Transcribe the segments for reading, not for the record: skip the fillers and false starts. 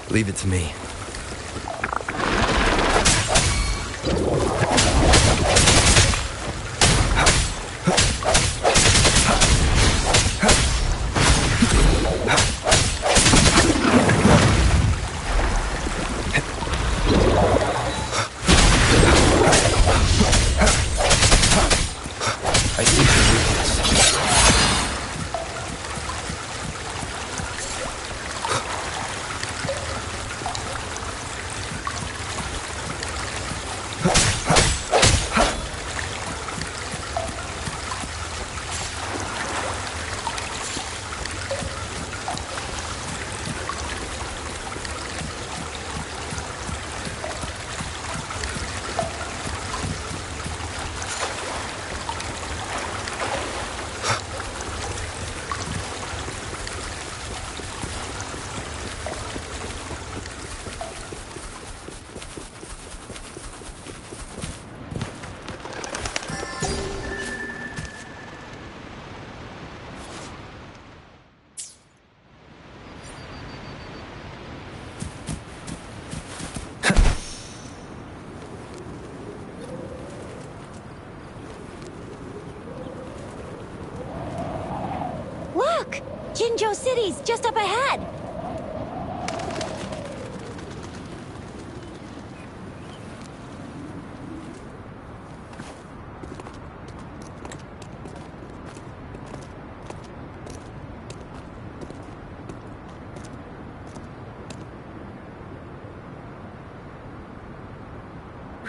Leave it to me. I see your weakness. Look! Jinzhou City's just up ahead!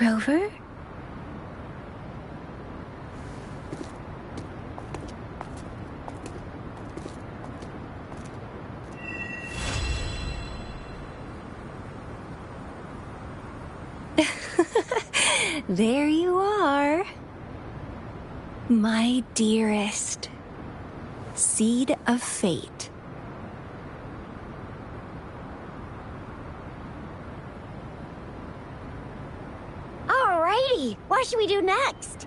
Rover? There you are. My dearest. Seed of fate. Alrighty, what should we do next?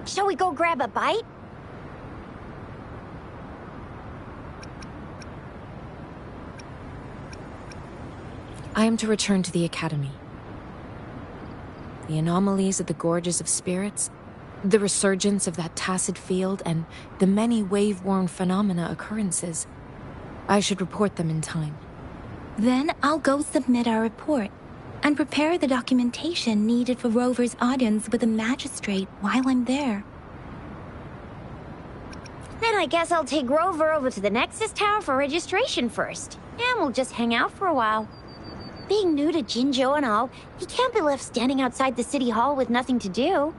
Shall we go grab a bite? I am to return to the Academy. The anomalies of the Gorges of Spirits, the resurgence of that tacit field, and the many wave-worn phenomena occurrences. I should report them in time. Then I'll go submit our report and prepare the documentation needed for Rover's audience with the magistrate while I'm there. Then I guess I'll take Rover over to the Nexus Tower for registration first, and we'll just hang out for a while. Being new to Jinzhou and all, he can't be left standing outside the city hall with nothing to do.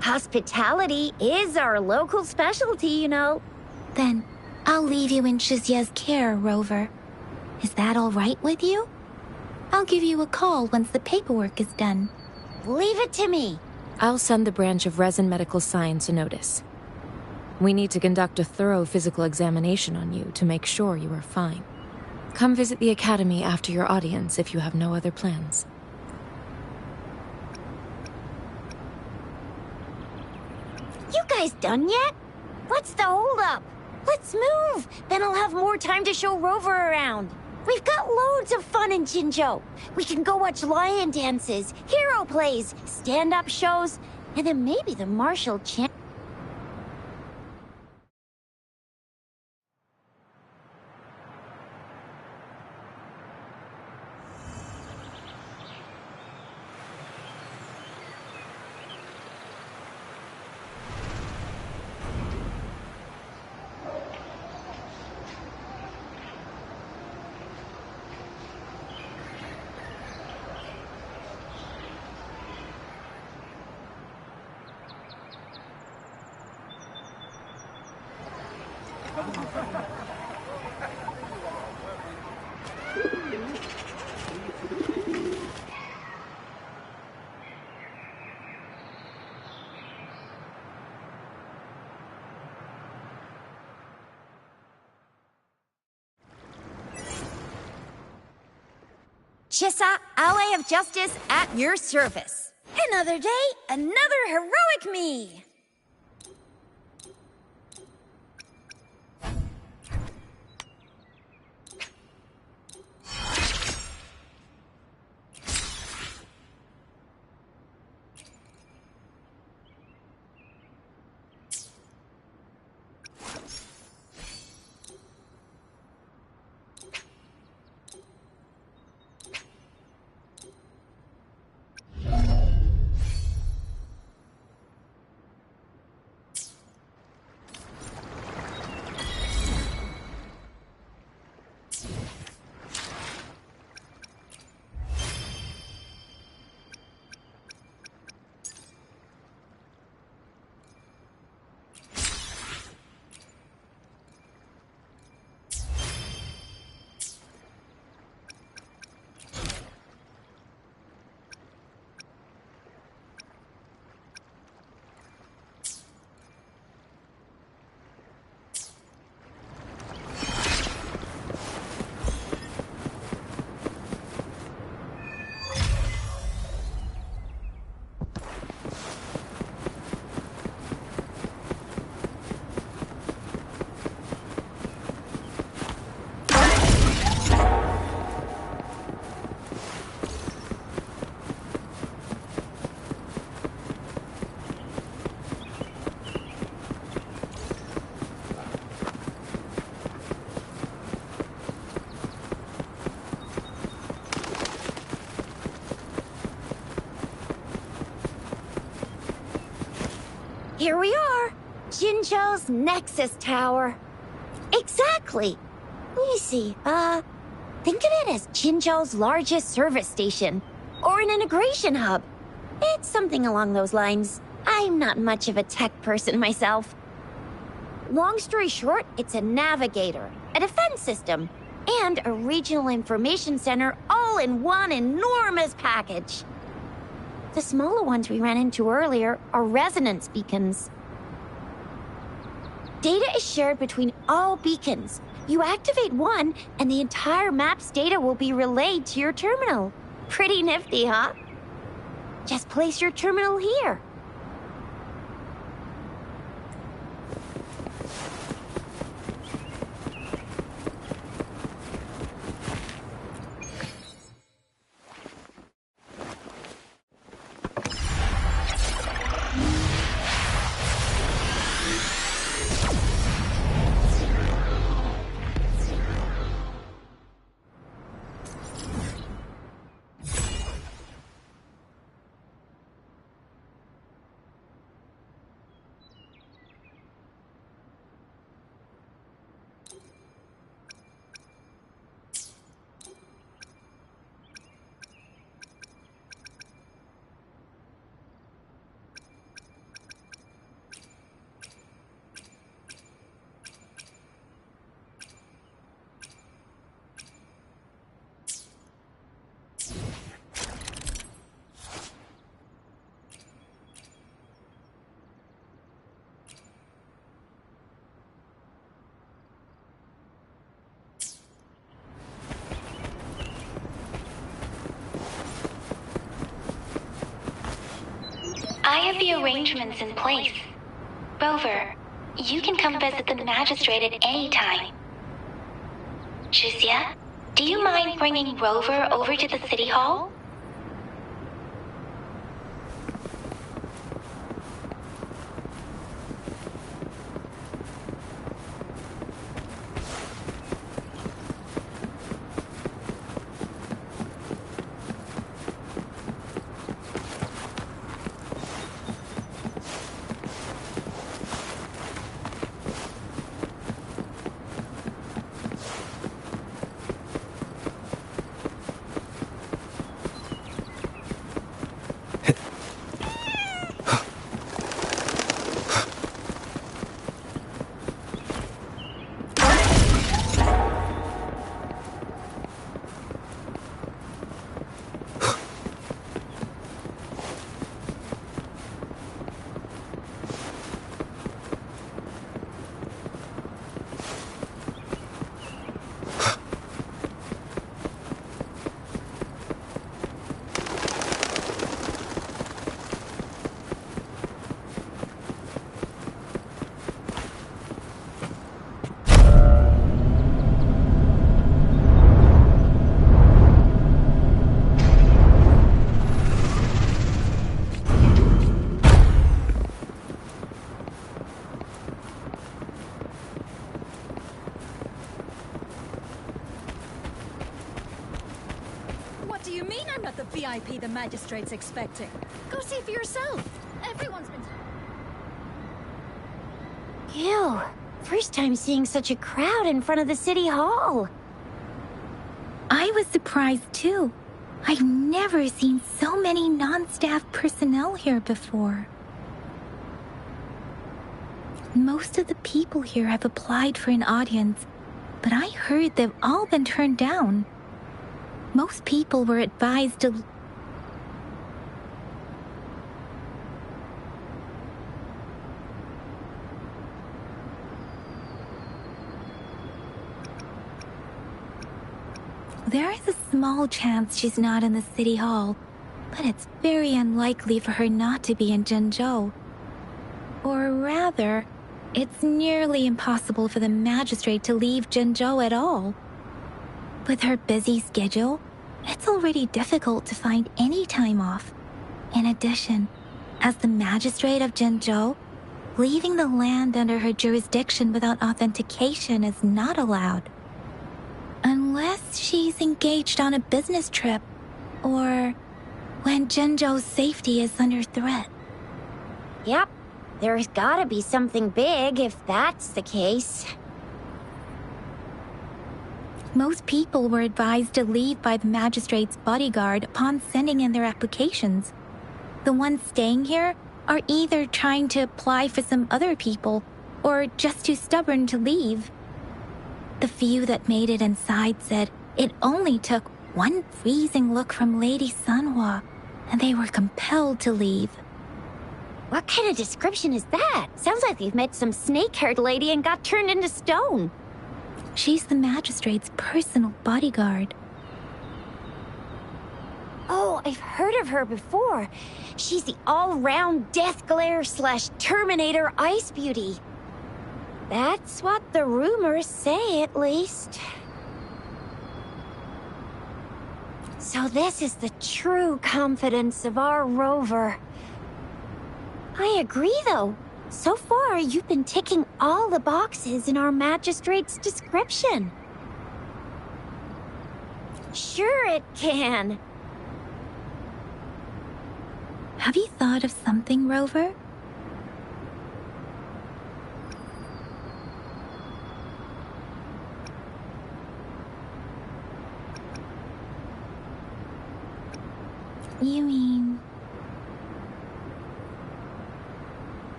Hospitality is our local specialty, you know. Then I'll leave you in Shizye's care, Rover. Is that all right with you? I'll give you a call once the paperwork is done. Leave it to me. I'll send the branch of Resin Medical Science a notice. We need to conduct a thorough physical examination on you to make sure you are fine. Come visit the Academy after your audience if you have no other plans. You guys done yet? What's the holdup? Let's move! Then I'll have more time to show Rover around. We've got loads of fun in Jinzhou. We can go watch lion dances, hero plays, stand-up shows, and then maybe the martial chant. Chissa, ally of justice at your service. Another day, another heroic me. Here we are. Jinzhou's Nexus Tower. Exactly. Let me see. Think of it as Jinzhou's largest service station. Or an integration hub. It's something along those lines. I'm not much of a tech person myself. Long story short, it's a navigator, a defense system, and a regional information center all in one enormous package. The smaller ones we ran into earlier are resonance beacons. Data is shared between all beacons. You activate one, and the entire map's data will be relayed to your terminal. Pretty nifty, huh? Just place your terminal here. I have the arrangements in place. Rover, you can come visit the magistrate at any time. Jizia, do you mind bringing Rover over to the city hall? The VIP the magistrate's expecting. Go see for yourself. Everyone's been... Ew. First time seeing such a crowd in front of the city hall. I was surprised too. I've never seen so many non-staff personnel here before. Most of the people here have applied for an audience, but I heard they've all been turned down. Most people were advised to... There is a small chance she's not in the city hall, but it's very unlikely for her not to be in Jinzhou. Or rather, it's nearly impossible for the magistrate to leave Jinzhou at all. With her busy schedule, it's already difficult to find any time off. In addition, as the magistrate of Jinzhou, leaving the land under her jurisdiction without authentication is not allowed. Unless she's engaged on a business trip, or when Jinzhou's safety is under threat. Yep. There's gotta be something big if that's the case. Most people were advised to leave by the magistrate's bodyguard upon sending in their applications. The ones staying here are either trying to apply for some other people or just too stubborn to leave. The few that made it inside said it only took one freezing look from Lady Sanhua, and they were compelled to leave. What kind of description is that? Sounds like they've met some snake-haired lady and got turned into stone. She's the magistrate's personal bodyguard. Oh, I've heard of her before. She's the all-round Death Glare / Terminator Ice Beauty. That's what the rumors say, at least. So this is the true confidence of our rover. I agree, though. So far, you've been ticking all the boxes in our magistrate's description. Sure it can. Have you thought of something, Rover? You mean...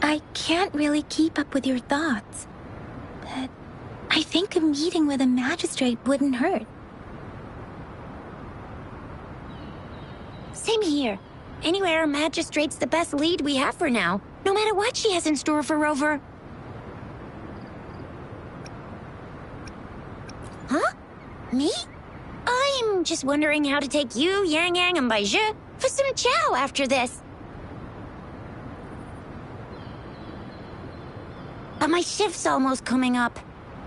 I can't really keep up with your thoughts, but I think a meeting with a magistrate wouldn't hurt. Same here. Anyway, our magistrate's the best lead we have for now, no matter what she has in store for Rover. Huh? Me? I'm just wondering how to take you, Yang Yang, and Baizhi for some chow after this. But my shift's almost coming up.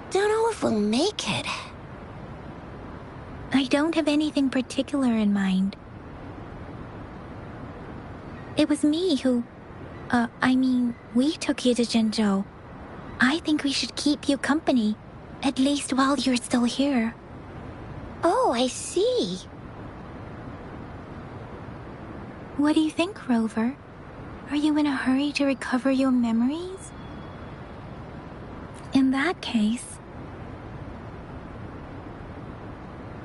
Don't know if we'll make it. I don't have anything particular in mind. It was me who... we took you to Jinzhou. I think we should keep you company, at least while you're still here. Oh, I see. What do you think, Rover? Are you in a hurry to recover your memories? In that case,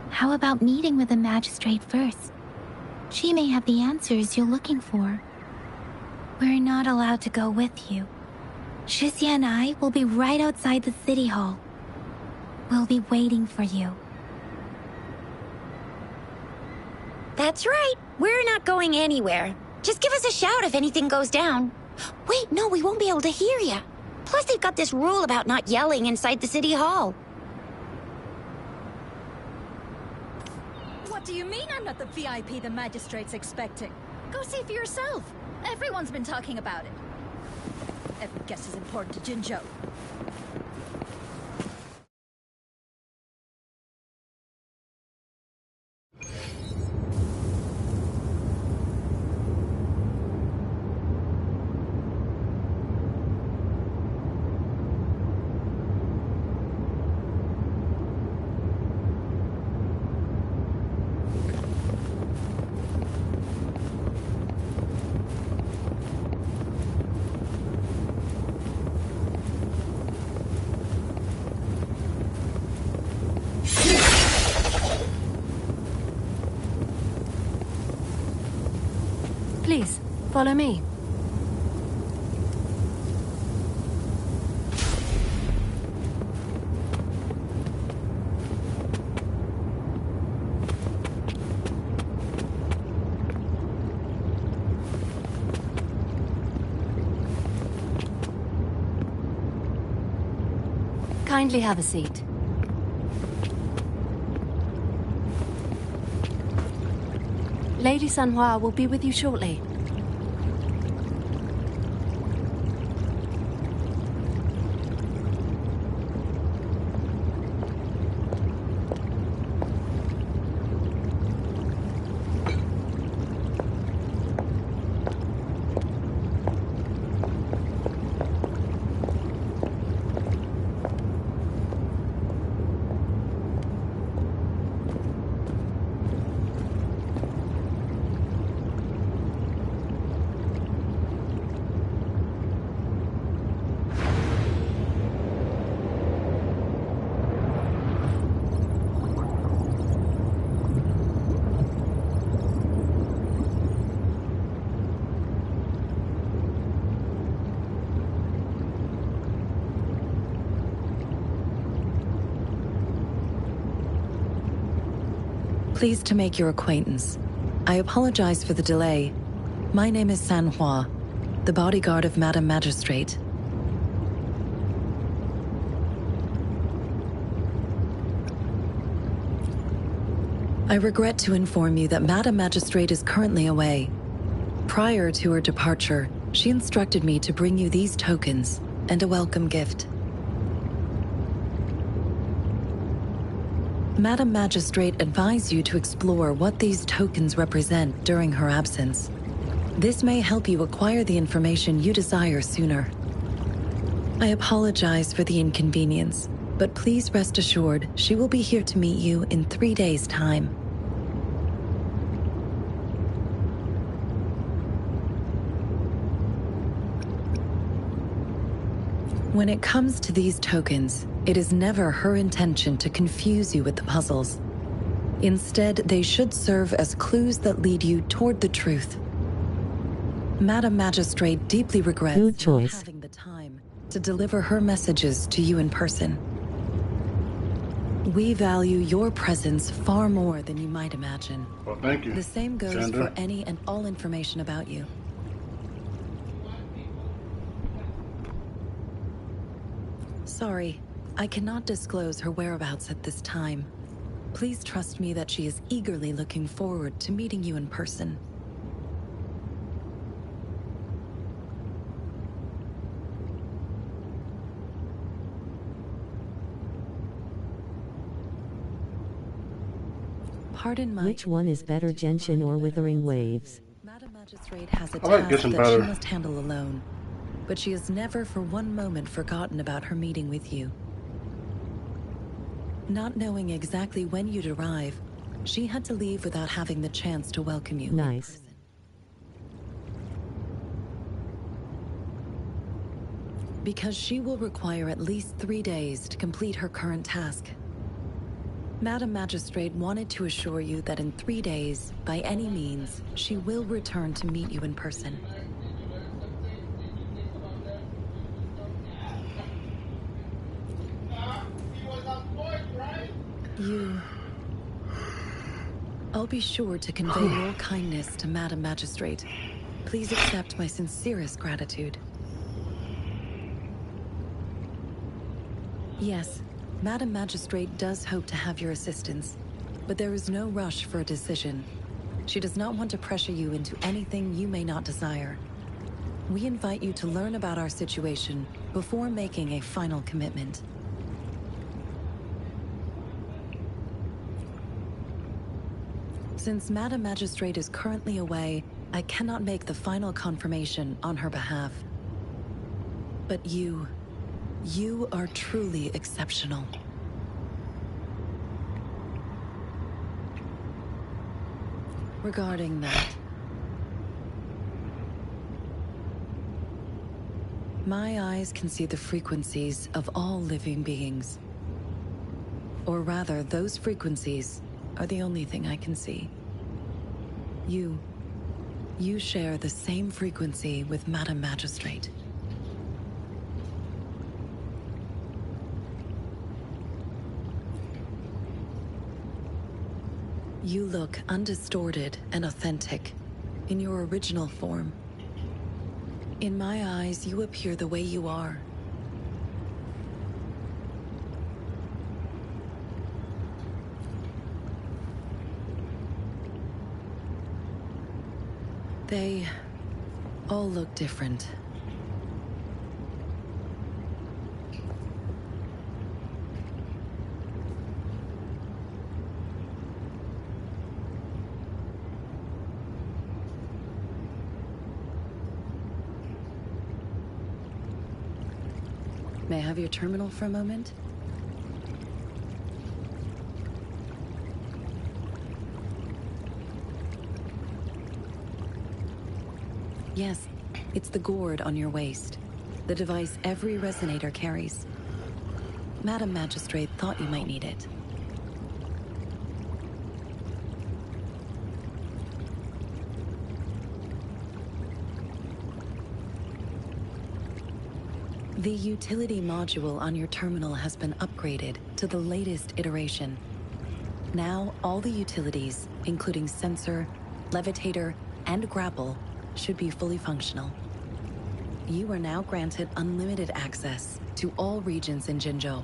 how about meeting with the magistrate first? She may have the answers you're looking for. We're not allowed to go with you. Shixia and I will be right outside the city hall. We'll be waiting for you. That's right. We're not going anywhere. Just give us a shout if anything goes down. Wait, no, we won't be able to hear you. Plus, they've got this rule about not yelling inside the city hall. What do you mean I'm not the VIP the magistrate's expecting? Go see for yourself. Everyone's been talking about it. Every guess is important to Jinzhou. Please, follow me. Kindly have a seat. Lady Sanhua will be with you shortly. Pleased to make your acquaintance. I apologize for the delay. My name is Sanhua, the bodyguard of Madam Magistrate. I regret to inform you that Madam Magistrate is currently away. Prior to her departure, she instructed me to bring you these tokens and a welcome gift. Madam Magistrate advised you to explore what these tokens represent during her absence. This may help you acquire the information you desire sooner. I apologize for the inconvenience, but please rest assured she will be here to meet you in 3 days' time. When it comes to these tokens, it is never her intention to confuse you with the puzzles. Instead, they should serve as clues that lead you toward the truth. Madam Magistrate deeply regrets not having the time to deliver her messages to you in person. We value your presence far more than you might imagine. Well, thank you. The same goes Sandra. for any and all information about you. Sorry, I cannot disclose her whereabouts at this time. Please trust me that she is eagerly looking forward to meeting you in person. Pardon my... Which one is better, Genshin or Wuthering Waves? Madam Magistrate has a I like task Genshin that she better. must handle alone, but she has never for one moment forgotten about her meeting with you. Not knowing exactly when you'd arrive, she had to leave without having the chance to welcome you. Nice. Because she will require at least 3 days to complete her current task. Madam Magistrate wanted to assure you that in 3 days, by any means, she will return to meet you in person. I'll be sure to convey your kindness to Madam Magistrate. Please accept my sincerest gratitude. Yes, Madam Magistrate does hope to have your assistance, but there is no rush for a decision. She does not want to pressure you into anything you may not desire. We invite you to learn about our situation before making a final commitment. Since Madam Magistrate is currently away, I cannot make the final confirmation on her behalf. But you are truly exceptional. Regarding that, my eyes can see the frequencies of all living beings. Or rather, those frequencies are the only thing I can see. You share the same frequency with Madam Magistrate. You look undistorted and authentic in your original form. In my eyes, you appear the way you are. They all look different. May I have your terminal for a moment? Yes, it's the gourd on your waist. The device every resonator carries. Madam Magistrate thought you might need it. The utility module on your terminal has been upgraded to the latest iteration. Now, all the utilities, including sensor, levitator, and grapple, should be fully functional. You are now granted unlimited access to all regions in Jinzhou.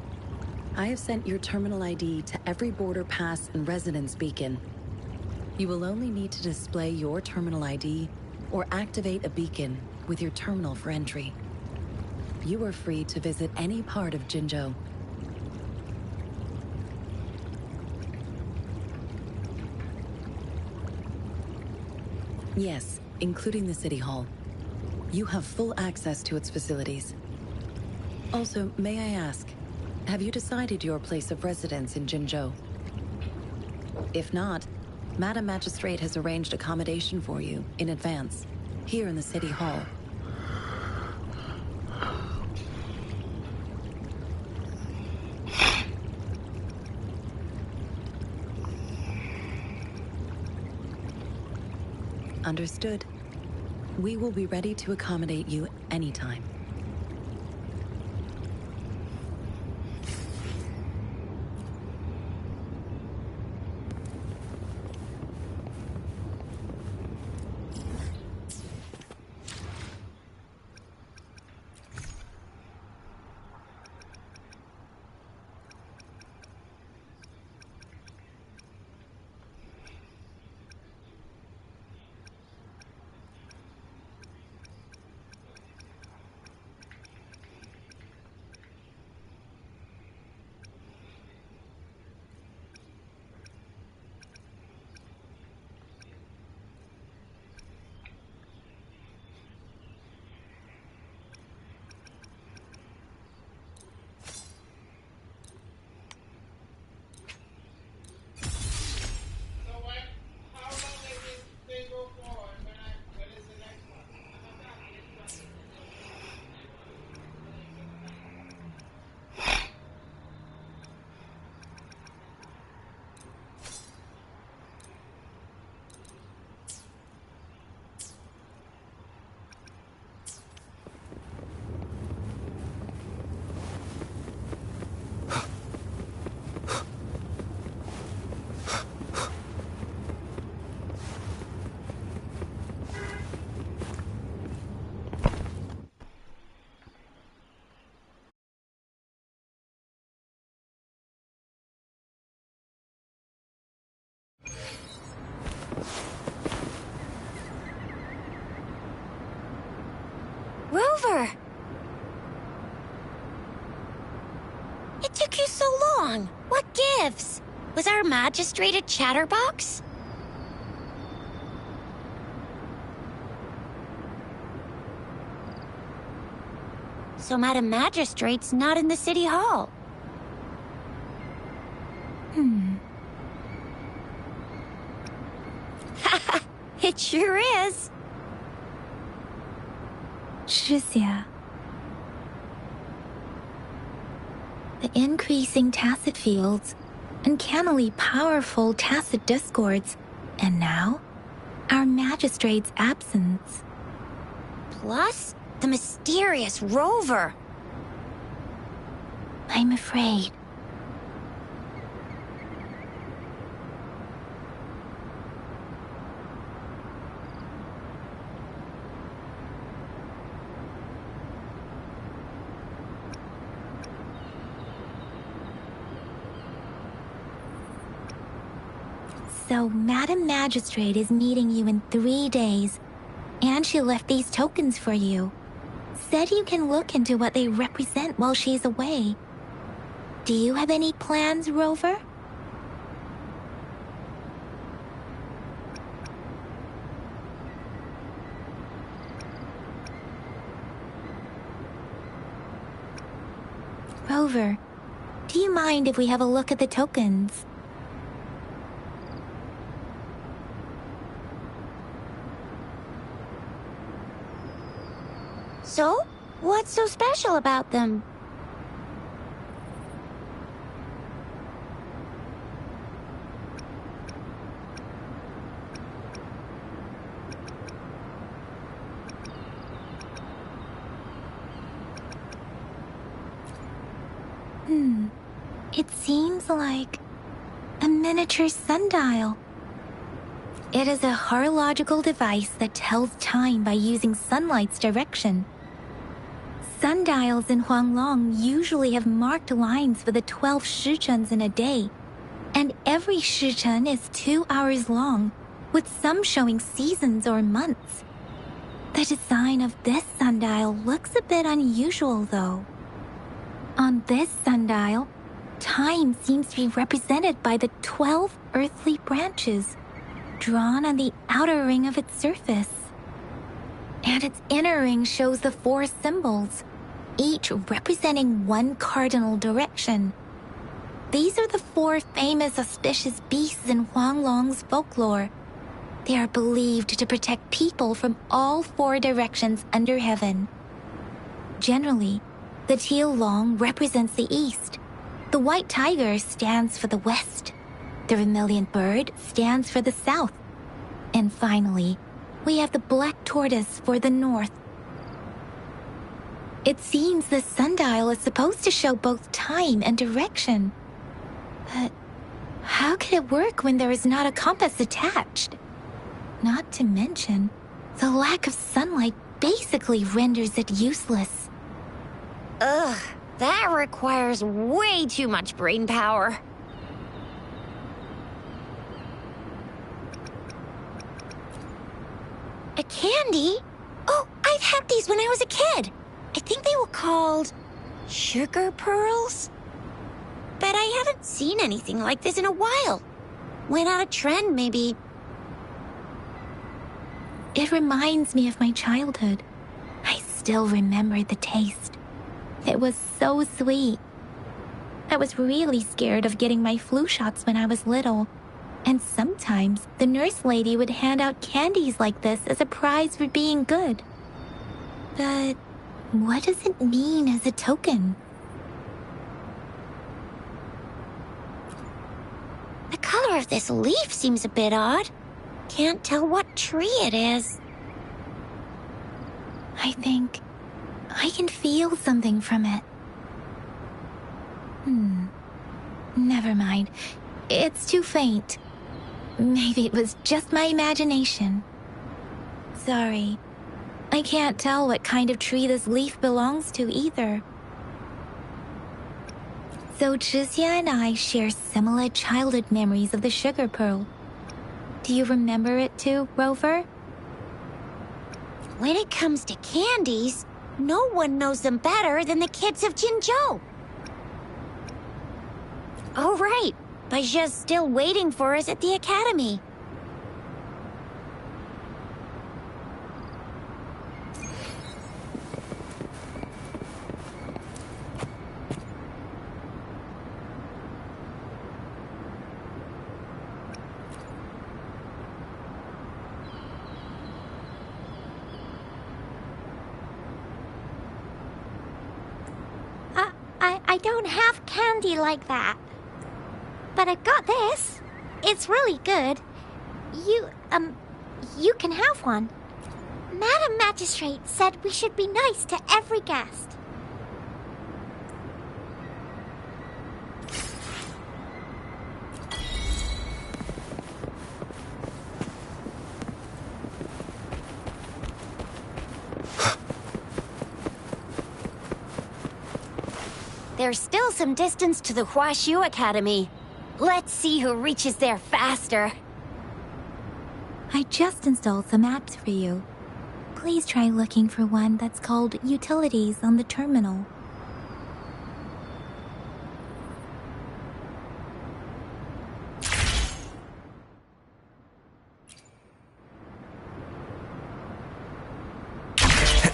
I have sent your terminal ID to every border pass and residence beacon. You will only need to display your terminal ID or activate a beacon with your terminal for entry. You are free to visit any part of Jinzhou. Yes, including the City Hall. You have full access to its facilities. Also, may I ask, have you decided your place of residence in Jinzhou? If not, Madam Magistrate has arranged accommodation for you in advance, here in the City Hall. Understood. We will be ready to accommodate you anytime. Rover! It took you so long. What gives? Was our magistrate a chatterbox? So Madam Magistrate's not in the City Hall. It sure is. 是些. The increasing tacit fields, uncannily powerful tacit discords, and now, our magistrate's absence. Plus, the mysterious Rover. I'm afraid. So, Madam Magistrate is meeting you in 3 days, And she left these tokens for you. Said you can look into what they represent while she's away. Do you have any plans, Rover? Rover, do you mind if we have a look at the tokens? So? What's so special about them? It seems like a miniature sundial. It is a horological device that tells time by using sunlight's direction. Sundials in Huanglong usually have marked lines for the 12 shichuns in a day, and every shichun is 2 hours long, with some showing seasons or months. The design of this sundial looks a bit unusual, though. On this sundial, time seems to be represented by the 12 earthly branches, drawn on the outer ring of its surface. And its inner ring shows the 4 symbols, each representing one cardinal direction. These are the 4 famous auspicious beasts in Huanglong's folklore. They are believed to protect people from all 4 directions under heaven. Generally, the teal long represents the east. The white tiger stands for the west. The vermilion bird stands for the south. And finally, we have the black tortoise for the north. It seems the sundial is supposed to show both time and direction. But how can it work when there is not a compass attached? Not to mention, the lack of sunlight basically renders it useless. Ugh, that requires way too much brain power. A candy? Oh, I've had these when I was a kid. I think they were called sugar pearls. But I haven't seen anything like this in a while. Went out of trend, maybe. It reminds me of my childhood. I still remember the taste. It was so sweet. I was really scared of getting my flu shots when I was little. And sometimes the nurse lady would hand out candies like this as a prize for being good. But what does it mean as a token? The color of this leaf seems a bit odd. Can't tell what tree it is. I think I can feel something from it. Never mind. It's too faint. Maybe it was just my imagination. Sorry. I can't tell what kind of tree this leaf belongs to either. So Chixia and I share similar childhood memories of the sugar pearl. Do you remember it too, Rover? When it comes to candies, no one knows them better than the kids of Jinzhou. Oh, right. Baijia's still waiting for us at the academy. I don't have candy like that. But I've got this. It's really good. You can have one. Madam Magistrate said we should be nice to every guest. There's still some distance to the Huaxiu Academy. Let's see who reaches there faster. I just installed some apps for you. please try looking for one that's called Utilities on the terminal.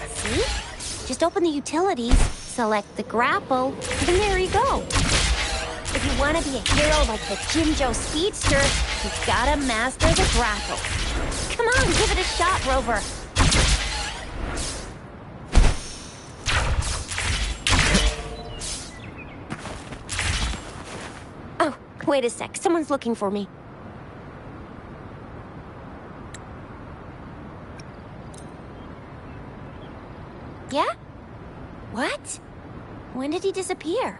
See? Just open the utilities, select the grapple, and there you go. If you want to be a hero like the Jinjo Speedster, you've gotta master the grapple. Come on, give it a shot, Rover. Oh, wait a sec. Someone's looking for me. Yeah? What? When did he disappear?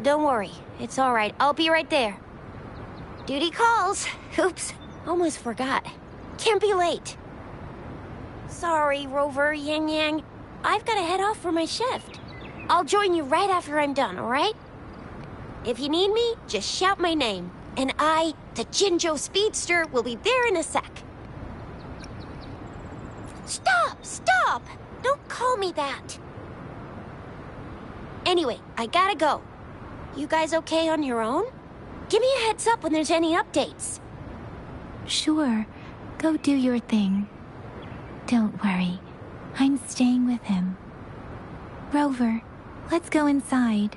Don't worry. It's all right. I'll be right there. Duty calls. Oops. Almost forgot. Can't be late. Sorry, Rover, Yang Yang. I've got to head off for my shift. I'll join you right after I'm done, all right? If you need me, just shout my name. And I, the Jinjo Speedster, will be there in a sec. Stop! Stop! Don't call me that. Anyway, I gotta go. You guys okay on your own? Give me a heads up when there's any updates. Sure, go do your thing. Don't worry, I'm staying with him. Rover, let's go inside.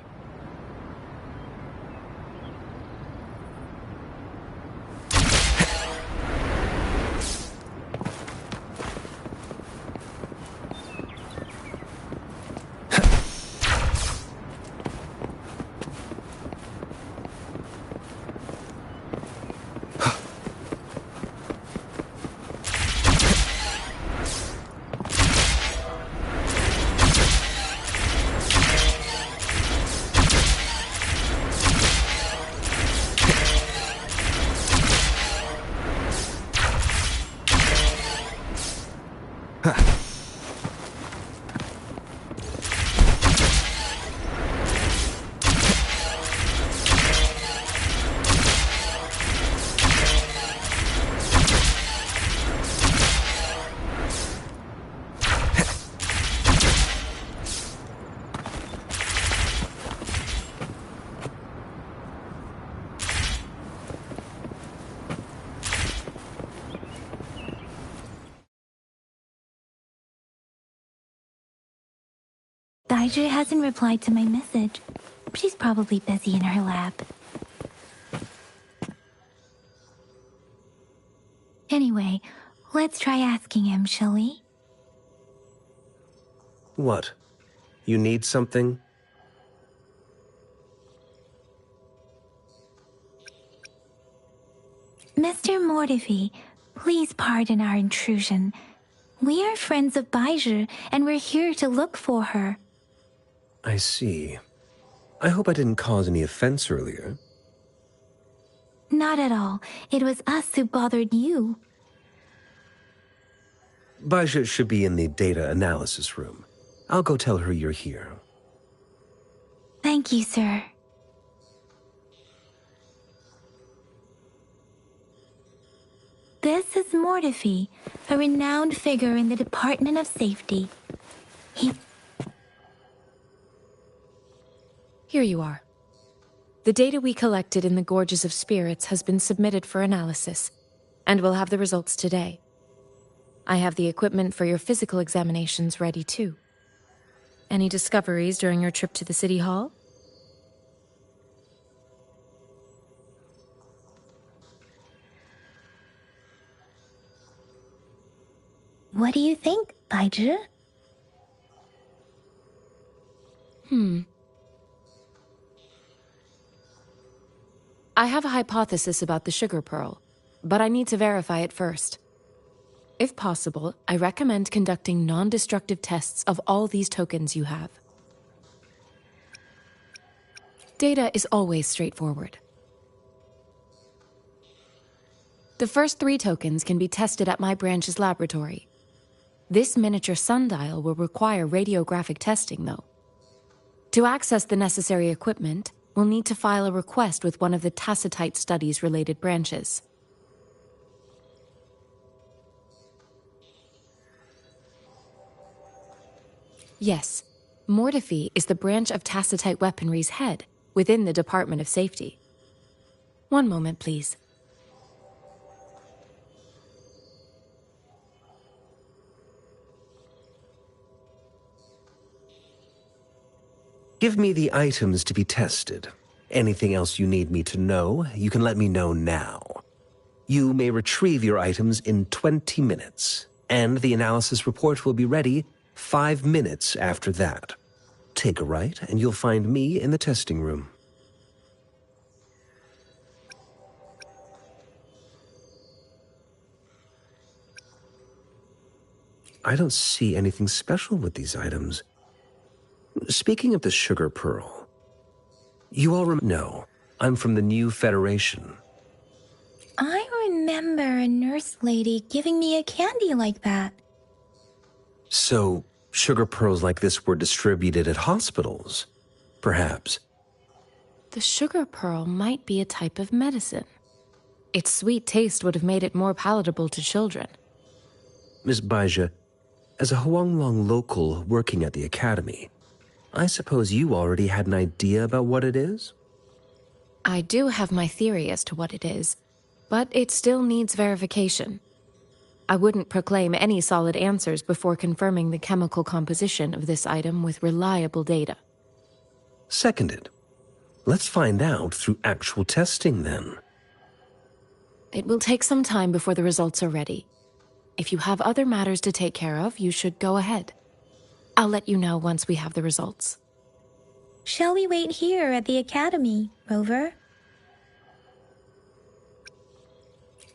Daiju hasn't replied to my message. She's probably busy in her lab. Anyway, let's try asking him, shall we? What? You need something? Mr. Mortifi, please pardon our intrusion. We are friends of Baiju, and we're here to look for her. I see. I hope I didn't cause any offense earlier. Not at all. It was us who bothered you. Baja should be in the data analysis room. I'll go tell her you're here. Thank you, sir. This is Mortifi, a renowned figure in the Department of Safety. Here you are. The data we collected in the Gorges of Spirits has been submitted for analysis, and we'll have the results today. I have the equipment for your physical examinations ready too. Any discoveries during your trip to the City Hall? What do you think, Baiju? I have a hypothesis about the sugar pearl, but I need to verify it first. If possible, I recommend conducting non-destructive tests of all these tokens you have. Data is always straightforward. The first 3 tokens can be tested at my branch's laboratory. This miniature sundial will require radiographic testing, though. To access the necessary equipment, we'll need to file a request with one of the Tacitite Studies-related branches. Yes, Mortiphy is the branch of Tacitite Weaponry's head within the Department of Safety. One moment, please. Give me the items to be tested. Anything else you need me to know, you can let me know now. You may retrieve your items in 20 minutes, and the analysis report will be ready 5 minutes after that. Take a right, and you'll find me in the testing room. I don't see anything special with these items. Speaking of the sugar pearl, you all No, I'm from the New Federation. I remember a nurse lady giving me a candy like that. So, sugar pearls like this were distributed at hospitals, perhaps. The sugar pearl might be a type of medicine. Its sweet taste would have made it more palatable to children. Miss Baija, as a Huanglong local working at the academy, I suppose you already had an idea about what it is? I do have my theory as to what it is, but it still needs verification. I wouldn't proclaim any solid answers before confirming the chemical composition of this item with reliable data. Seconded. Let's find out through actual testing, then. It will take some time before the results are ready. If you have other matters to take care of, you should go ahead. I'll let you know once we have the results. Shall we wait here at the academy, Rover?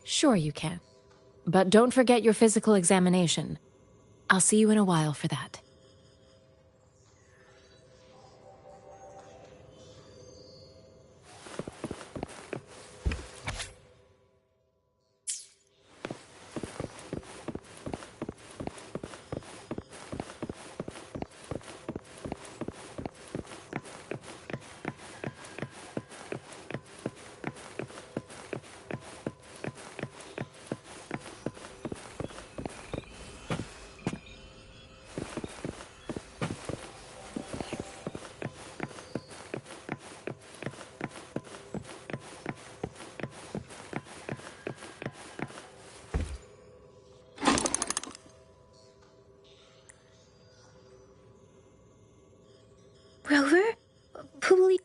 Sure you can. But don't forget your physical examination. I'll see you in a while for that. Rover? Please.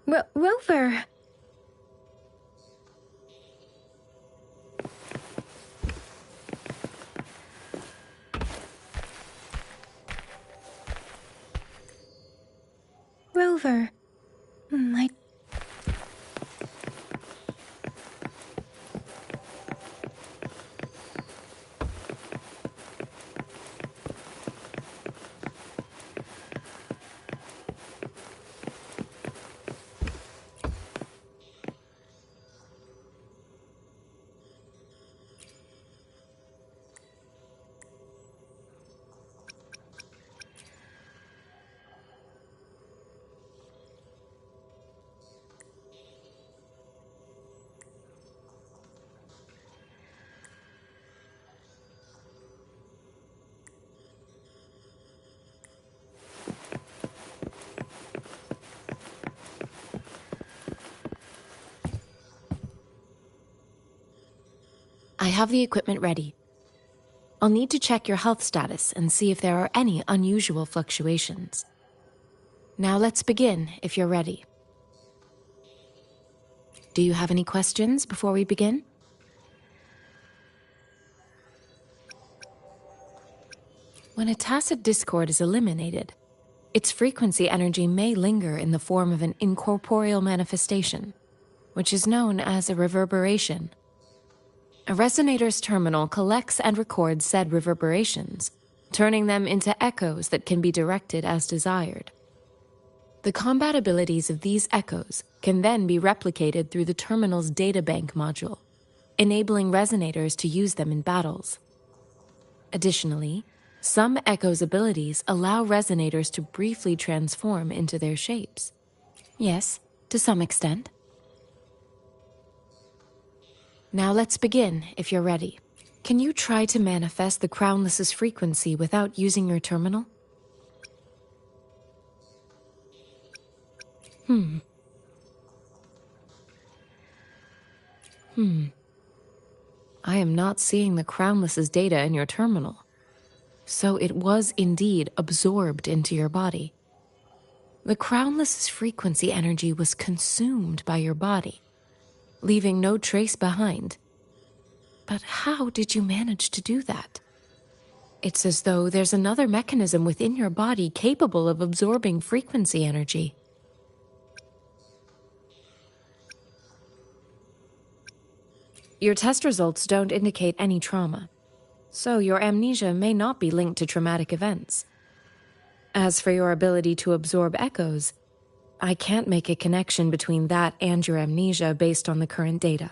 Rover! Rover. I have the equipment ready. I'll need to check your health status and see if there are any unusual fluctuations. Now let's begin, if you're ready. Do you have any questions before we begin? When a tacit discord is eliminated, its frequency energy may linger in the form of an incorporeal manifestation, which is known as a reverberation. A resonator's terminal collects and records said reverberations, turning them into echoes that can be directed as desired. The combat abilities of these echoes can then be replicated through the terminal's databank module, enabling resonators to use them in battles. Additionally, Some Echo's abilities allow resonators to briefly transform into their shapes. Yes, to some extent. Now let's begin, if you're ready. Can you try to manifest the Crownless's frequency without using your terminal? I am not seeing the Crownless's data in your terminal. So it was indeed absorbed into your body. The Crownless's frequency energy was consumed by your body, leaving no trace behind. But how did you manage to do that? It's as though there's another mechanism within your body capable of absorbing frequency energy. Your test results don't indicate any trauma, so your amnesia may not be linked to traumatic events. As for your ability to absorb echoes, I can't make a connection between that and your amnesia based on the current data.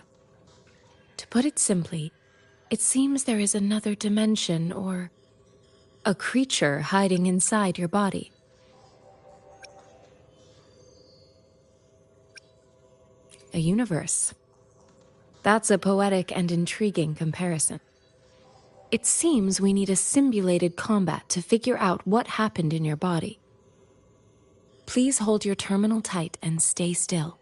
To put it simply, it seems there is another dimension or a creature hiding inside your body. A universe. That's a poetic and intriguing comparison. It seems we need a simulated combat to figure out what happened in your body. Please hold your terminal tight and stay still.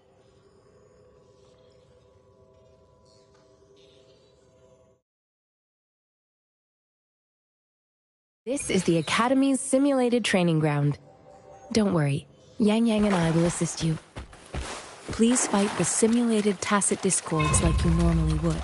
This is the Academy's simulated training ground. Don't worry, Yang Yang and I will assist you. Please fight the simulated tacit discords like you normally would.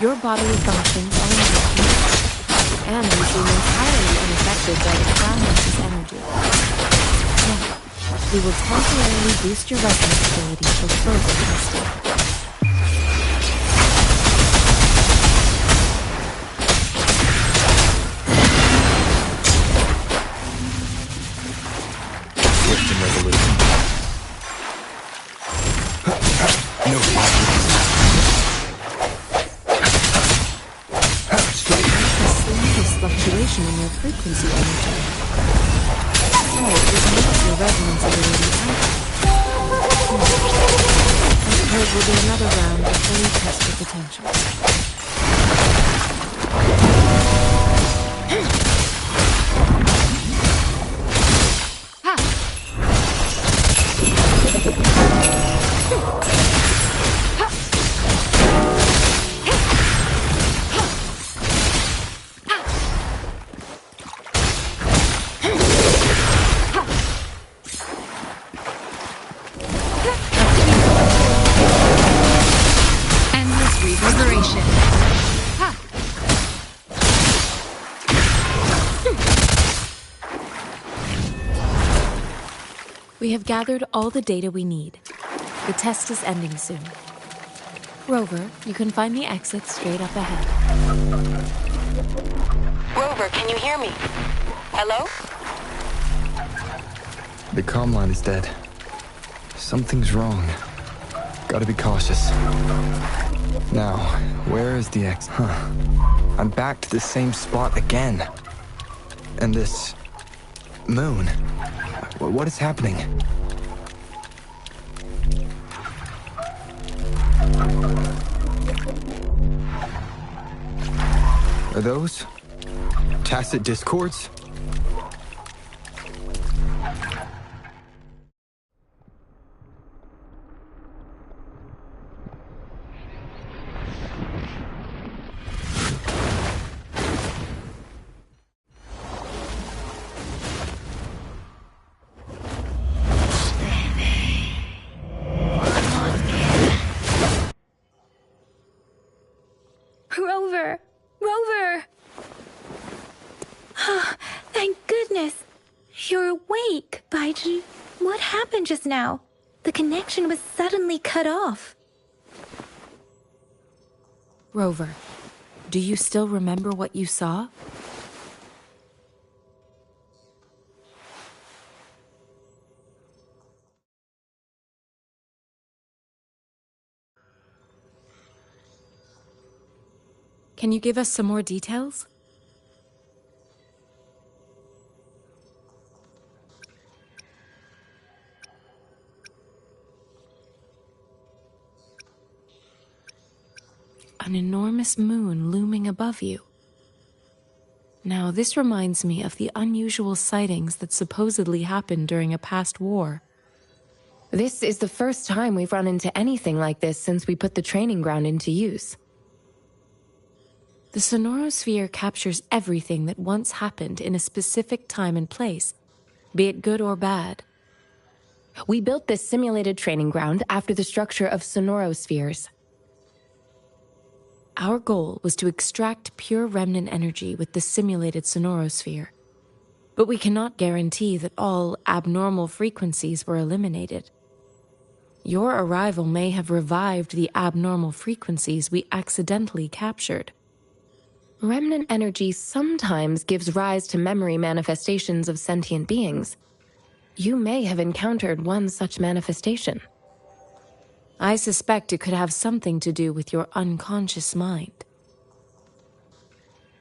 Your bodily functions are intact, and you seem entirely unaffected by the Crownless's energy. Now, we will temporarily boost your resonance ability for further testing. System resolution. No. Fluctuation in your frequency energy. Oh, it is not your resonance ability either. I suppose we'll do another round before we test your potential. We have gathered all the data we need. The test is ending soon. Rover, you can find the exit straight up ahead. Rover, can you hear me? Hello? The comm line is dead. Something's wrong. Gotta be cautious. Now, where is the exit? I'm back to the same spot again. And this moon. What is happening? Are those tacit discords? Gaijin, what happened just now? The connection was suddenly cut off. Rover, do you still remember what you saw? Can you give us some more details? An enormous moon looming above you. Now, this reminds me of the unusual sightings that supposedly happened during a past war. This is the first time we've run into anything like this since we put the training ground into use. The sonorosphere captures everything that once happened in a specific time and place, be it good or bad. We built this simulated training ground after the structure of sonorospheres. Our goal was to extract pure remnant energy with the simulated sonorosphere. But we cannot guarantee that all abnormal frequencies were eliminated. Your arrival may have revived the abnormal frequencies we accidentally captured. Remnant energy sometimes gives rise to memory manifestations of sentient beings. You may have encountered one such manifestation. I suspect it could have something to do with your unconscious mind.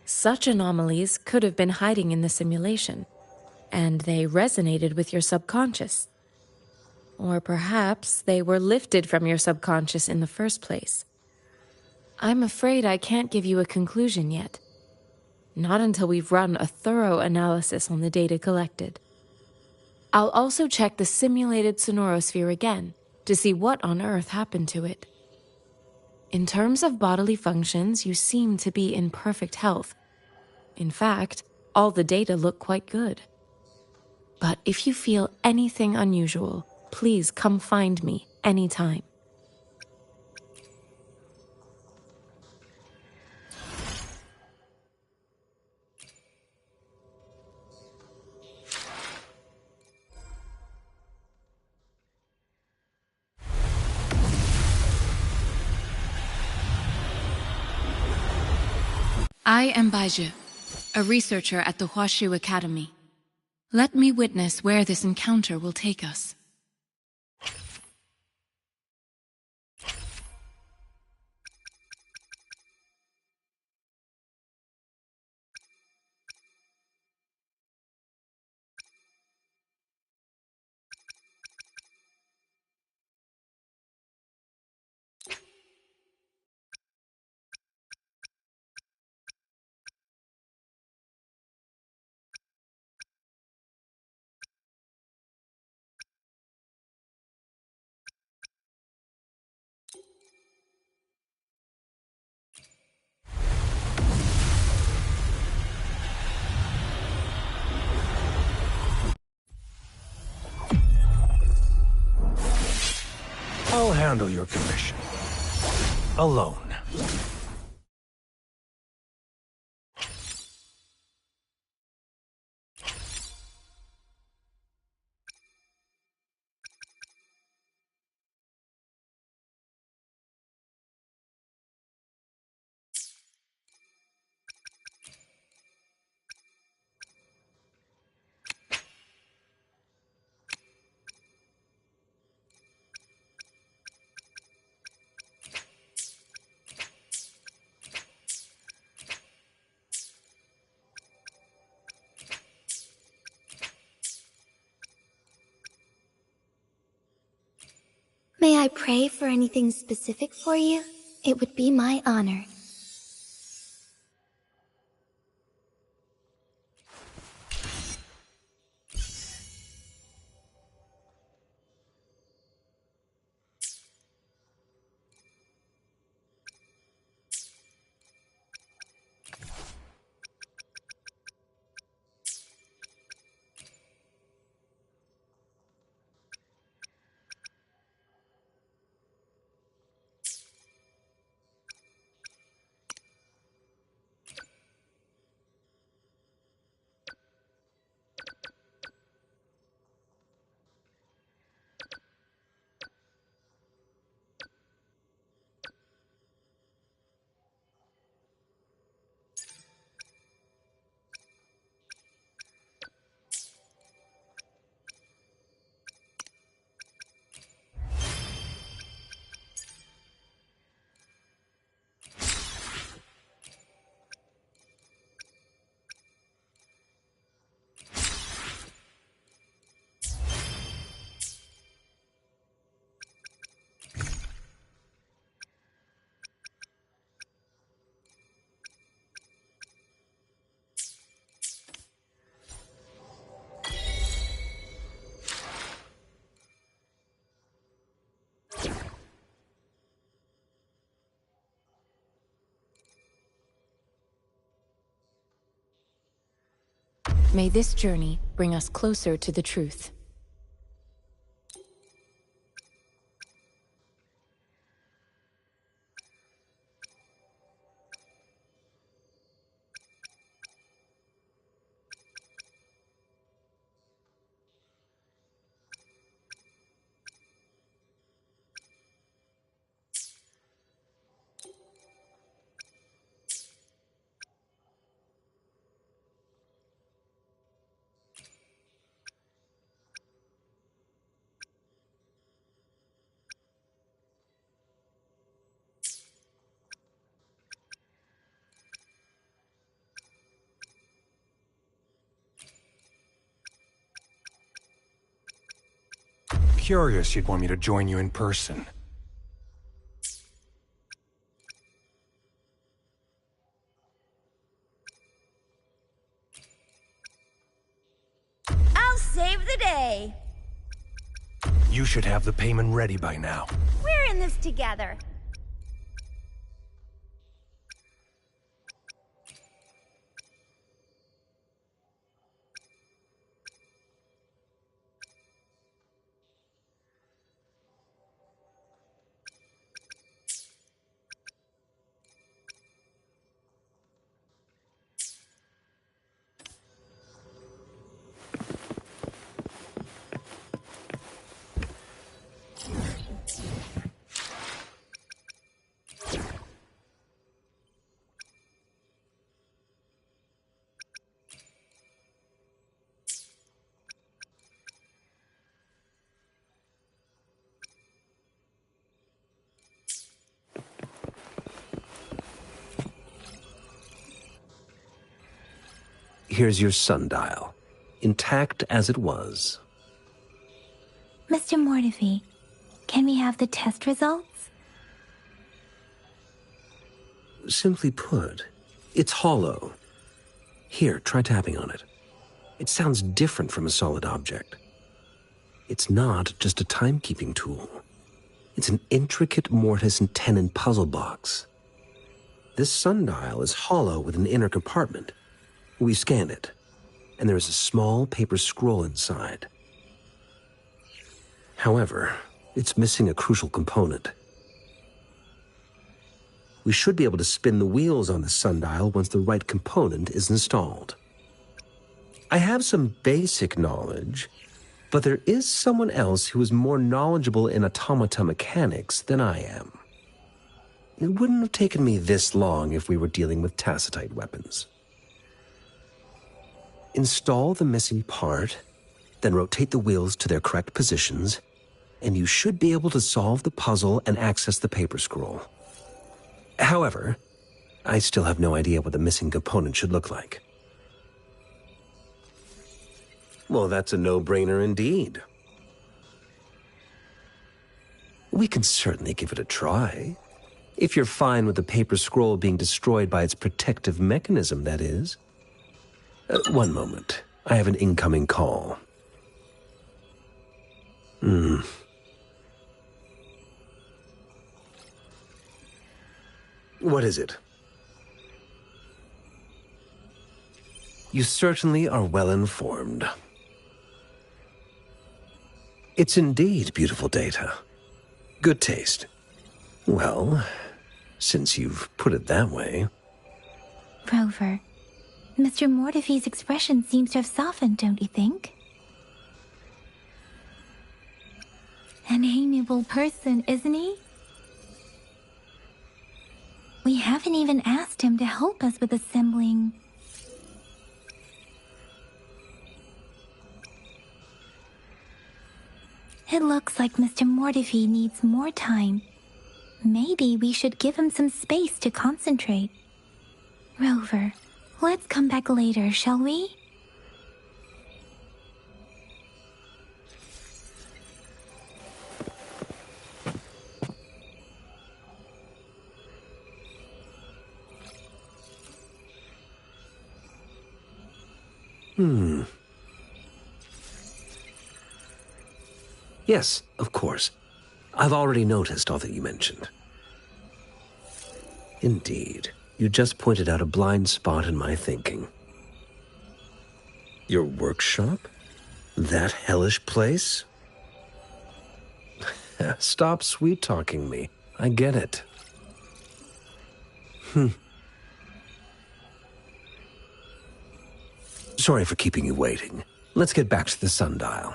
Such anomalies could have been hiding in the simulation, and they resonated with your subconscious. Or perhaps they were lifted from your subconscious in the first place. I'm afraid I can't give you a conclusion yet. Not until we've run a thorough analysis on the data collected. I'll also check the simulated sonorosphere again to see what on earth happened to it. In terms of bodily functions, you seem to be in perfect health. In fact, all the data look quite good. But if you feel anything unusual, please come find me anytime. I am Baiju, a researcher at the Huashu Academy. Let me witness where this encounter will take us. I'll handle your commission. Alone. May I pray for anything specific for you? It would be my honor. May this journey bring us closer to the truth. Curious you'd want me to join you in person. I'll save the day. You should have the payment ready by now. We're in this together. Here's your sundial, intact as it was. Mr. Mortivy, can we have the test results? Simply put, it's hollow. Here, try tapping on it. It sounds different from a solid object. It's not just a timekeeping tool. It's an intricate mortise and tenon puzzle box. This sundial is hollow with an inner compartment. We scanned it, and there is a small paper scroll inside. However, it's missing a crucial component. We should be able to spin the wheels on the sundial once the right component is installed. I have some basic knowledge, but there is someone else who is more knowledgeable in automata mechanics than I am. It wouldn't have taken me this long if we were dealing with tacitite weapons. Install the missing part, then rotate the wheels to their correct positions, and you should be able to solve the puzzle and access the paper scroll. However, I still have no idea what the missing component should look like. Well, that's a no-brainer indeed. We can certainly give it a try. If you're fine with the paper scroll being destroyed by its protective mechanism, that is. One moment. I have an incoming call. What is it? You certainly are well informed. It's indeed beautiful data. Good taste. Well, since you've put it that way. Rover, Mr. Mortivy's expression seems to have softened, don't you think? An amiable person, isn't he? We haven't even asked him to help us with assembling. It looks like Mr. Mortivy needs more time. Maybe we should give him some space to concentrate. Rover, let's come back later, shall we? Yes, of course. I've already noticed all that you mentioned. Indeed, you just pointed out a blind spot in my thinking. Your workshop? That hellish place? Stop sweet-talking me. I get it. Sorry for keeping you waiting. Let's get back to the sundial.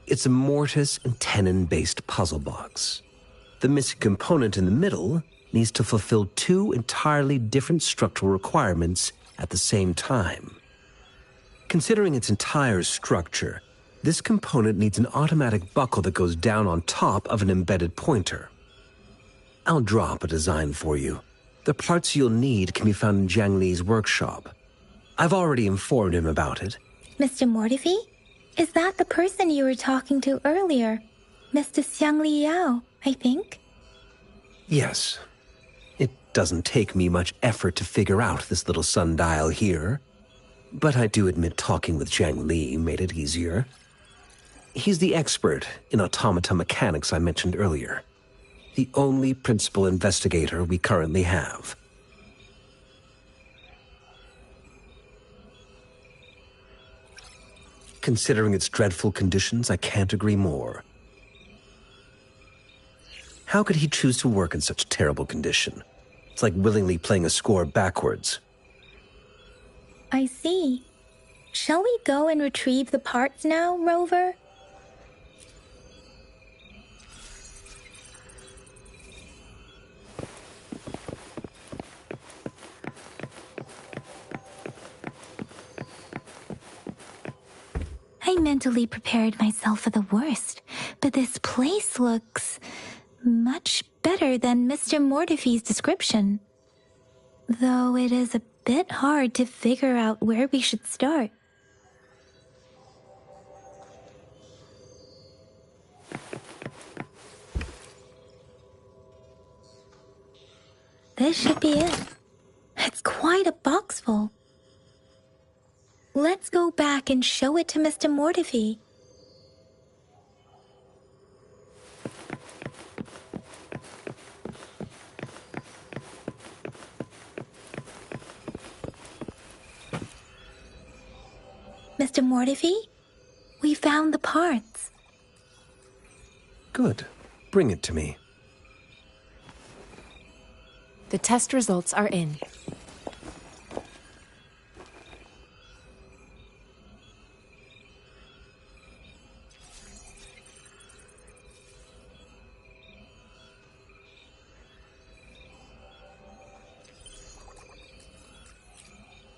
It's a mortise and tenon-based puzzle box. The missing component in the middle needs to fulfill two entirely different structural requirements at the same time. Considering its entire structure, this component needs an automatic buckle that goes down on top of an embedded pointer. I'll draw up a design for you. The parts you'll need can be found in Jiang Li's workshop. I've already informed him about it. Mr. Mortifi? Is that the person you were talking to earlier? Mr. Xiang Liao, I think? Yes. It doesn't take me much effort to figure out this little sundial here. But I do admit talking with Jiang Li made it easier. He's the expert in automata mechanics I mentioned earlier. The only principal investigator we currently have. Considering its dreadful conditions, I can't agree more. How could he choose to work in such terrible condition? It's like willingly playing a score backwards. I see. Shall we go and retrieve the parts now, Rover? I mentally prepared myself for the worst, but this place looks much better than Mr. Mortifi's description. Though it is a bit hard to figure out where we should start. This should be it. It's quite a box full. Let's go back and show it to Mr. Mortifi. Mr. Mortifi, we found the parts. Good. Bring it to me. The test results are in.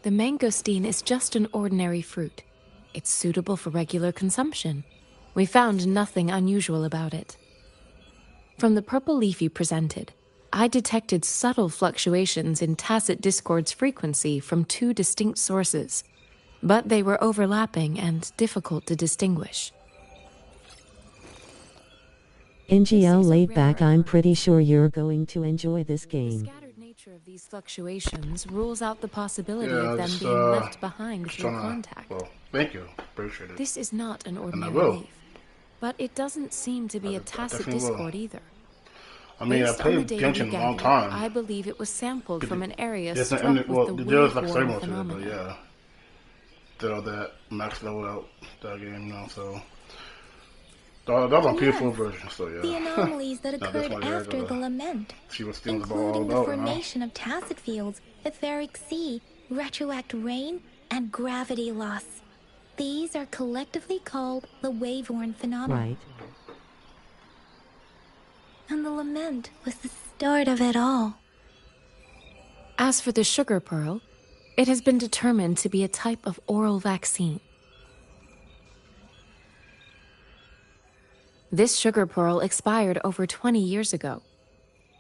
The mangosteen is just an ordinary fruit. It's suitable for regular consumption. We found nothing unusual about it. From the purple leaf you presented, I detected subtle fluctuations in tacit discord's frequency from two distinct sources, but they were overlapping and difficult to distinguish. Mr.laid-back, I'm pretty sure you're going to enjoy this game. The scattered nature of these fluctuations rules out the possibility of them being left behind through contact. Well, thank you. Appreciate it. This is not an ordinary leaf, but it doesn't seem to be a tacit discord either. I mean, I Based on the played data Genshin we a long gathered, time. I believe it was sampled from an area There's struck an- well, with the there was like wave-worn several to it, but phenomenon. yeah. Did all that, maxed level out that game, you know, so. That was on PS4 version, so yeah. The anomalies that Now, this occurred one here, after the lament, see what Steam's about all including the about, you know? formation of tacit fields, etheric sea, retroact rain, and gravity loss. These are collectively called the wave-worn phenomenon. Right. And the lament was the start of it all. As for the sugar pearl, it has been determined to be a type of oral vaccine. This sugar pearl expired over 20 years ago.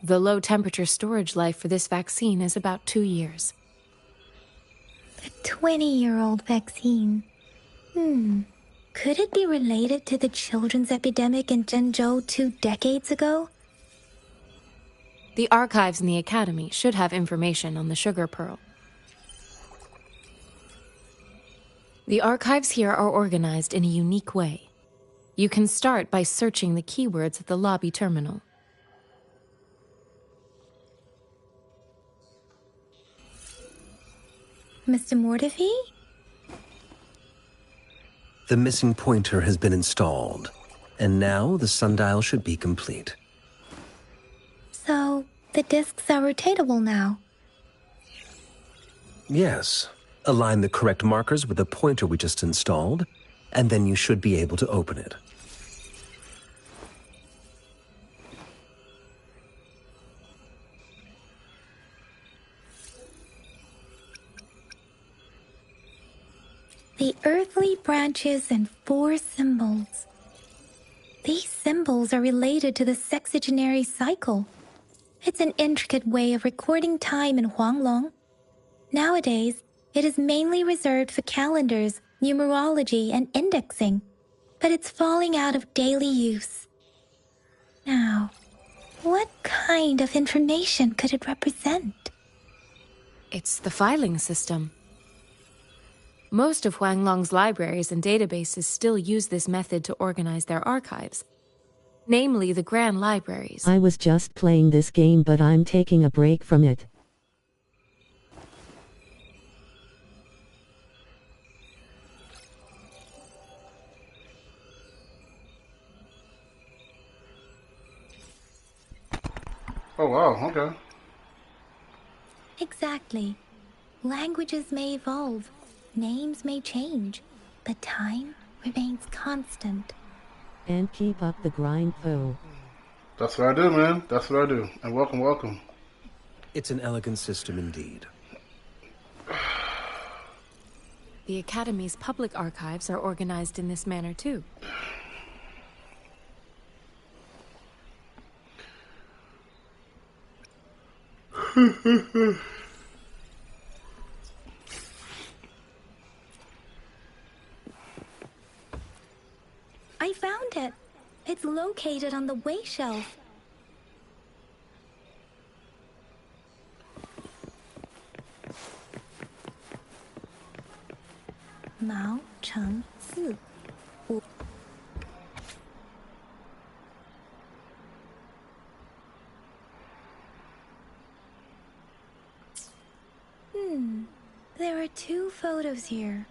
The low-temperature storage life for this vaccine is about 2 years. A 20-year-old vaccine. Could it be related to the children's epidemic in Zhengzhou 2 decades ago? The archives in the Academy should have information on the sugar pearl. The archives here are organized in a unique way. You can start by searching the keywords at the lobby terminal. Mr. Mortivy? The missing pointer has been installed, and now the sundial should be complete. So, the discs are rotatable now? Yes. Align the correct markers with the pointer we just installed, and then you should be able to open it. The earthly branches and 4 symbols. These symbols are related to the sexagenary cycle. It's an intricate way of recording time in Huanglong. Nowadays, it is mainly reserved for calendars, numerology, and indexing, but it's falling out of daily use. Now, what kind of information could it represent? It's the filing system. Most of Huanglong's libraries and databases still use this method to organize their archives, namely the Grand Libraries. I was just playing this game, but I'm taking a break from it. Oh wow, okay. Exactly. Languages may evolve, names may change, but time remains constant. And keep up the grind, Poe. That's what I do, man. That's what I do. And welcome, welcome. It's an elegant system indeed. The Academy's public archives are organized in this manner too. I found it. It's located on the way shelf. Mao Cheng Si. There are 2 photos here.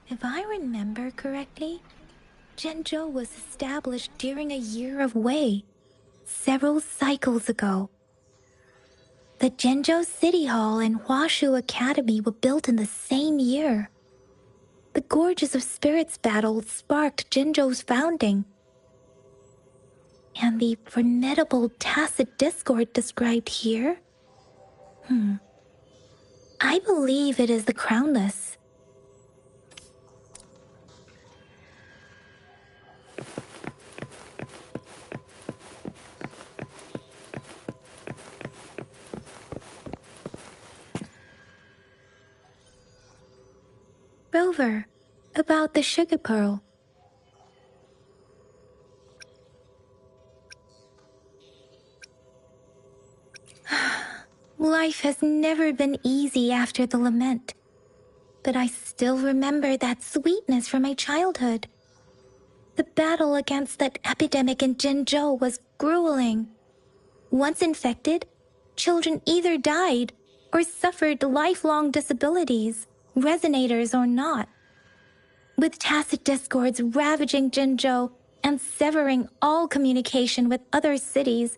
If I remember correctly, Zhenzhou was established during a year of Wei, several cycles ago. The Zhenzhou City Hall and Huashu Academy were built in the same year. The Gorges of Spirits battle sparked Zhenzhou's founding. And the formidable tacit discord described here? I believe it is the Crownless. Rover, about the sugar pearl. Life has never been easy after the lament, but I still remember that sweetness from my childhood. The battle against that epidemic in Zhenzhou was grueling. Once infected, children either died or suffered lifelong disabilities, resonators or not. With tacit discords ravaging Zhenzhou and severing all communication with other cities,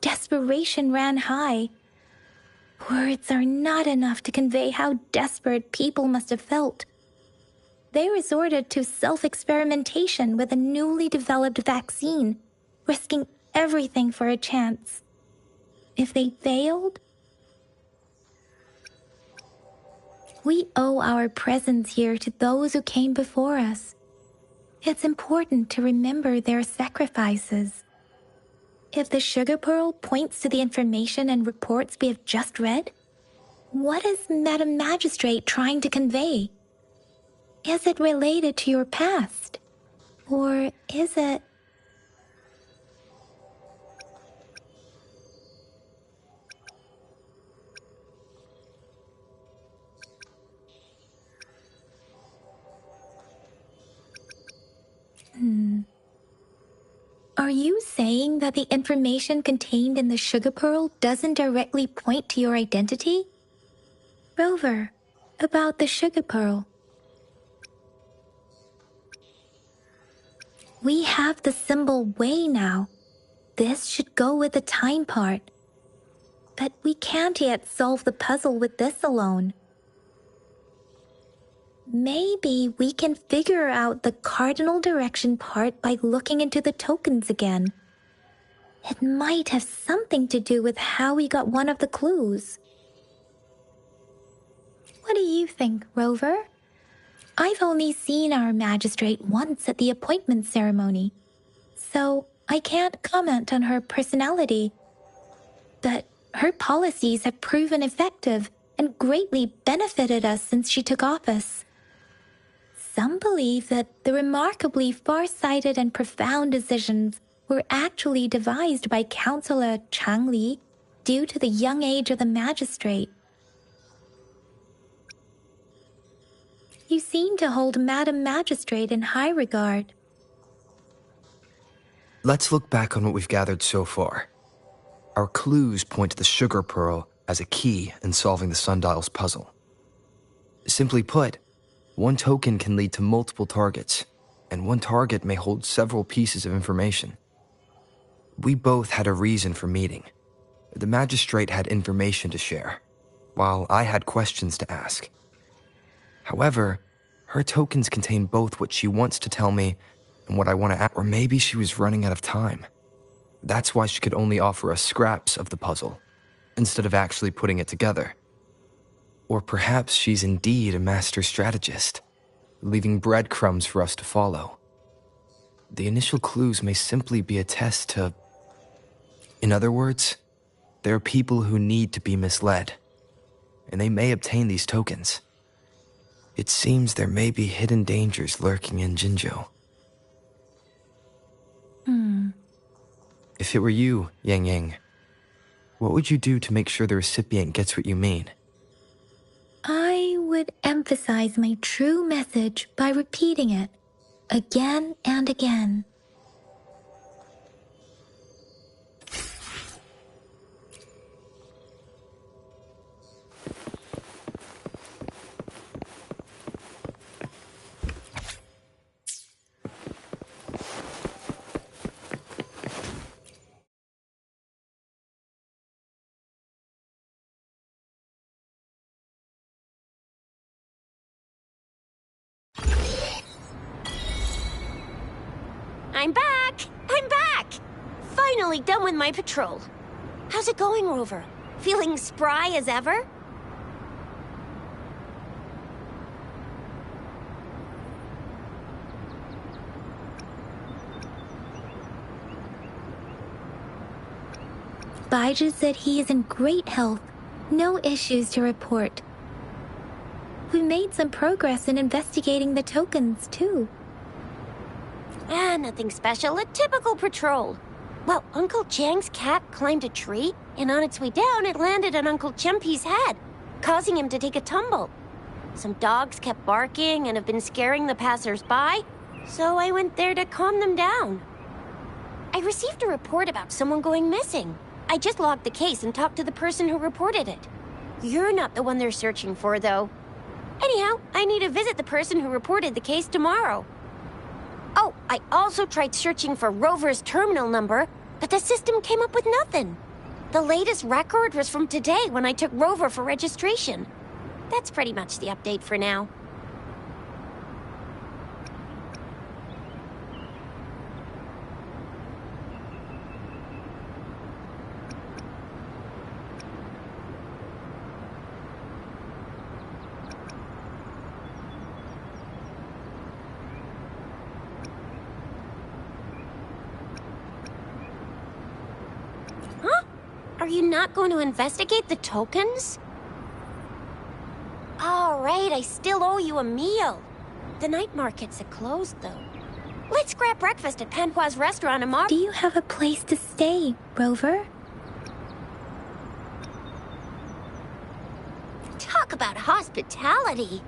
desperation ran high. Words are not enough to convey how desperate people must have felt. They resorted to self-experimentation with a newly developed vaccine, risking everything for a chance. If they failed, we owe our presence here to those who came before us. It's important to remember their sacrifices. If the sugar pearl points to the information and reports we have just read, what is Madam Magistrate trying to convey? Is it related to your past? Or is it... Are you saying that the information contained in the sugar pearl doesn't directly point to your identity? Rover, about the sugar pearl. We have the symbol way now. This should go with the time part. But we can't yet solve the puzzle with this alone. Maybe we can figure out the cardinal direction part by looking into the tokens again. It might have something to do with how we got one of the clues. What do you think, Rover? I've only seen our magistrate once at the appointment ceremony, so I can't comment on her personality. But her policies have proven effective and greatly benefited us since she took office. Some believe that the remarkably far-sighted and profound decisions were actually devised by Councillor Changli due to the young age of the magistrate. You seem to hold Madam Magistrate in high regard. Let's look back on what we've gathered so far. Our clues point to the sugar pearl as a key in solving the sundial's puzzle. Simply put, one token can lead to multiple targets, and one target may hold several pieces of information. We both had a reason for meeting. The magistrate had information to share, while I had questions to ask. However, her tokens contain both what she wants to tell me and what I want to ask. Or maybe she was running out of time. That's why she could only offer us scraps of the puzzle, instead of actually putting it together. Or perhaps she's indeed a master strategist, leaving breadcrumbs for us to follow. The initial clues may simply be a test to... In other words, there are people who need to be misled, and they may obtain these tokens. It seems there may be hidden dangers lurking in Jinzhou. If it were you, Yang Yang, what would you do to make sure the recipient gets what you mean? I would emphasize my true message by repeating it again and again. I'm back! I'm back! Finally done with my patrol. How's it going, Rover? Feeling spry as ever? Baiju said he is in great health. No issues to report. We made some progress in investigating the tokens, too. Nothing special. A typical patrol. Well, Uncle Chang's cat climbed a tree, and on its way down, it landed on Uncle Chempi's head, causing him to take a tumble. Some dogs kept barking and have been scaring the passers-by, so I went there to calm them down. I received a report about someone going missing. I just logged the case and talked to the person who reported it. You're not the one they're searching for, though. Anyhow, I need to visit the person who reported the case tomorrow. Oh, I also tried searching for Rover's terminal number, but the system came up with nothing. The latest record was from today when I took Rover for registration. That's pretty much the update for now. Are you not going to investigate the tokens? All right, I still owe you a meal. The night markets are closed, though. Let's grab breakfast at Panhua's restaurant tomorrow. Do you have a place to stay, Rover? Talk about hospitality.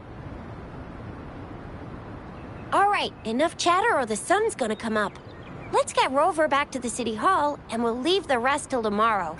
All right, enough chatter or the sun's gonna come up. Let's get Rover back to the City Hall, and we'll leave the rest till tomorrow.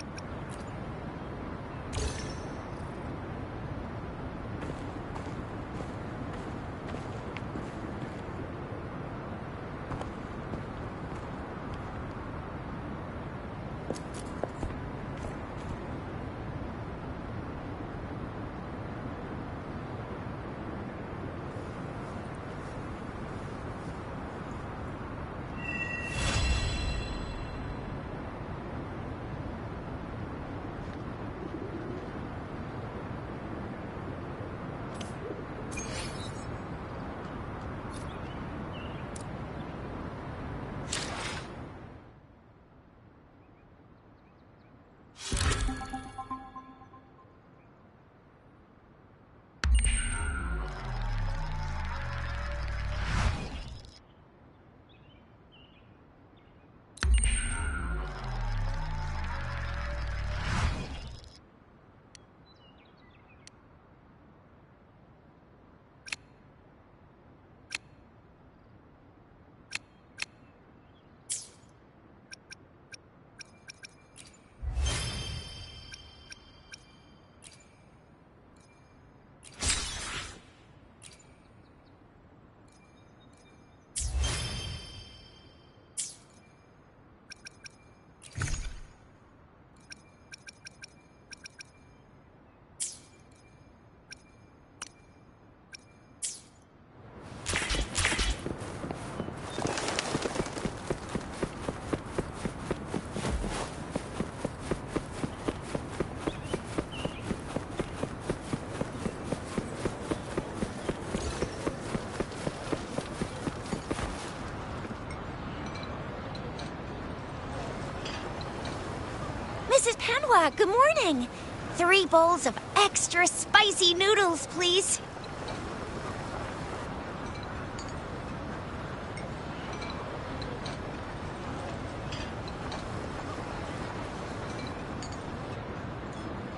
Mrs. Panwa, good morning. 3 bowls of extra spicy noodles, please.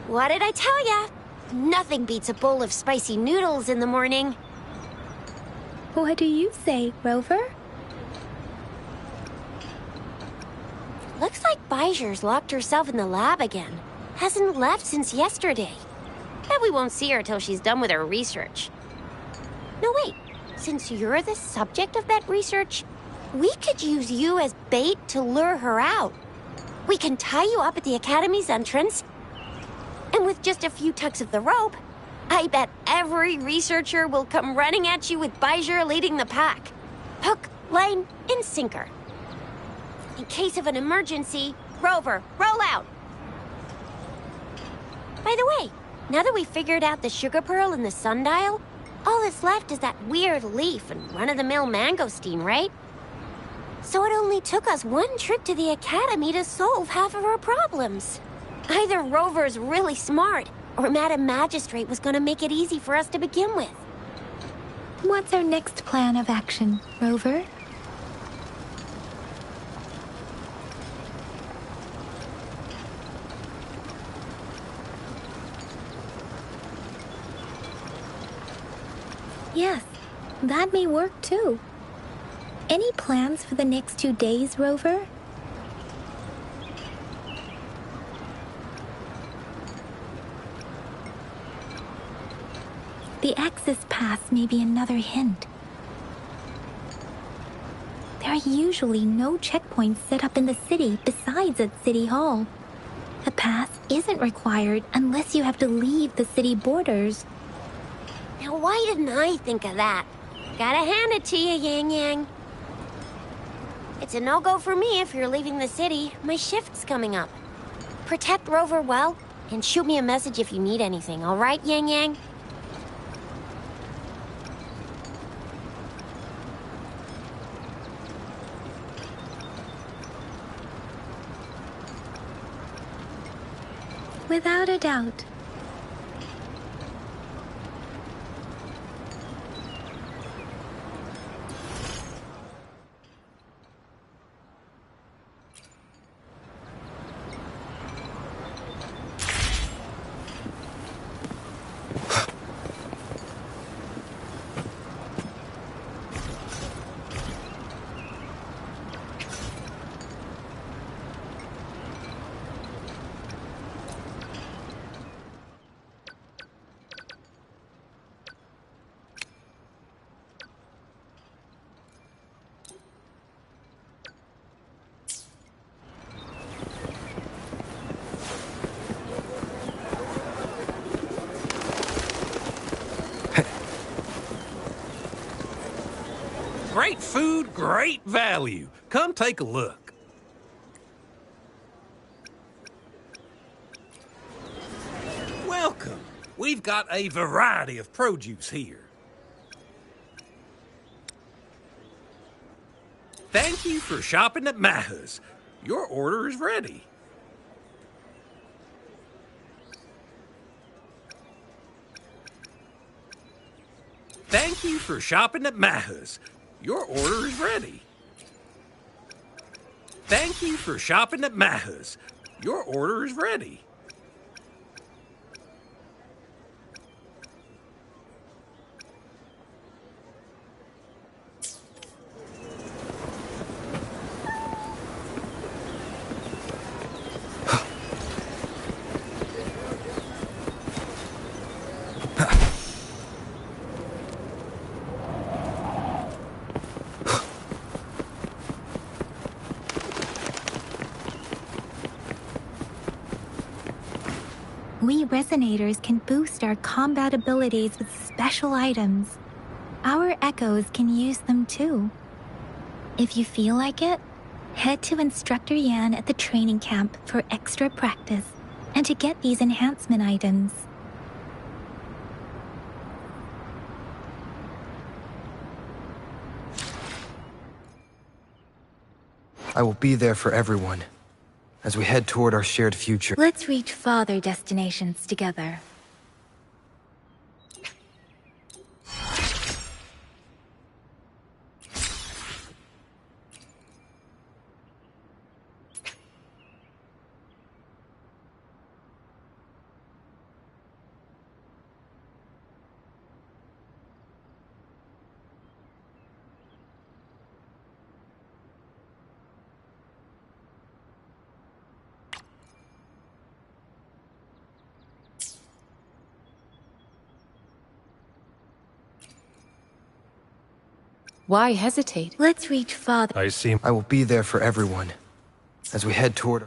What did I tell ya? Nothing beats a bowl of spicy noodles in the morning. What do you say, Rover? Looks like Bijur's locked herself in the lab again. Hasn't left since yesterday. Bet we won't see her till she's done with her research. No, wait. Since you're the subject of that research, we could use you as bait to lure her out. We can tie you up at the Academy's entrance, and with just a few tugs of the rope, I bet every researcher will come running at you with Bijur leading the pack. Hook, line, and sinker. In case of an emergency, Rover, roll out! By the way, now that we figured out the sugar pearl and the sundial, all that's left is that weird leaf and run-of-the-mill mangosteen, right? So it only took us 1 trip to the Academy to solve half of our problems. Either Rover's really smart, or Madam Magistrate was gonna make it easy for us to begin with. What's our next plan of action, Rover? Yes, that may work too. Any plans for the next 2 days, Rover? The access pass may be another hint. There are usually no checkpoints set up in the city besides at City Hall. A pass isn't required unless you have to leave the city borders. Now, why didn't I think of that? Gotta hand it to you, Yang Yang. It's a no-go for me if you're leaving the city. My shift's coming up. Protect Rover well, and shoot me a message if you need anything, all right, Yang Yang? Without a doubt. Great food, great value. Come take a look. Welcome. We've got a variety of produce here. Thank you for shopping at Maha's. Your order is ready. Thank you for shopping at Maha's. Your order is ready. Thank you for shopping at Maha's. Your order is ready. We Resonators can boost our combat abilities with special items. Our Echoes can use them too. If you feel like it, head to Instructor Yan at the training camp for extra practice and to get these enhancement items. I will be there for everyone as we head toward our shared future. Let's reach farther destinations together. Why hesitate? Let's reach farther. I will be there for everyone as we head toward...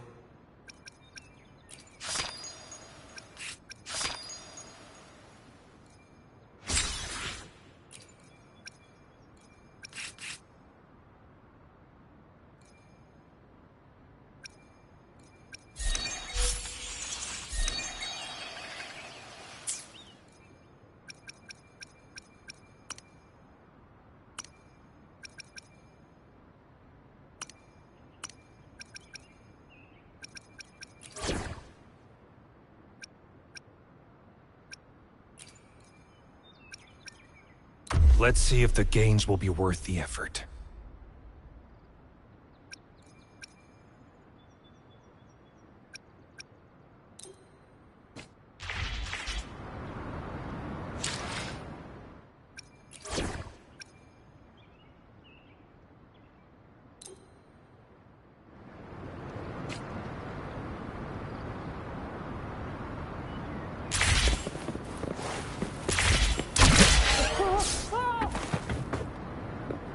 Let's see if the gains will be worth the effort.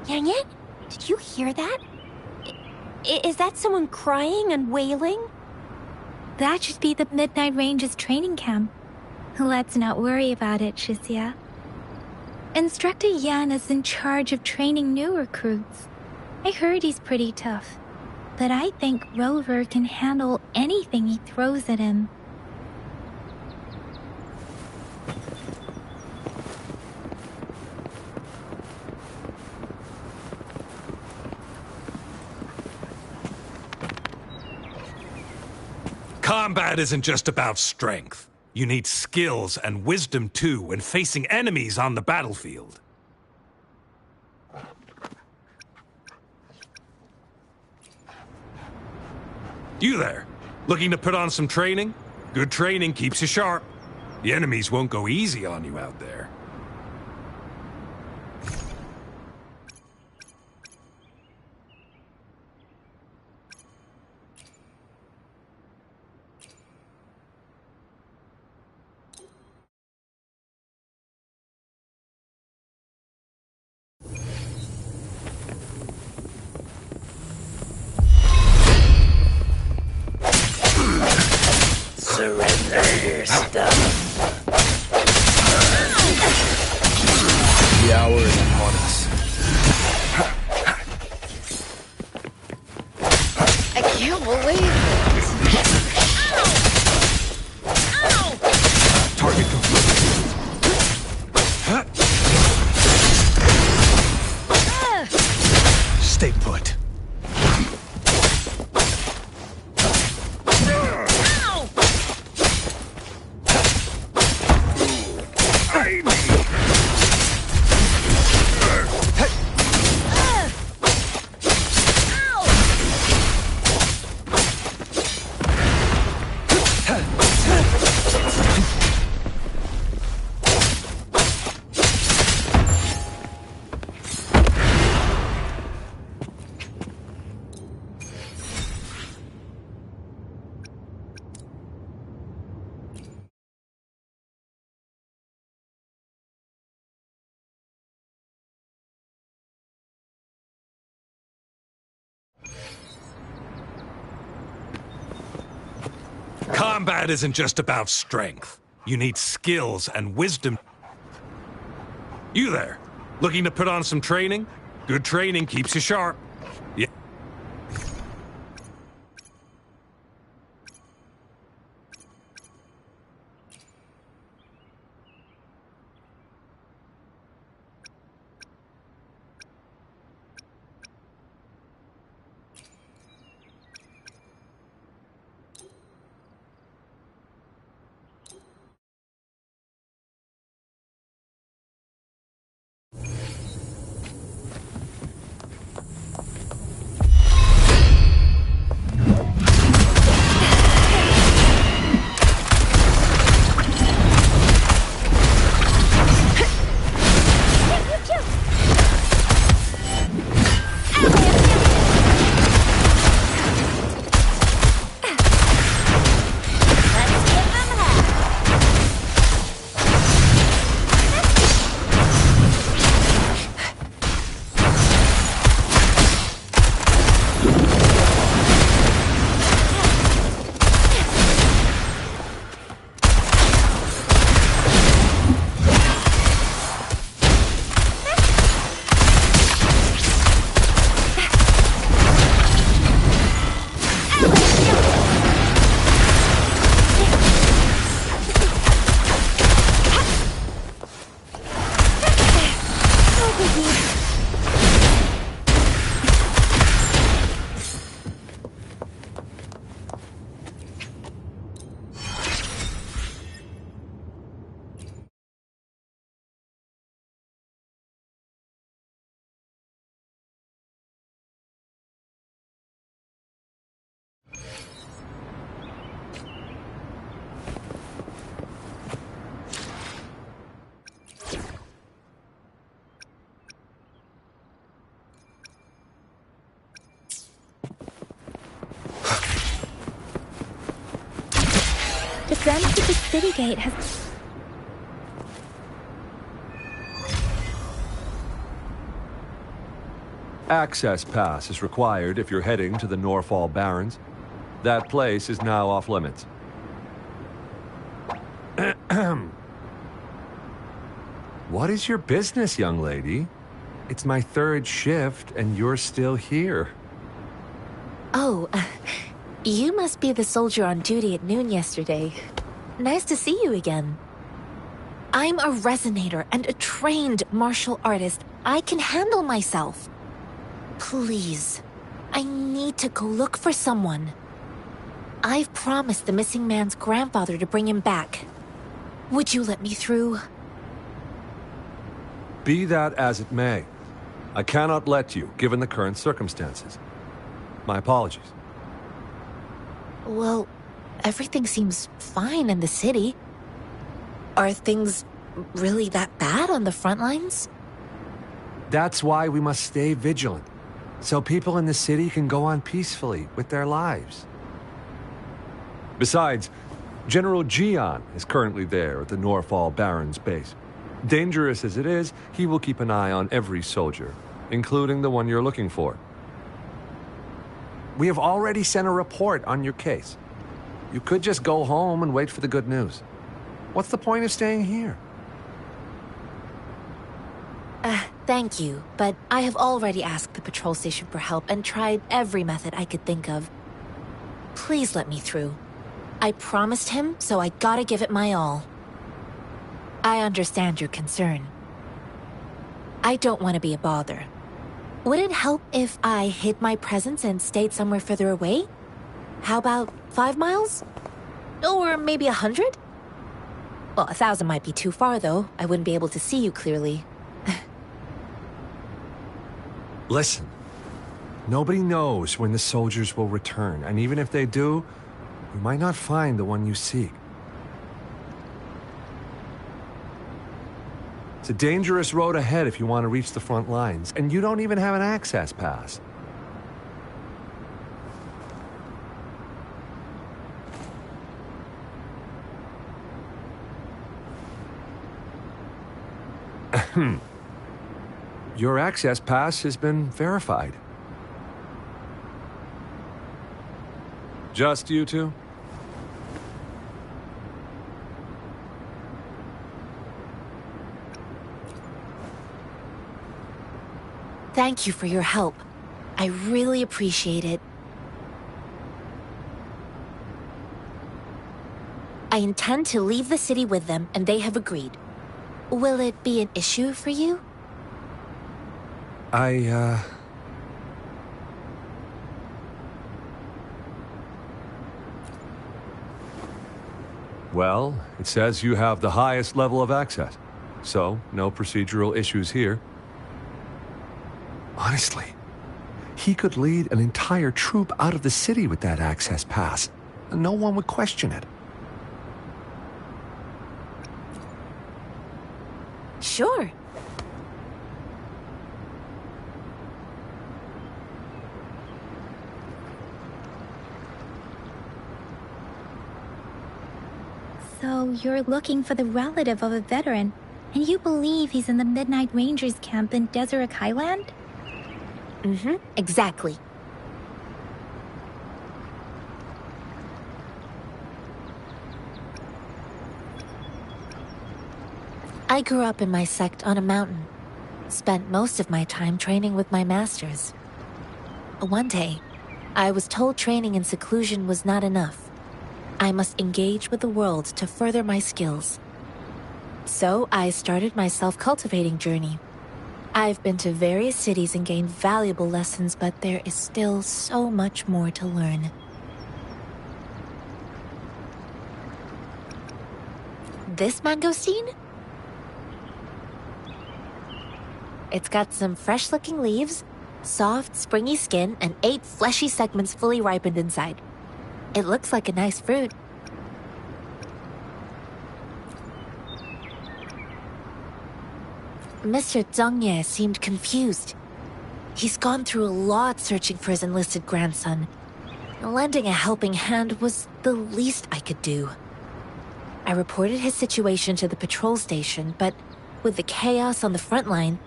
Yang Yang, did you hear that? Is that someone crying and wailing? That should be the Midnight Range's training camp. Let's not worry about it, Shizia. Instructor Yan is in charge of training new recruits. I heard he's pretty tough, but I think Rover can handle anything he throws at him. Combat isn't just about strength. You need skills and wisdom too when facing enemies on the battlefield. You there, looking to put on some training? Good training keeps you sharp. The enemies won't go easy on you out there. Surrender your stuff. Stay put. Combat isn't just about strength. You need skills and wisdom. You there, looking to put on some training? Good training keeps you sharp. Yeah. The fence at the city gate has... Access pass is required if you're heading to the Norfall Barrens. That place is now off limits. What is your business, young lady? It's my third shift, and you're still here. Oh, you must be the soldier on duty at noon yesterday. Nice to see you again. I'm a resonator and a trained martial artist. I can handle myself. Please, I need to go look for someone. I've promised the missing man's grandfather to bring him back. Would you let me through? Be that as it may, I cannot let you, given the current circumstances. My apologies. Well, everything seems fine in the city. Are things really that bad on the front lines? That's why we must stay vigilant, so people in the city can go on peacefully with their lives. Besides, General Gian is currently there at the Norfall Barrens base. Dangerous as it is, he will keep an eye on every soldier, including the one you're looking for. We have already sent a report on your case. You could just go home and wait for the good news. What's the point of staying here? Thank you, but I have already asked the patrol station for help and tried every method I could think of. Please let me through. I promised him, so I gotta give it my all. I understand your concern. I don't want to be a bother. Would it help if I hid my presence and stayed somewhere further away? How about 5 miles? Or maybe 100? Well, 1,000 might be too far, though. I wouldn't be able to see you clearly. Listen, nobody knows when the soldiers will return, and even if they do, you might not find the one you seek. It's a dangerous road ahead if you want to reach the front lines, and you don't even have an access pass. Your access pass has been verified. Just you two? Thank you for your help. I really appreciate it. I intend to leave the city with them, and they have agreed. Will it be an issue for you? Well, it says you have the highest level of access, so no procedural issues here. Honestly, he could lead an entire troop out of the city with that access pass, and no one would question it. Sure. So you're looking for the relative of a veteran, and you believe he's in the Midnight Rangers camp in Deseret Highland? Mm-hmm, exactly. I grew up in my sect on a mountain. Spent most of my time training with my masters. One day, I was told training in seclusion was not enough. I must engage with the world to further my skills. So I started my self-cultivating journey. I've been to various cities and gained valuable lessons, but there is still so much more to learn. This mangosteen? It's got some fresh-looking leaves, soft, springy skin, and 8 fleshy segments fully ripened inside. It looks like a nice fruit. Mr. Zhongye seemed confused. He's gone through a lot searching for his enlisted grandson. Lending a helping hand was the least I could do. I reported his situation to the patrol station, but with the chaos on the front line,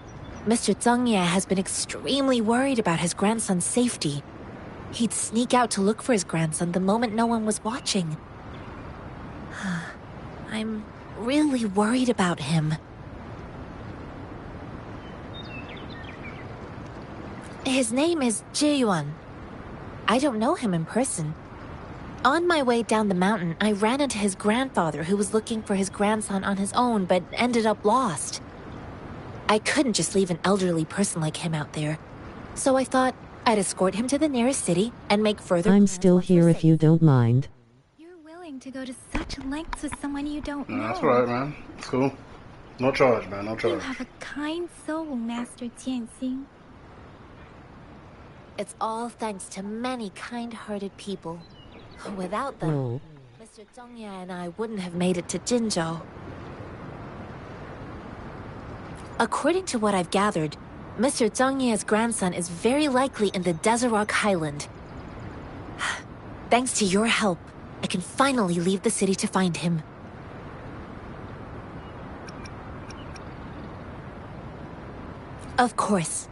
Mr. Zhongye has been extremely worried about his grandson's safety. He'd sneak out to look for his grandson the moment no one was watching. I'm really worried about him. His name is Jiyuan. I don't know him in person. On my way down the mountain, I ran into his grandfather who was looking for his grandson on his own but ended up lost. I couldn't just leave an elderly person like him out there, so I thought I'd escort him to the nearest city and make further I'm still here if you don't mind. You're willing to go to such lengths with someone you don't know. That's right, man. It's cool. No charge, man. No charge. You have a kind soul, Master Tianxing. It's all thanks to many kind-hearted people. Without them, Mr. Zhongye and I wouldn't have made it to Jinzhou. According to what I've gathered, Mr. Zhongye's grandson is very likely in the Deseret Highland. Thanks to your help, I can finally leave the city to find him. Of course.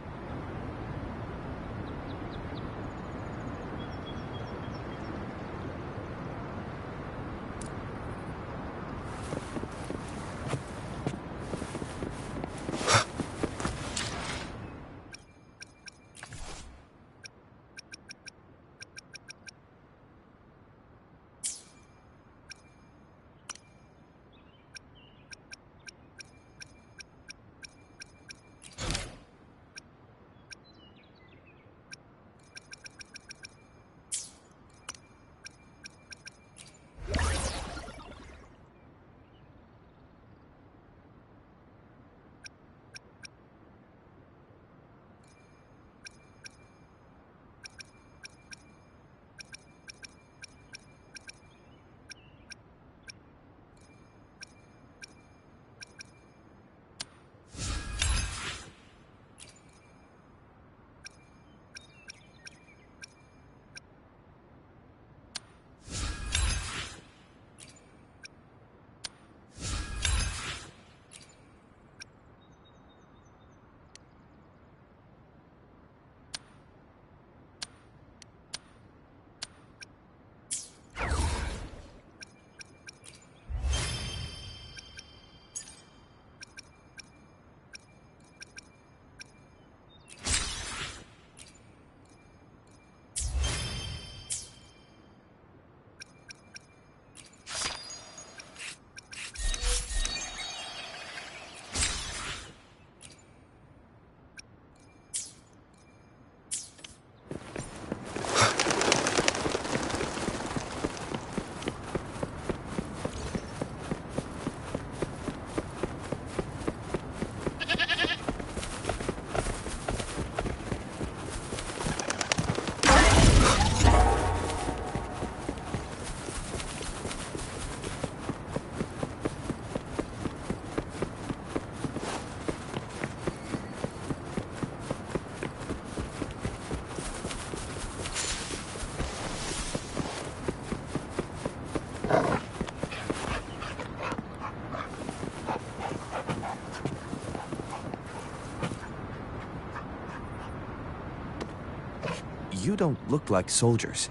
You don't look like soldiers.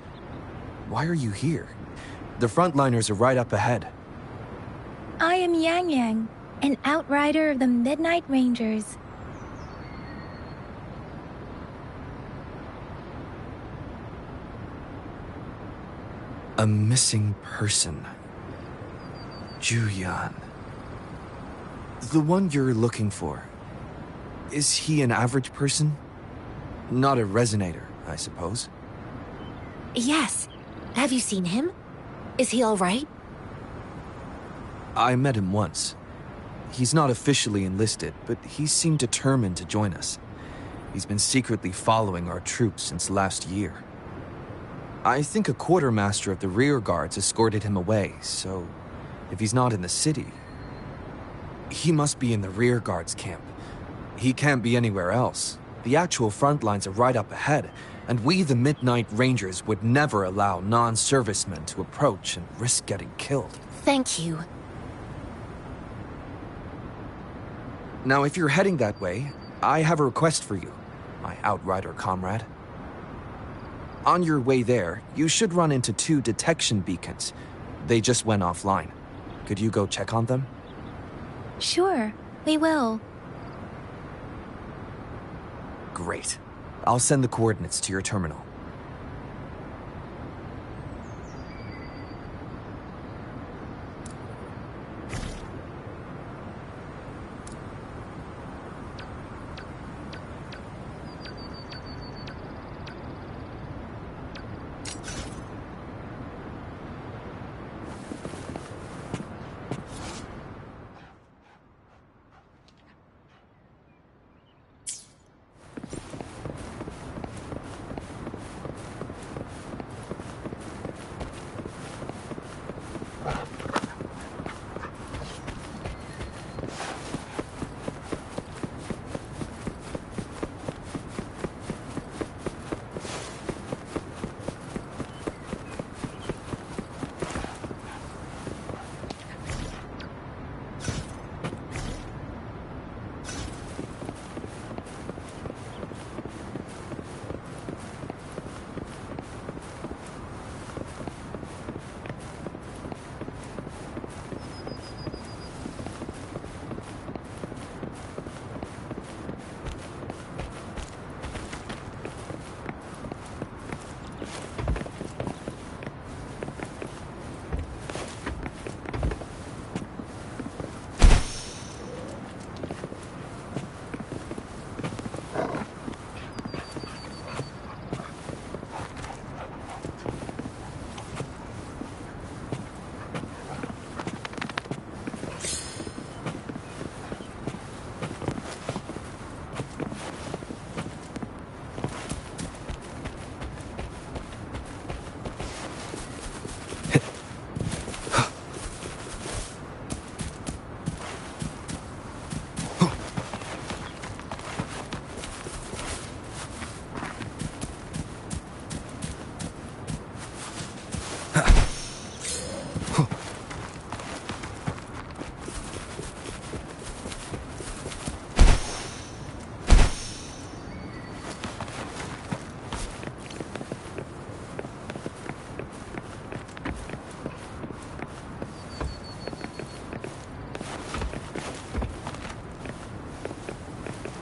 Why are you here? The frontliners are right up ahead. I am Yang Yang, an outrider of the Midnight Rangers. A missing person. Juyan. The one you're looking for. Is he an average person? Not a resonator, I suppose. Yes. Have you seen him? Is he all right? I met him once. He's not officially enlisted, but he seemed determined to join us. He's been secretly following our troops since last year. I think a quartermaster of the rear guards escorted him away, so if he's not in the city, he must be in the rear guards camp. He can't be anywhere else. The actual front lines are right up ahead, and we, the Midnight Rangers, would never allow non-servicemen to approach and risk getting killed. Thank you. Now, if you're heading that way, I have a request for you, my outrider comrade. On your way there, you should run into 2 detection beacons. They just went offline. Could you go check on them? Sure, we will. Great. I'll send the coordinates to your terminal.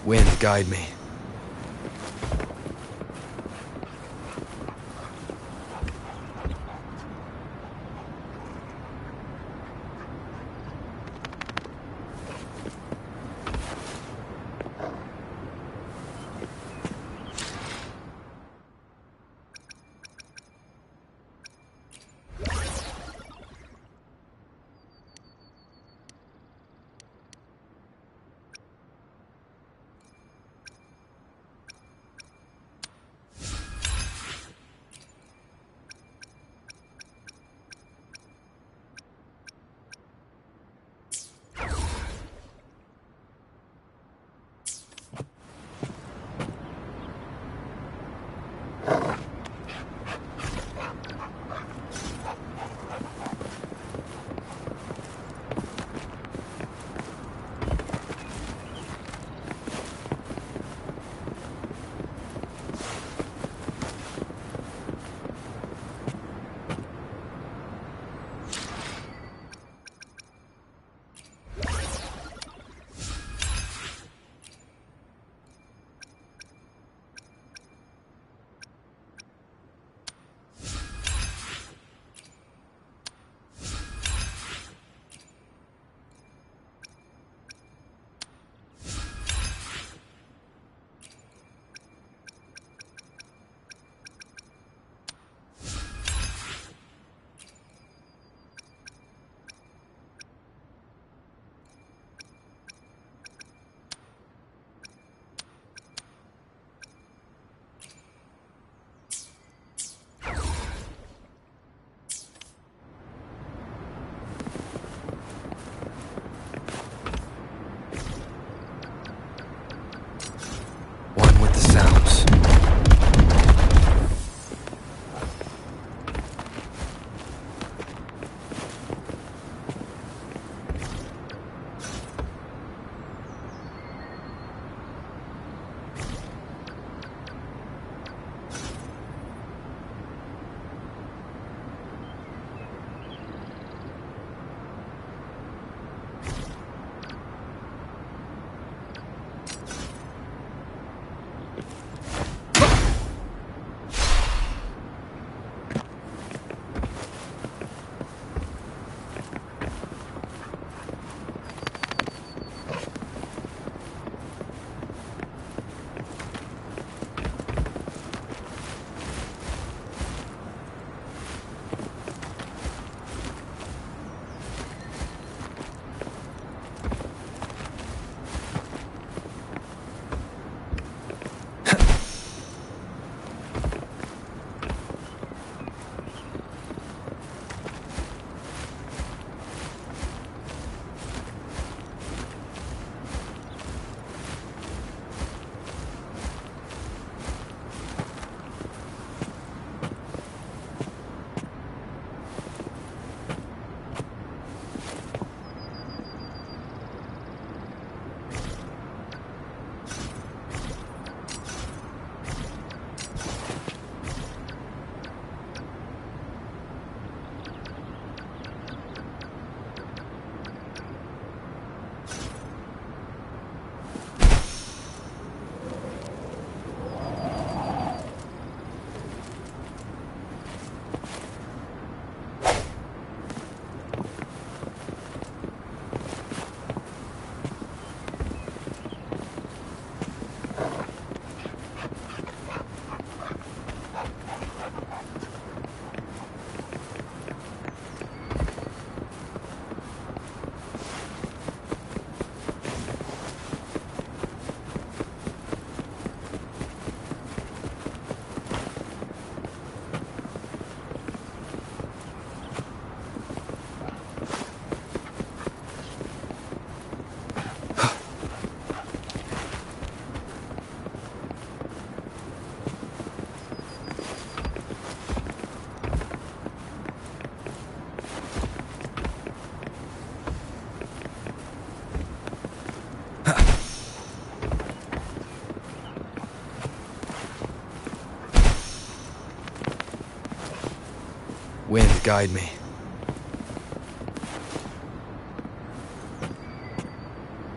Wind, guide me. Wind, guide me.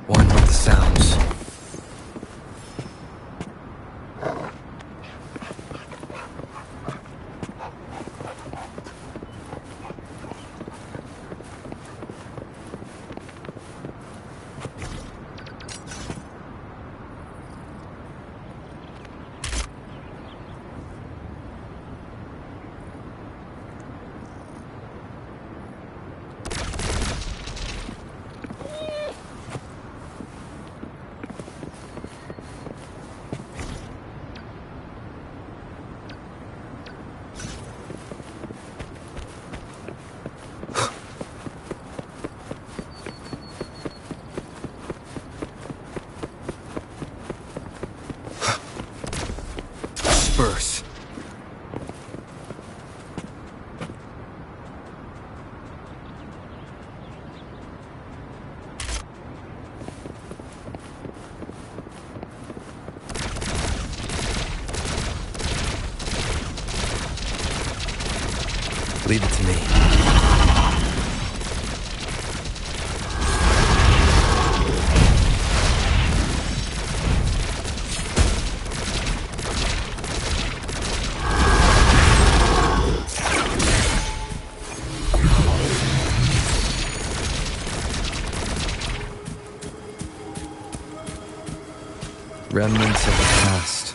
One with the sounds. Disperse. Leave it to me. Remnants of the past.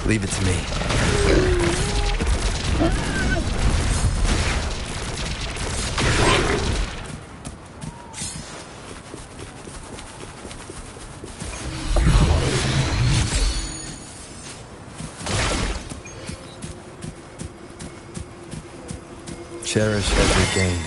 Leave it to me. Cherish every gain.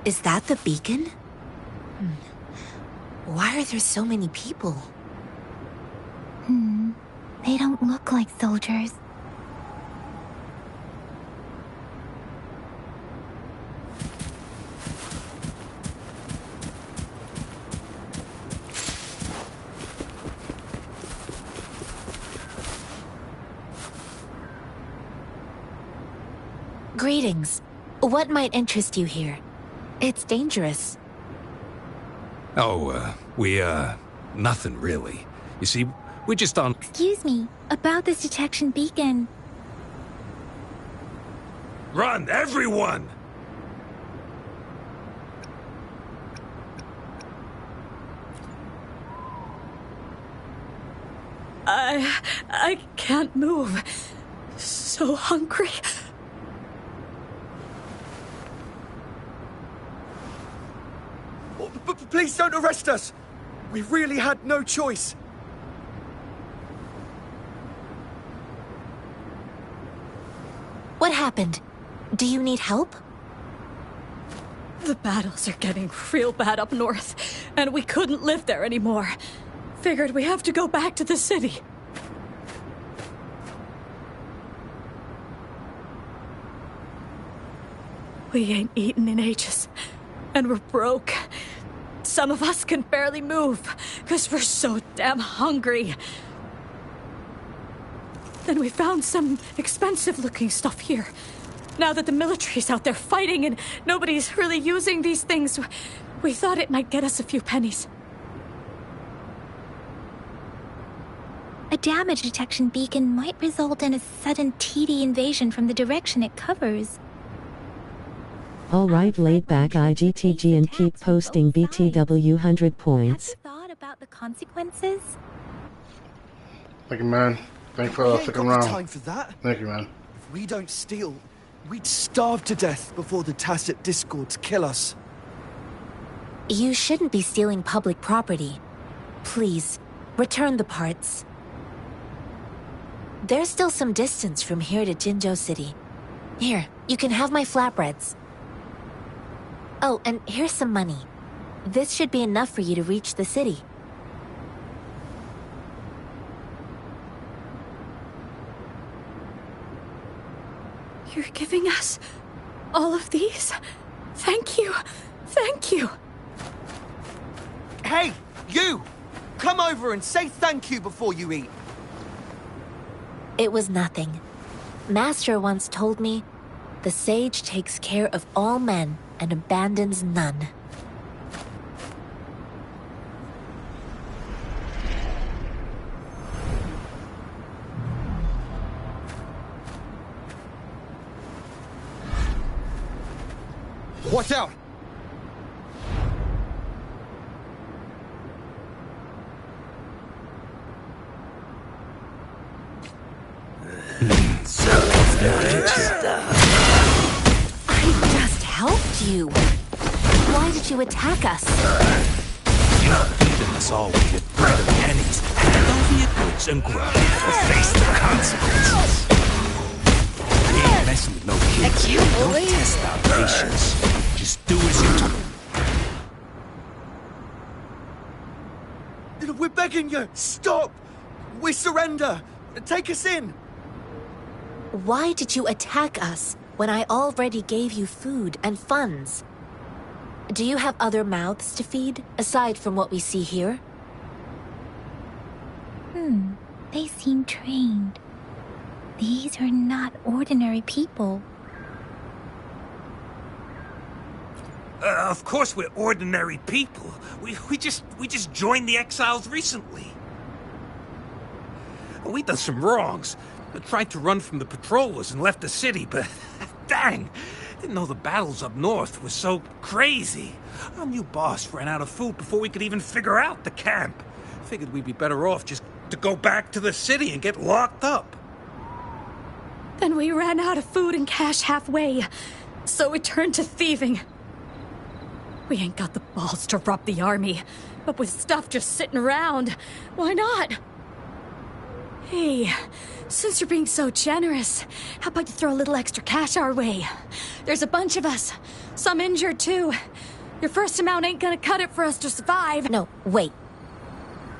Is that the beacon? Why are there so many people? They don't look like soldiers. Greetings. What might interest you here? It's dangerous. Oh, nothing really. You see, we're just on... Excuse me, about this detection beacon. Run, everyone! I can't move. So hungry. Please don't arrest us! We really had no choice. What happened? Do you need help? The battles are getting real bad up north, and we couldn't live there anymore. Figured we have to go back to the city. We ain't eaten in ages, and we're broke. Some of us can barely move, because we're so damn hungry. Then we found some expensive-looking stuff here. Now that the military's out there fighting and nobody's really using these things, we thought it might get us a few pennies. A damage detection beacon might result in a sudden TD invasion from the direction it covers. Alright, laid back IGTG and keep posting BTW 100 points. Thought about the consequences? Thank you, man. Thanks for sticking around. Time for that. Thank you, man. If we don't steal, we'd starve to death before the Tacit Discords kill us. You shouldn't be stealing public property. Please, return the parts. There's still some distance from here to Jinzhou City. Here, you can have my flatbreads. Oh, and here's some money. This should be enough for you to reach the city. You're giving us all of these? Thank you. Thank you. Hey, you! Come over and say thank you before you eat. It was nothing. Master once told me, the sage takes care of all men and abandons none. Watch out! I just helped you. Why did you attack us? You're not feeding us all with your bread and pennies. Hand over your goods and grow. Or face the consequences. We ain't messing with no kids. Don't test our patience. Just do as you're told. We're begging you, stop! We surrender! Take us in! Why did you attack us when I already gave you food and funds? Do you have other mouths to feed, aside from what we see here? They seem trained. These are not ordinary people. Of course we're ordinary people. We just joined the exiles recently. We done some wrongs. Tried to run from the patrollers and left the city, but dang, didn't know the battles up north were so crazy. Our new boss ran out of food before we could even figure out the camp. Figured we'd be better off just to go back to the city and get locked up. Then we ran out of food and cash halfway, so we turned to thieving. We ain't got the balls to rob the army, but with stuff just sitting around, why not? Hey, since you're being so generous, how about you throw a little extra cash our way? There's a bunch of us, some injured too. Your first amount ain't gonna cut it for us to survive. No, wait.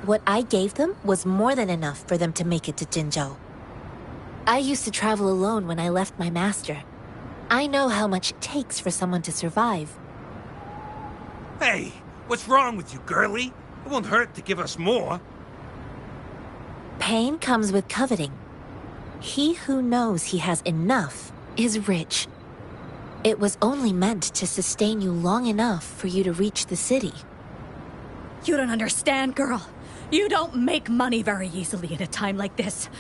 What I gave them was more than enough for them to make it to Jinzhou. I used to travel alone when I left my master. I know how much it takes for someone to survive. Hey, what's wrong with you, girlie? It won't hurt to give us more. Pain comes with coveting. He who knows he has enough is rich. It was only meant to sustain you long enough for you to reach the city. You don't understand, girl. You don't make money very easily in a time like this.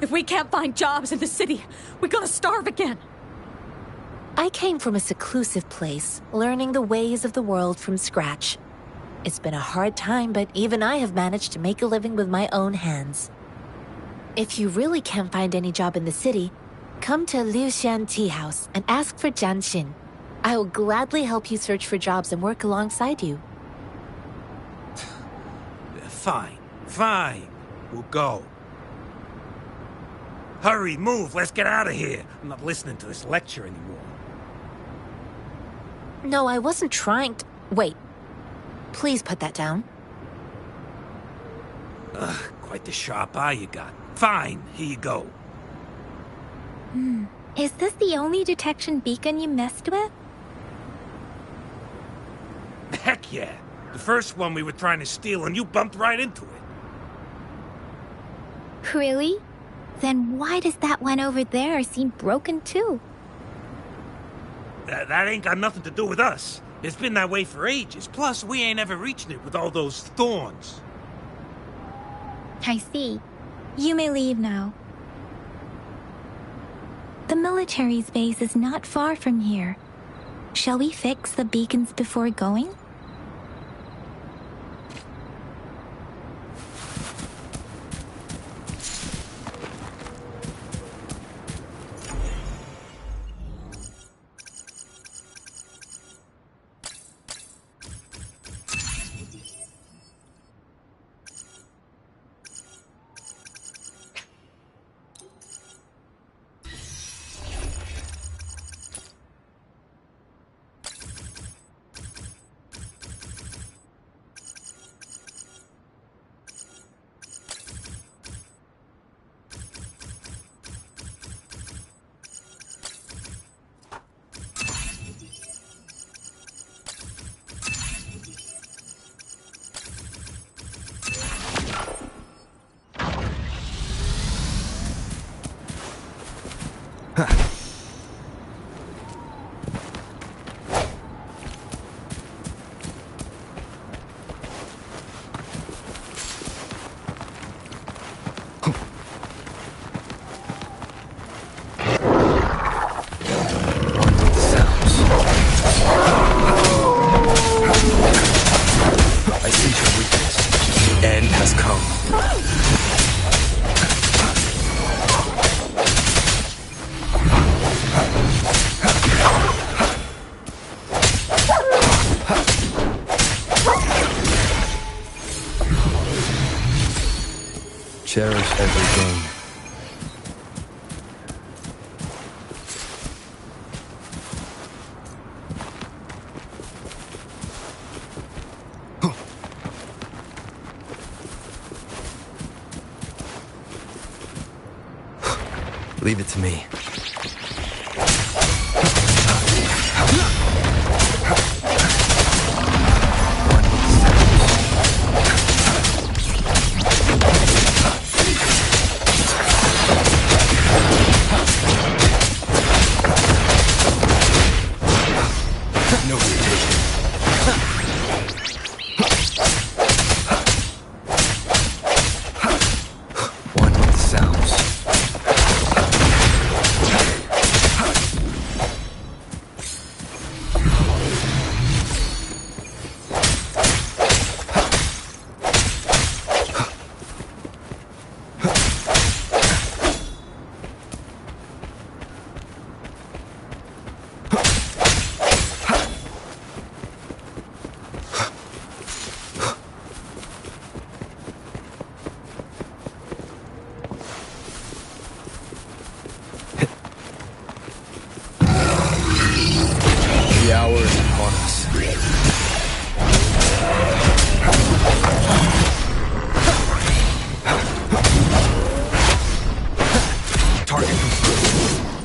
If we can't find jobs in the city, we're gonna starve again. I came from a seclusive place, learning the ways of the world from scratch. It's been a hard time, but even I have managed to make a living with my own hands. If you really can't find any job in the city, come to Liu Xian Tea House and ask for Jian Xin. I will gladly help you search for jobs and work alongside you. Fine. We'll go. Hurry, move, let's get out of here. I'm not listening to this lecture anymore. No, I wasn't trying to... Wait. Please put that down. Ugh, quite the sharp eye you got. Fine, here you go. Is this the only detection beacon you messed with? Heck yeah. The first one we were trying to steal and you bumped right into it. Really? Then why does that one over there seem broken too? That ain't got nothing to do with us. It's been that way for ages. Plus, we ain't ever reaching it with all those thorns. I see. You may leave now. The military's base is not far from here. Shall we fix the beacons before going? I sense your weakness. The end has come. Cherish every gain. Leave it to me. No hesitation. One with the sounds.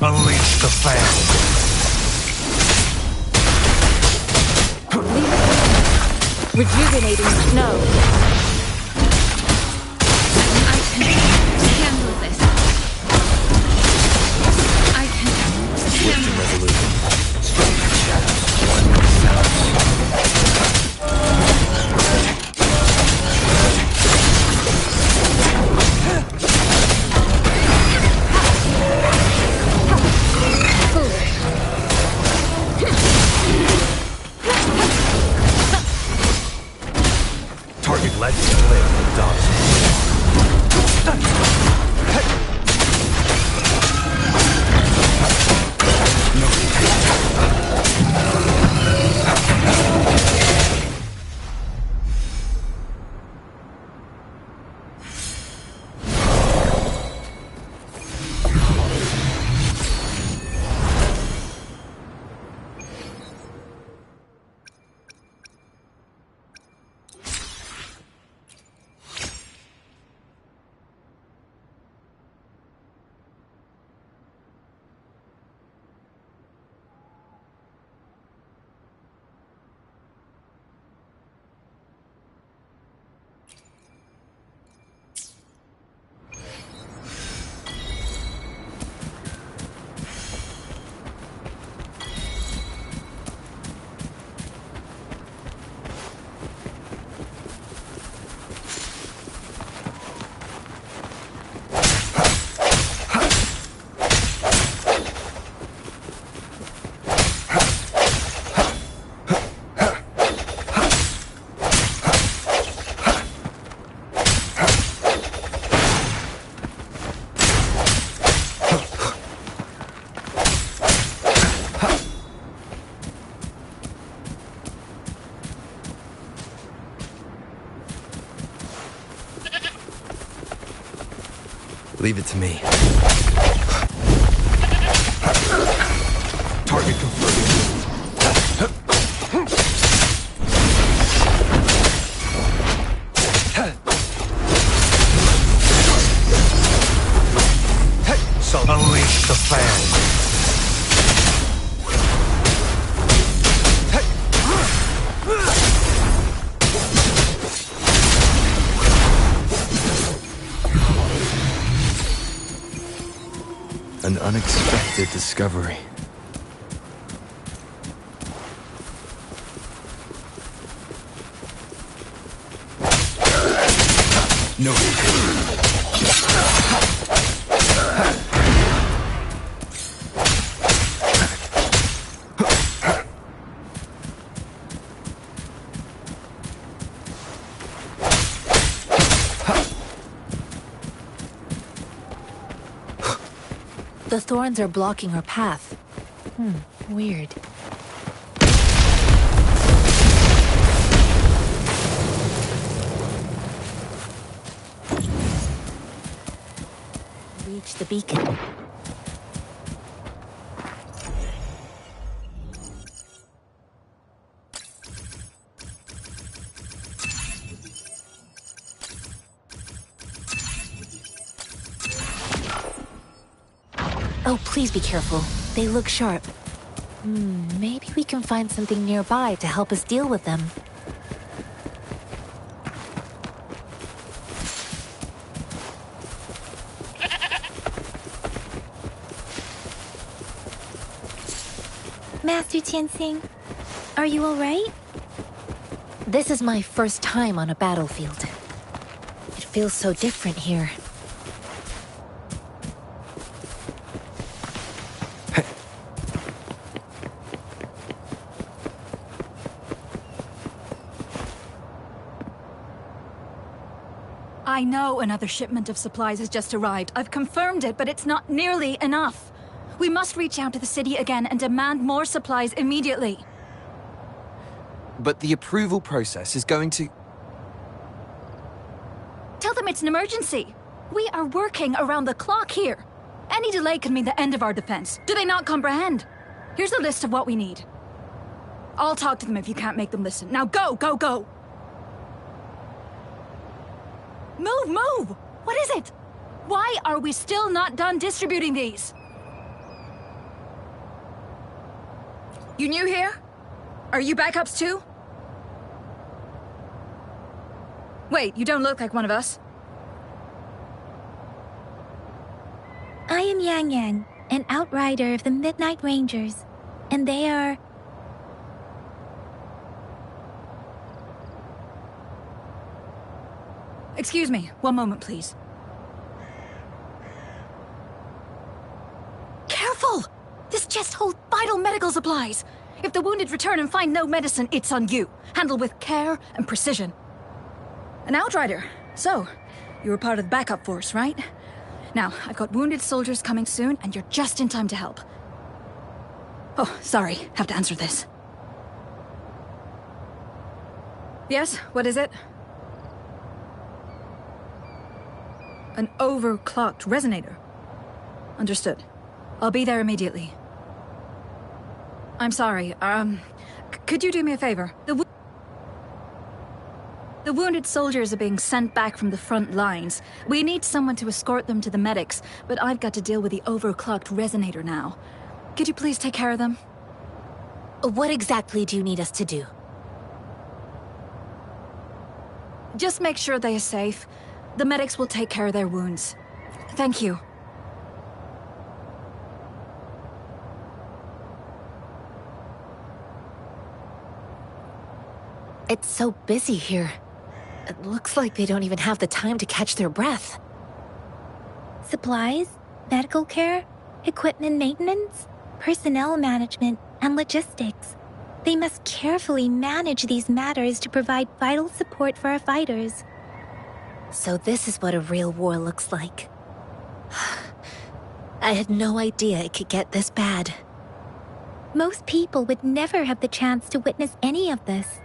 Unleash the fan. Rejuvenating snow. I can handle this. I can handle Revolution. Stronger shadows. One sound. Target led to clear for Dobson. Leave it to me. Target confirmed. So unleash the fan. An unexpected discovery. No. The thorns are blocking our path. Weird. Reach the beacon. Oh, please be careful. They look sharp. Maybe we can find something nearby to help us deal with them. Master Tianxing, are you alright? This is my first time on a battlefield. It feels so different here. I know another shipment of supplies has just arrived. I've confirmed it, but it's not nearly enough. We must reach out to the city again and demand more supplies immediately. But the approval process is going to... Tell them it's an emergency. We are working around the clock here. Any delay could mean the end of our defense. Do they not comprehend? Here's a list of what we need. I'll talk to them if you can't make them listen. Now go, go, go! Move, move! What is it? Why are we still not done distributing these? You new here? Are you backups too? Wait, you don't look like one of us. I am Yang Yang, an outrider of the Midnight Rangers, and they are... Excuse me, one moment, please. Careful! This chest holds vital medical supplies. If the wounded return and find no medicine, it's on you. Handle with care and precision. An outrider. So, you were part of the backup force, right? Now, I've got wounded soldiers coming soon, and you're just in time to help. Oh, sorry. Have to answer this. Yes, what is it? An overclocked resonator. Understood. I'll be there immediately. I'm sorry, could you do me a favor? The wounded soldiers are being sent back from the front lines. We need someone to escort them to the medics, but I've got to deal with the overclocked resonator now. Could you please take care of them? What exactly do you need us to do? Just make sure they are safe. The medics will take care of their wounds. Thank you. It's so busy here. It looks like they don't even have the time to catch their breath. Supplies, medical care, equipment maintenance, personnel management, and logistics. They must carefully manage these matters to provide vital support for our fighters. So this is what a real war looks like. I had no idea it could get this bad. Most people would never have the chance to witness any of this.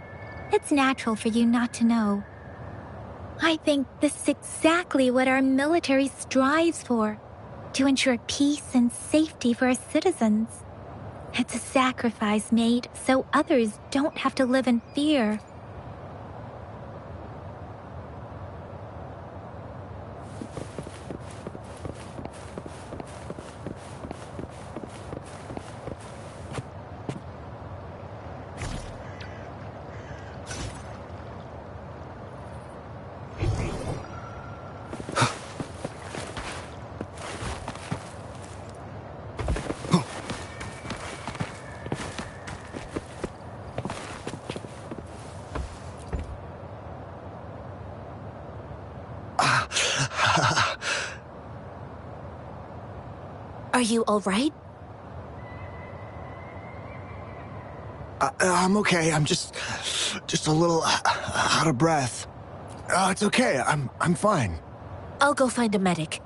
It's natural for you not to know. I think this is exactly what our military strives for, to ensure peace and safety for our citizens. It's a sacrifice made so others don't have to live in fear. Are you all right? I'm okay. I'm just a little out of breath. It's okay. I'm fine. I'll go find a medic.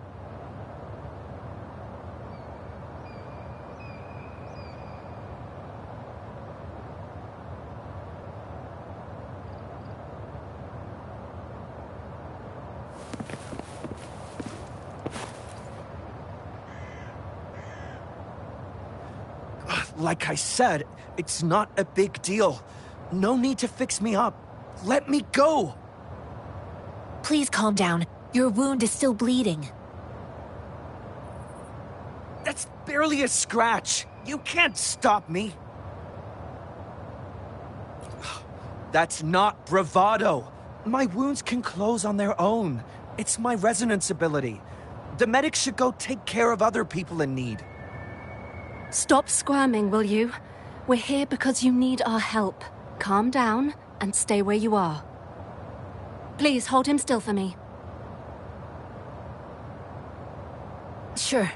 Like I said, it's not a big deal. No need to fix me up. Let me go! Please calm down. Your wound is still bleeding. That's barely a scratch. You can't stop me. That's not bravado. My wounds can close on their own. It's my resonance ability. The medics should go take care of other people in need. Stop squirming, will you? We're here because you need our help. Calm down and stay where you are. Please hold him still for me. Sure.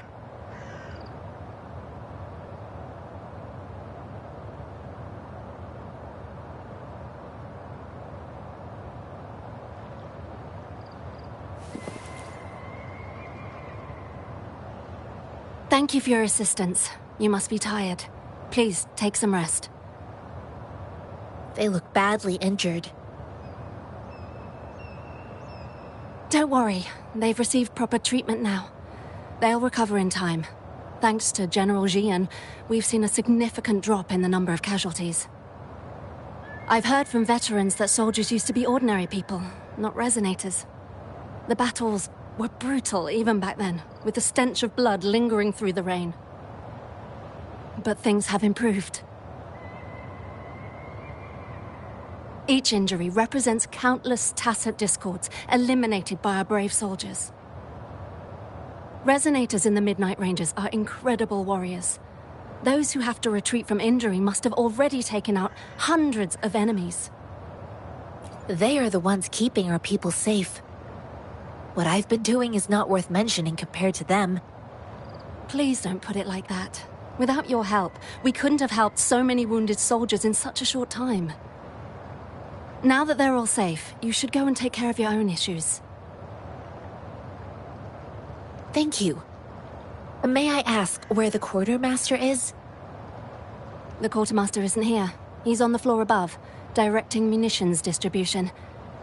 Thank you for your assistance. You must be tired. Please, take some rest. They look badly injured. Don't worry. They've received proper treatment now. They'll recover in time. Thanks to General Jian, we've seen a significant drop in the number of casualties. I've heard from veterans that soldiers used to be ordinary people, not resonators. The battles were brutal even back then, with the stench of blood lingering through the rain. But things have improved. Each injury represents countless tacit discords eliminated by our brave soldiers. Resonators in the Midnight Rangers are incredible warriors. Those who have to retreat from injury must have already taken out hundreds of enemies. They are the ones keeping our people safe. What I've been doing is not worth mentioning compared to them. Please don't put it like that. Without your help, we couldn't have helped so many wounded soldiers in such a short time. Now that they're all safe, you should go and take care of your own issues. Thank you. May I ask where the quartermaster is? The quartermaster isn't here. He's on the floor above, directing munitions distribution.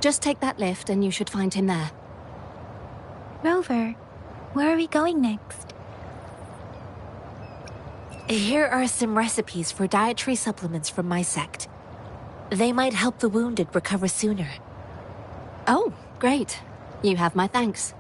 Just take that lift and you should find him there. Rover, where are we going next? Here are some recipes for dietary supplements from my sect. They might help the wounded recover sooner. Oh, great. You have my thanks.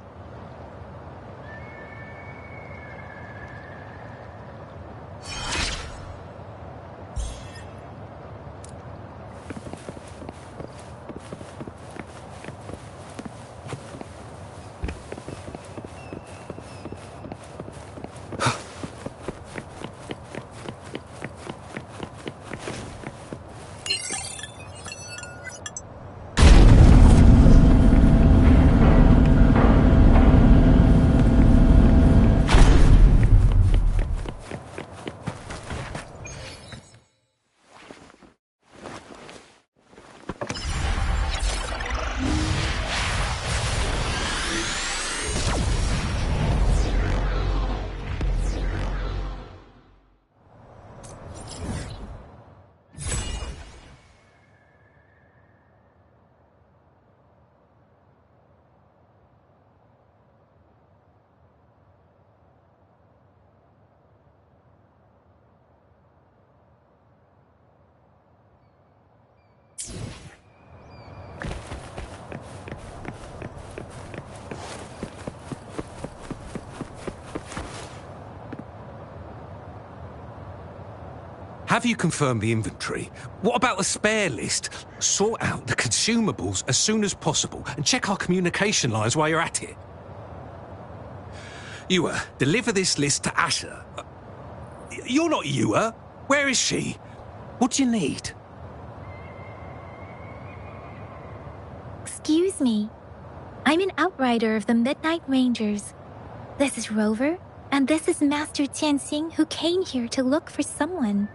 Have you confirmed the inventory? What about the spare list? Sort out the consumables as soon as possible and check our communication lines while you're at it. Ewa, deliver this list to Asher. You're not Ewa. Where is she? What do you need? Excuse me. I'm an outrider of the Midnight Rangers. This is Rover, and this is Master Tianxing, who came here to look for someone.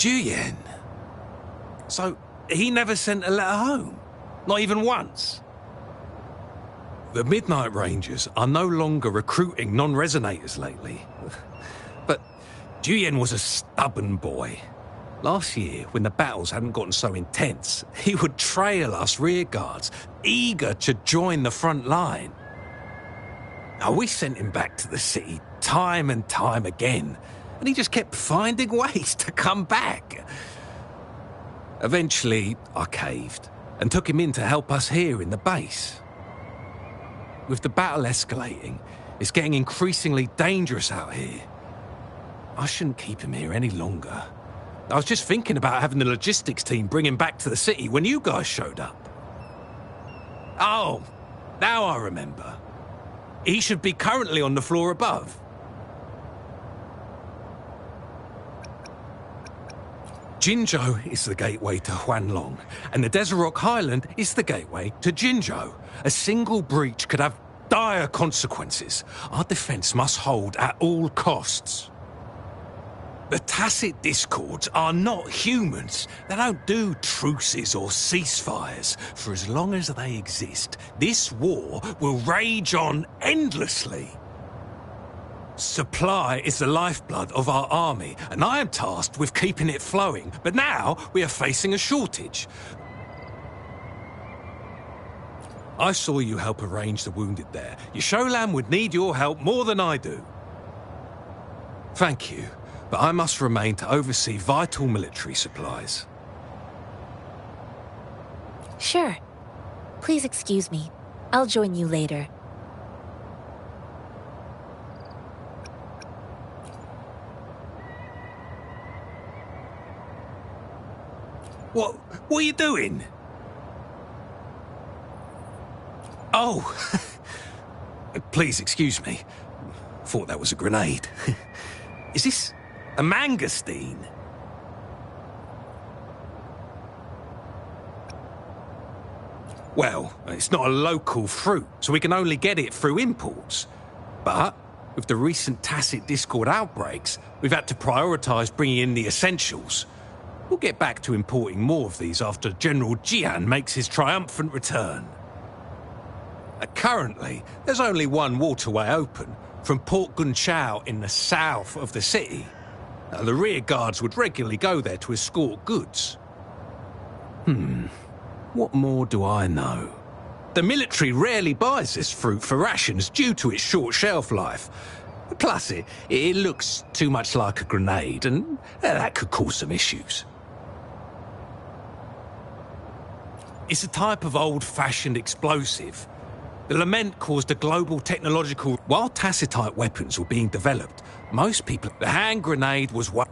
Juyen. So, he never sent a letter home? Not even once? The Midnight Rangers are no longer recruiting non-resonators lately. But Juyen was a stubborn boy. Last year, when the battles hadn't gotten so intense, he would trail us rearguards, eager to join the front line. Now, we sent him back to the city time and time again, and he just kept finding ways to come back. Eventually, I caved and took him in to help us here in the base. With the battle escalating, it's getting increasingly dangerous out here. I shouldn't keep him here any longer. I was just thinking about having the logistics team bring him back to the city when you guys showed up. Oh, now I remember. He should be currently on the floor above. Jinzhou is the gateway to Huanlong, and the Desert Rock Highland is the gateway to Jinzhou. A single breach could have dire consequences. Our defense must hold at all costs. The tacit discords are not humans. They don't do truces or ceasefires. For as long as they exist, this war will rage on endlessly. Supply is the lifeblood of our army, and I am tasked with keeping it flowing. But now we are facing a shortage. I saw you help arrange the wounded there. Yasholan would need your help more than I do. Thank you, but I must remain to oversee vital military supplies. Sure. Please excuse me. I'll join you later. What are you doing? Oh, please excuse me. Thought that was a grenade. Is this a mangosteen? Well, it's not a local fruit, so we can only get it through imports. But with the recent tacit discord outbreaks, we've had to prioritise bringing in the essentials. We'll get back to importing more of these after General Jian makes his triumphant return. Currently, there's only one waterway open, from Port Gunchao in the south of the city. The rear guards would regularly go there to escort goods. What more do I know? The military rarely buys this fruit for rations due to its short shelf life. Plus, it looks too much like a grenade, and that could cause some issues. It's a type of old-fashioned explosive. The lament caused a global technological... While tacitite weapons were being developed, most people... The hand grenade was one...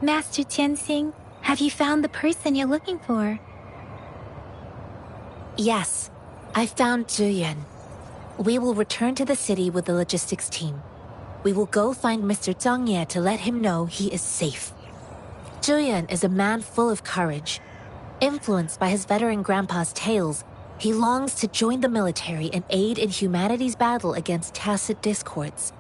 Master Tianxing, have you found the person you're looking for? Yes, I found Zhuyan. We will return to the city with the logistics team. We will go find Mr. Zhang Ye to let him know he is safe. Zhuyan is a man full of courage. Influenced by his veteran grandpa's tales, he longs to join the military and aid in humanity's battle against tacit discords.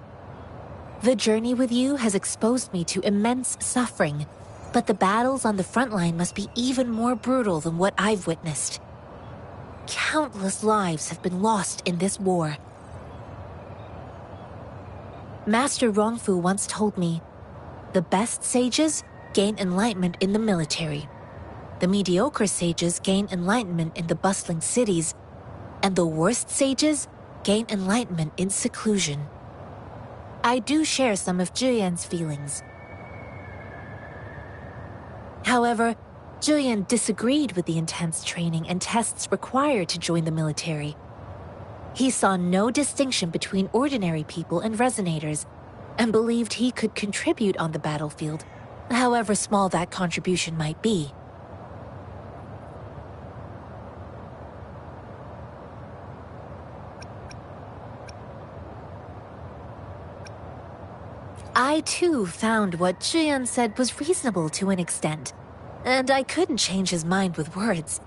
The journey with you has exposed me to immense suffering, but the battles on the front line must be even more brutal than what I've witnessed. Countless lives have been lost in this war. Master Rongfu once told me, the best sages gain enlightenment in the military. The mediocre sages gain enlightenment in the bustling cities, and the worst sages gain enlightenment in seclusion. I do share some of Zhuyan's feelings. However, Zhuyan disagreed with the intense training and tests required to join the military. He saw no distinction between ordinary people and resonators, and believed he could contribute on the battlefield, however small that contribution might be. I too found what Zhuyan said was reasonable to an extent, and I couldn't change his mind with words.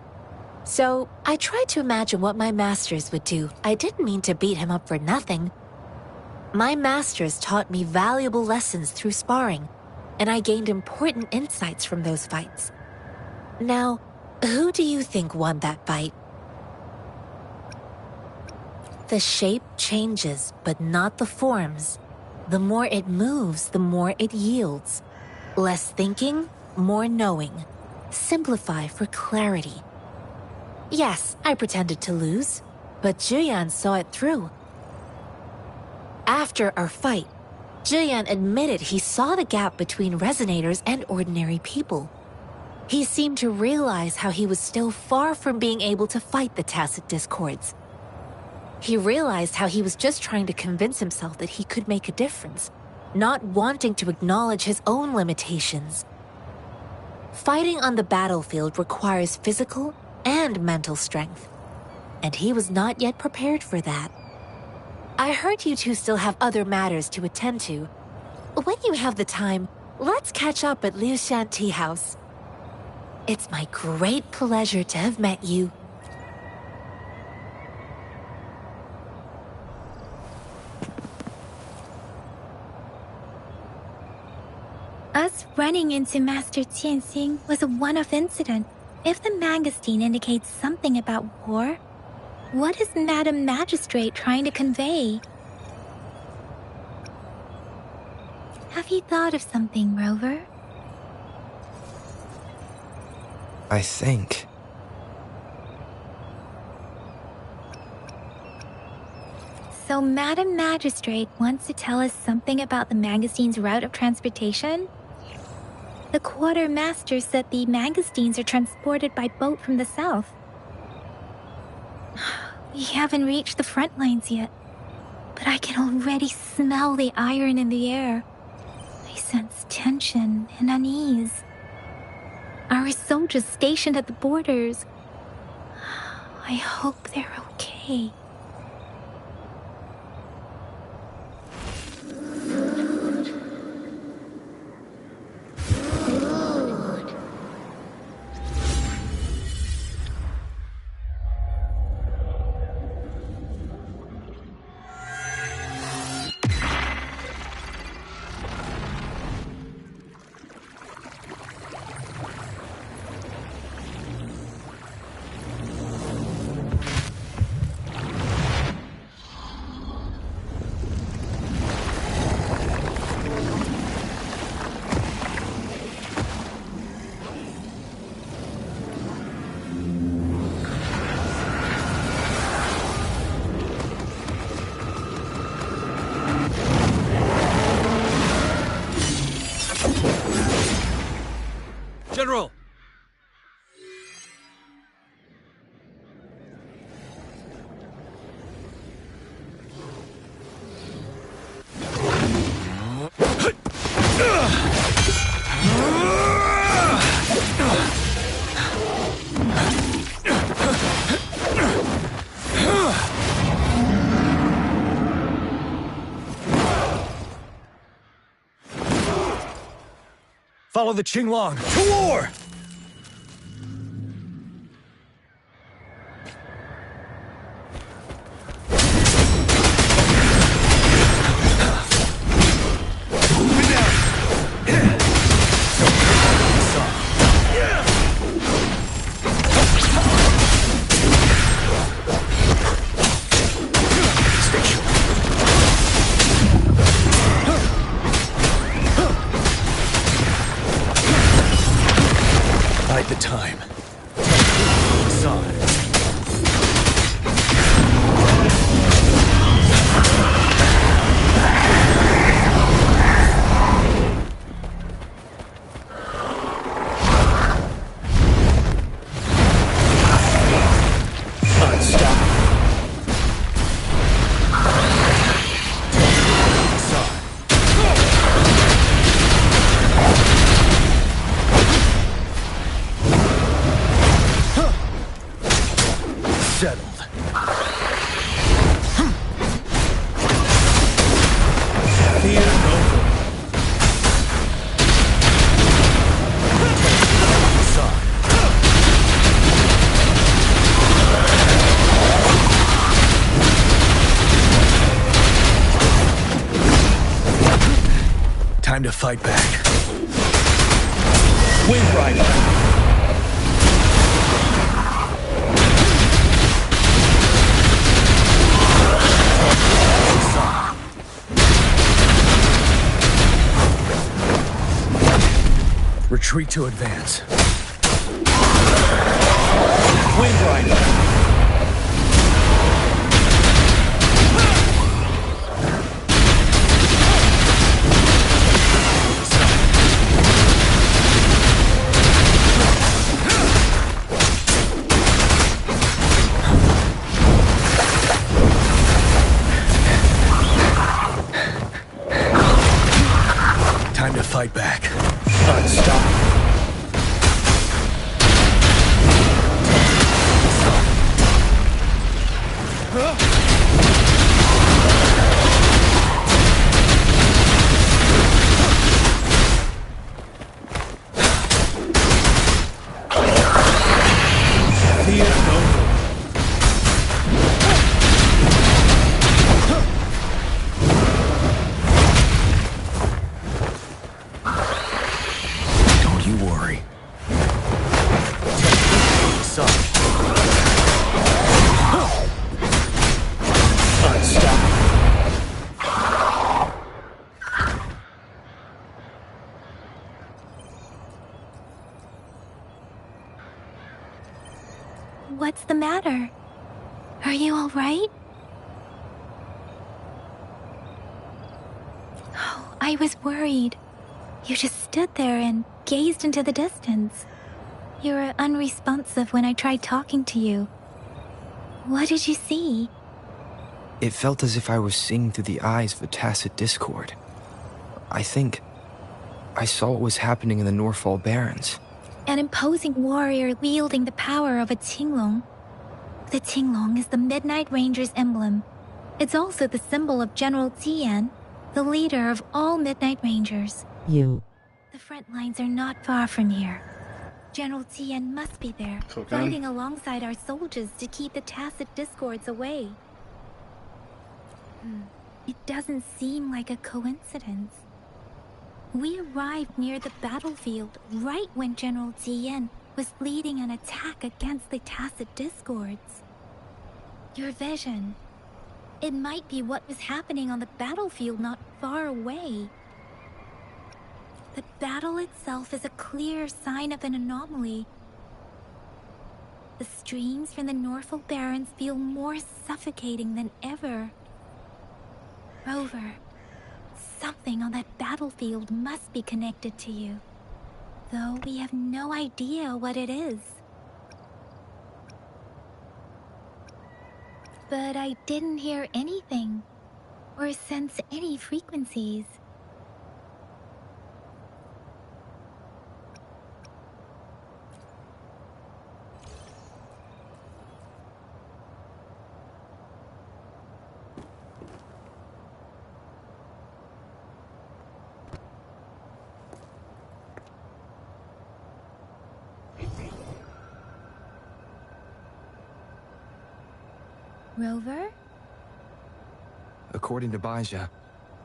So I tried to imagine what my masters would do. I didn't mean to beat him up for nothing. My masters taught me valuable lessons through sparring, and I gained important insights from those fights. Now, who do you think won that fight? The shape changes, but not the forms. The more it moves, the more it yields. Less thinking, more knowing. Simplify for clarity. Yes, I pretended to lose, but Zhuyan saw it through. After our fight, Zhuyan admitted he saw the gap between resonators and ordinary people. He seemed to realize how he was still far from being able to fight the tacit discords. He realized how he was just trying to convince himself that he could make a difference, not wanting to acknowledge his own limitations. Fighting on the battlefield requires physical and mental strength, and he was not yet prepared for that. I heard you two still have other matters to attend to. When you have the time, let's catch up at Liu Shan Tea House. It's my great pleasure to have met you. Us running into Master Tianxing was a one-off incident. If the magazine indicates something about war, what is Madam Magistrate trying to convey? Have you thought of something, Rover? I think. So Madam Magistrate wants to tell us something about the magazine's route of transportation? The quartermaster said the magazines are transported by boat from the south. We haven't reached the front lines yet, but I can already smell the iron in the air. I sense tension and unease. Our soldiers stationed at the borders. I hope they're okay. General! Follow the Qinglong to war! The time. Settled. Fear no more. Time to fight back. Wind Rider. Retreat to advance. Wind Rider. Time to fight back. Unstoppable. What's the matter? Are you all right? Oh, I was worried. You just stood there and gazed into the distance. You were unresponsive when I tried talking to you. What did you see? It felt as if I was seeing through the eyes of a tacit discord. I think I saw what was happening in the Norfall Barrens. An imposing warrior wielding the power of a Tinglong. The Tinglong is the Midnight Ranger's emblem. It's also the symbol of General Tian, the leader of all Midnight Rangers. You. The front lines are not far from here. General Tian must be there, fighting alongside our soldiers to keep the tacit discords away. It doesn't seem like a coincidence. We arrived near the battlefield right when General Tian was leading an attack against the tacit discords. Your vision. It might be what was happening on the battlefield not far away. The battle itself is a clear sign of an anomaly. The streams from the Norfall Barrens feel more suffocating than ever. Rover, something on that battlefield must be connected to you, though we have no idea what it is. But I didn't hear anything, or sense any frequencies. Rover? According to Baija,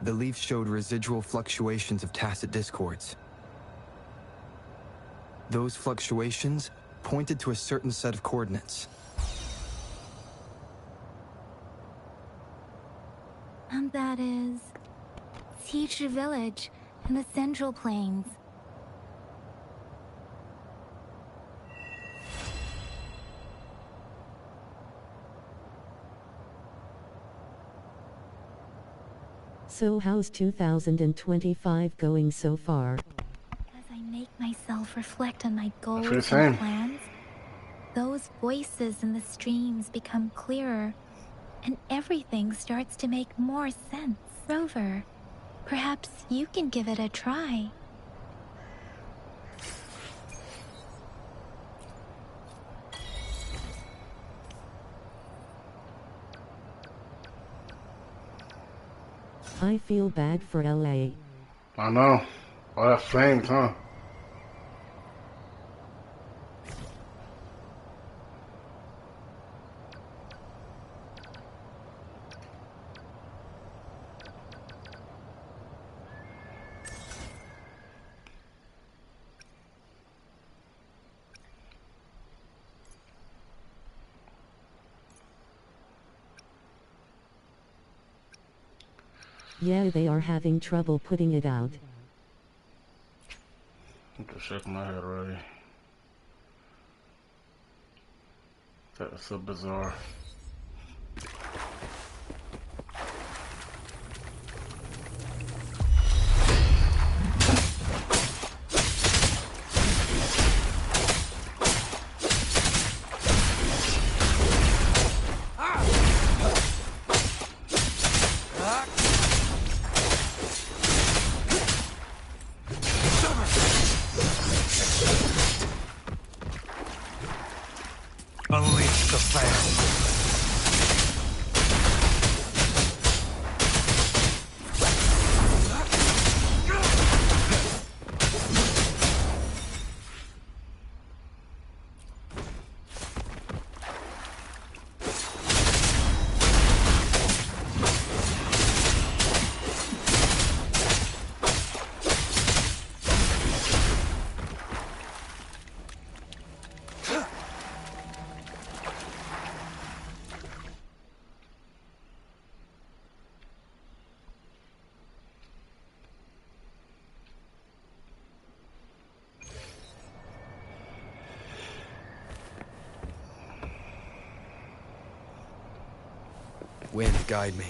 the leaf showed residual fluctuations of tacit discords. Those fluctuations pointed to a certain set of coordinates. And that is Teacher Village in the Central Plains. So how's 2025 going so far? As I make myself reflect on my goals the and same. plans, those voices in the streams become clearer, and everything starts to make more sense. Rover, perhaps you can give it a try. I feel bad for LA. I know. All that flames, huh? Yeah, they are having trouble putting it out. I'm just shaking my head already. That's so bizarre. Unleash the flame. Wind, guide me.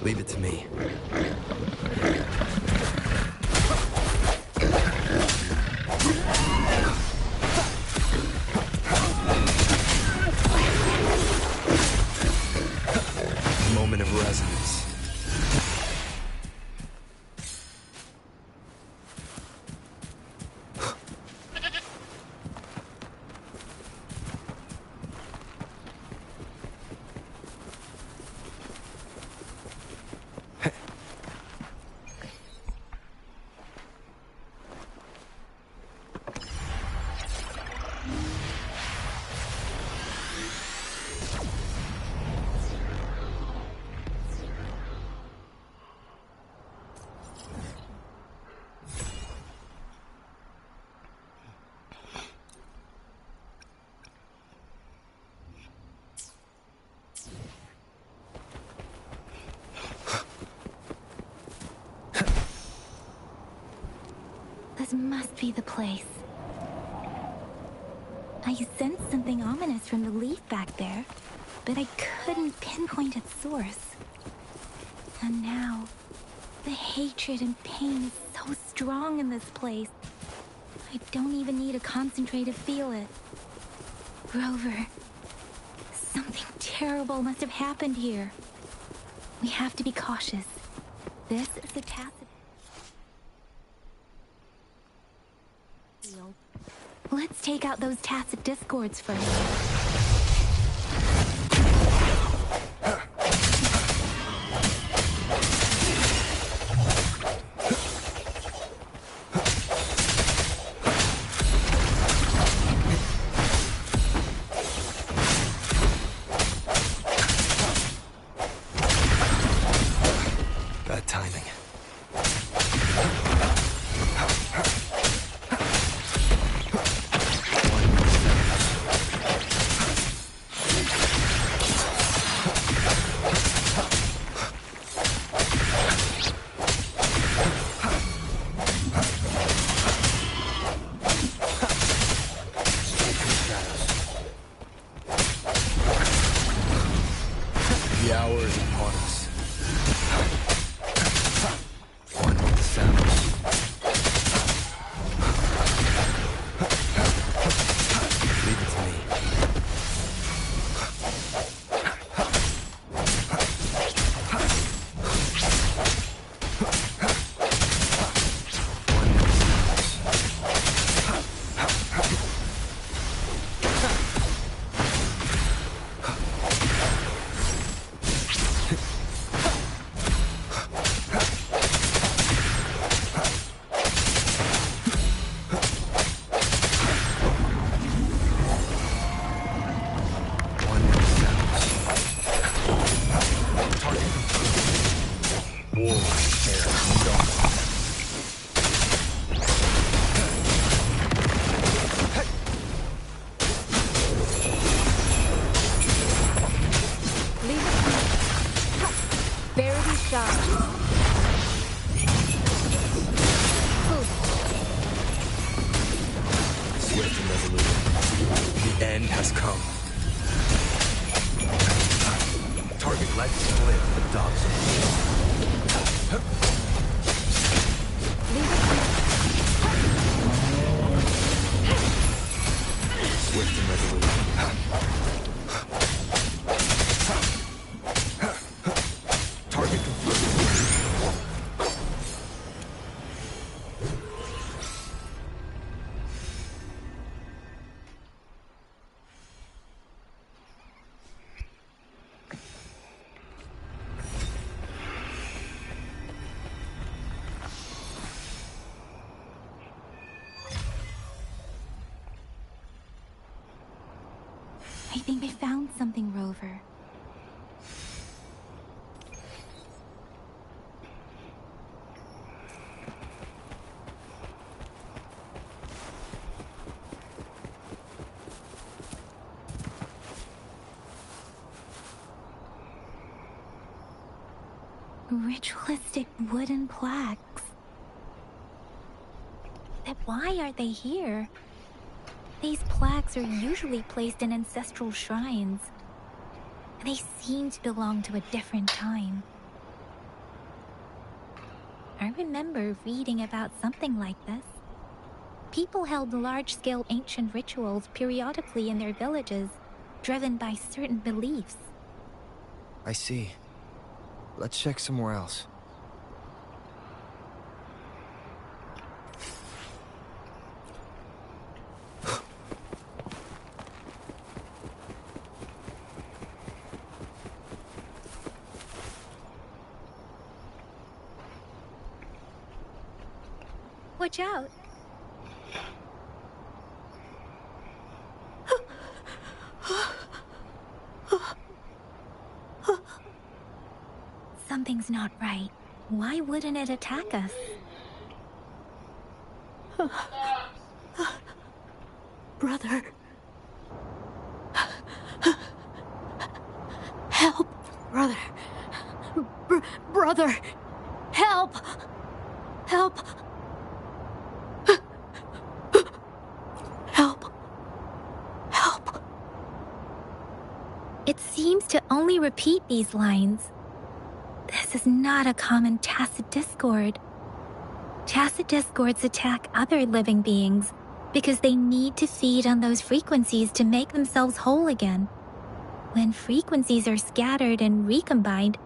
Leave it to me. Moment of resonance. This must be the place. I sensed something ominous from the leaf back there, but I couldn't pinpoint its source. And now, the hatred and pain is so strong in this place. I don't even need a concentrate to feel it. Rover, something terrible must have happened here. We have to be cautious. This is a tacit. Let's take out those tacit discords first. Bad timing. The hour is upon us. One with the sounds. Leave it to me. Swift and resolute. The end has come. Target let split the dogs. Swift and resolute. Target confirmed. I think I found something, Rover. Ritualistic wooden plaques. But why are they here? These plaques are usually placed in ancestral shrines. They seem to belong to a different time. I remember reading about something like this. People held large-scale ancient rituals periodically in their villages, driven by certain beliefs. I see. Let's check somewhere else. Watch out! Something's not right. Why wouldn't it attack us? Brother. Help! Brother. Brother! Help! Help! Help! Help! It seems to only repeat these lines. This is not a common tacit discord. Tacit discords attack other living beings because they need to feed on those frequencies to make themselves whole again. When frequencies are scattered and recombined,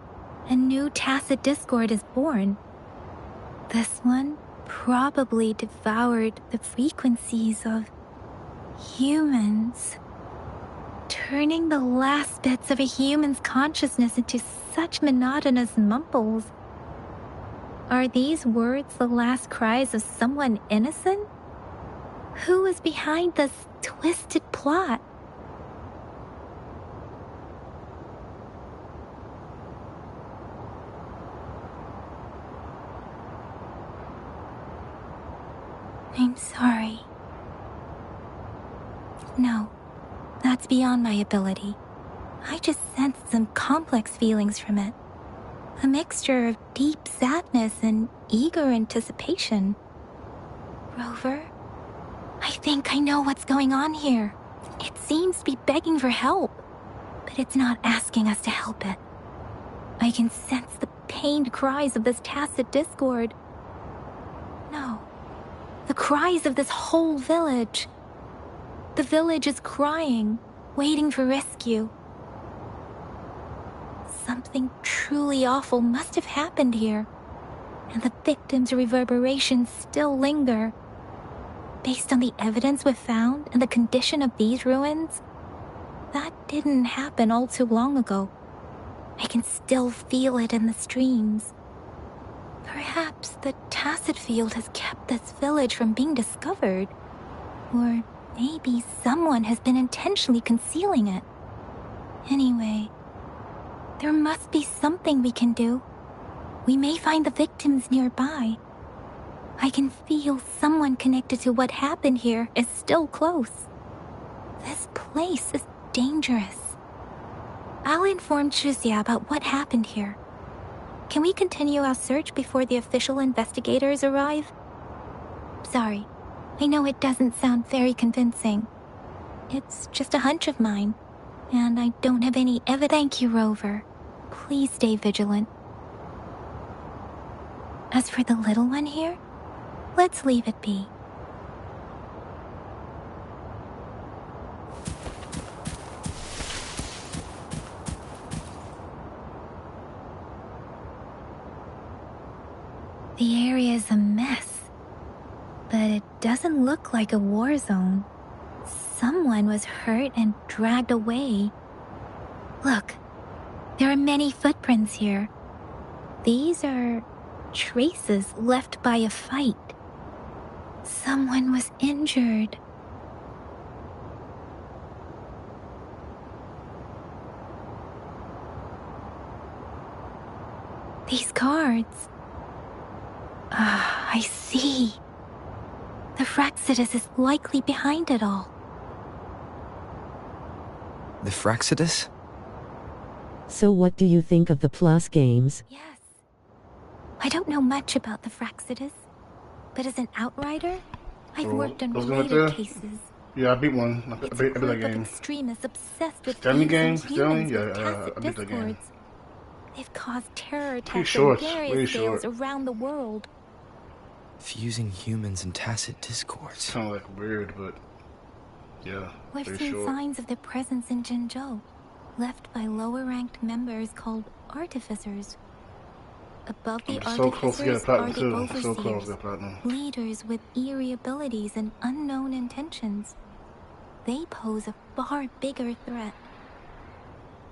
a new tacit discord is born. This one probably devoured the frequencies of humans, turning the last bits of a human's consciousness into such monotonous mumbles. Are these words the last cries of someone innocent? Who is behind this twisted plot? I'm sorry. No, that's beyond my ability. I just sensed some complex feelings from it. A mixture of deep sadness and eager anticipation. Rover, I think I know what's going on here. It seems to be begging for help, but it's not asking us to help it. I can sense the pained cries of this tacit discord. No, the cries of this whole village. The village is crying, waiting for rescue. Something truly awful must have happened here, and the victims' reverberations still linger. Based on the evidence we've found and the condition of these ruins, that didn't happen all too long ago. I can still feel it in the streams. Perhaps the tacit field has kept this village from being discovered, or maybe someone has been intentionally concealing it. Anyway, there must be something we can do. We may find the victims nearby. I can feel someone connected to what happened here is still close. This place is dangerous. I'll inform Chuzia about what happened here. Can we continue our search before the official investigators arrive? Sorry, I know it doesn't sound very convincing. It's just a hunch of mine, and I don't have any evidence. Thank you, Rover. Please stay vigilant. As for the little one here, let's leave it be. The area is a mess, but it doesn't look like a war zone. Someone was hurt and dragged away. Look, there are many footprints here. These are traces left by a fight. Someone was injured. These cards. I see. The Fraxidus is likely behind it all. The Fraxidus? So what do you think of the Plus games? Yes, I don't know much about the Fraxidus, but as an outrider, I've worked on related cases. Yeah, I beat one. I It's beat a group that of game. extremists obsessed with Stanley game? fusing humans Stanley? with Yeah, tacit I beat that game. discords. They've caused terror Pretty attacks short, on way various scales short. around the world. Fusing humans and tacit discords. Kind of like weird, but yeah, We've very seen short. signs of their presence in Jinzhou, left by lower-ranked members called artificers. Above the I'm so close to getting artificers are platinum the too. I'm overseers, so close to getting platinum. leaders with eerie abilities and unknown intentions. They pose a far bigger threat.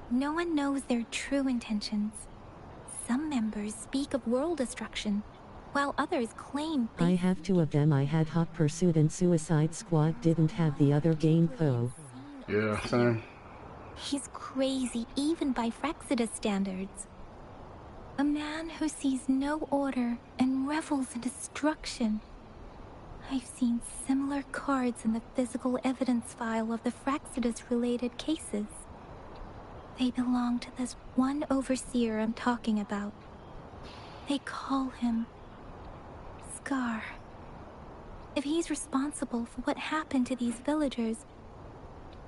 No one knows their true intentions. Some members speak of world destruction, while others claim I have two of them. I had Hot Pursuit and Suicide Squad, didn't have the other game though. Yeah, same. he's crazy even by Fraxidus standards. A man who sees no order and revels in destruction. I've seen similar cards in the physical evidence file of the Fraxidus-related cases. They belong to this one overseer I'm talking about. They call him Scar. If he's responsible for what happened to these villagers,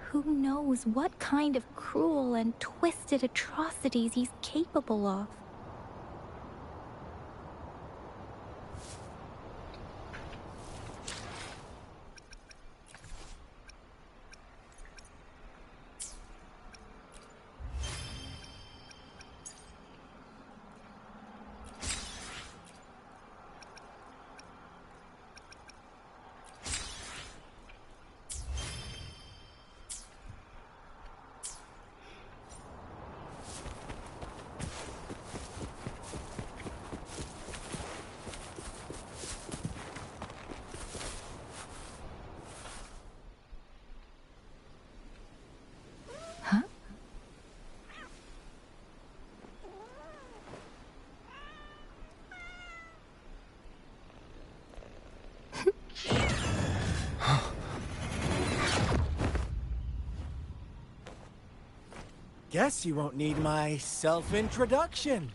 who knows what kind of cruel and twisted atrocities he's capable of? Guess you won't need my self-introduction.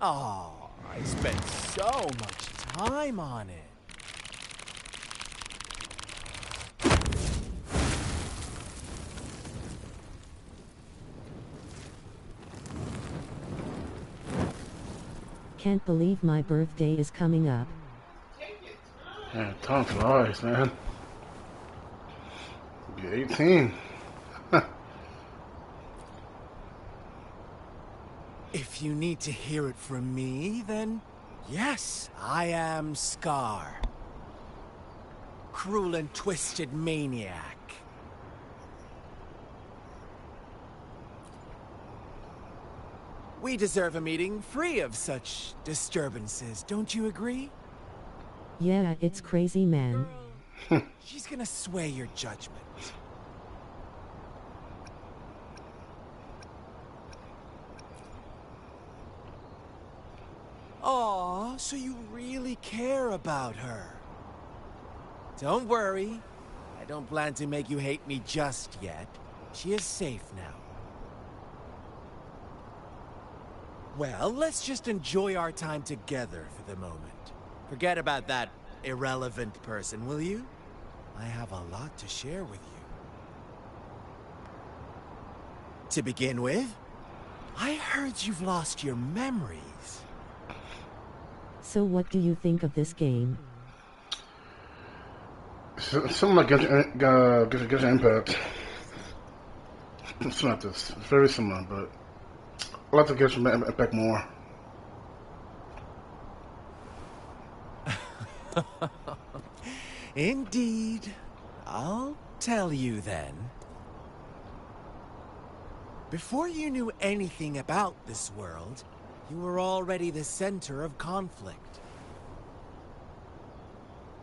Oh, I spent so much time on it. Can't believe my birthday is coming up. Man, time flies, man. Be 18. If you need to hear it from me, then yes, I am Scar. Cruel and twisted maniac. We deserve a meeting free of such disturbances, don't you agree? Yeah, it's crazy, man. She's gonna sway your judgment. Aw, so you really care about her. Don't worry. I don't plan to make you hate me just yet. She is safe now. Well, let's just enjoy our time together for the moment. Forget about that irrelevant person, will you? I have a lot to share with you. To begin with, I heard you've lost your memories. So what do you think of this game? Something like Genshin Impact. It's not this. It's very similar, but I like to Genshin Impact more. Indeed. I'll tell you then. Before you knew anything about this world, you were already the center of conflict.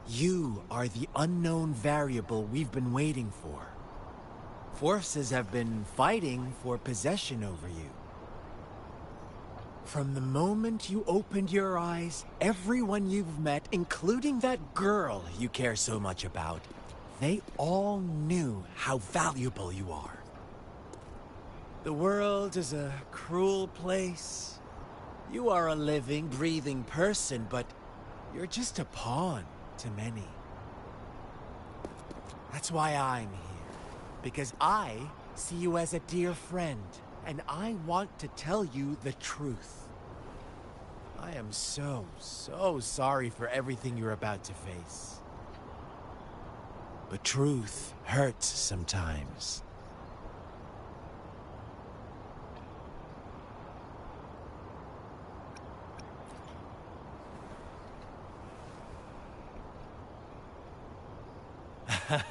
You are the unknown variable we've been waiting for. Forces have been fighting for possession over you. From the moment you opened your eyes, everyone you've met, including that girl you care so much about, they all knew how valuable you are. The world is a cruel place. You are a living, breathing person, but you're just a pawn to many. That's why I'm here. Because I see you as a dear friend, and I want to tell you the truth. I am so sorry for everything you're about to face. But truth hurts sometimes.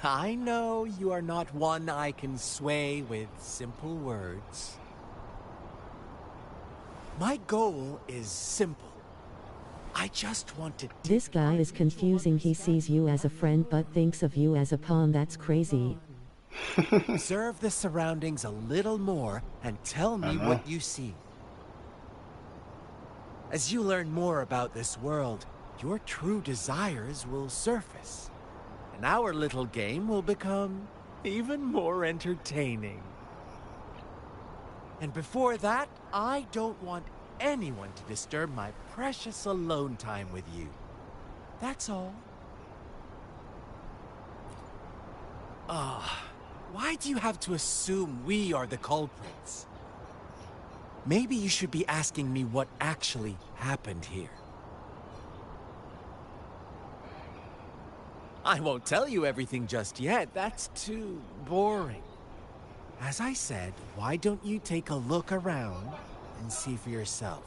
I know you are not one I can sway with simple words. My goal is simple. I just want to... This guy is confusing. He sees you as a friend but thinks of you as a pawn. That's crazy. Observe the surroundings a little more and tell me what you see. As you learn more about this world, your true desires will surface. And our little game will become even more entertaining. And before that, I don't want anyone to disturb my precious alone time with you. That's all. Why do you have to assume we are the culprits? Maybe you should be asking me what actually happened here. I won't tell you everything just yet. That's too boring. As I said, why don't you take a look around and see for yourself?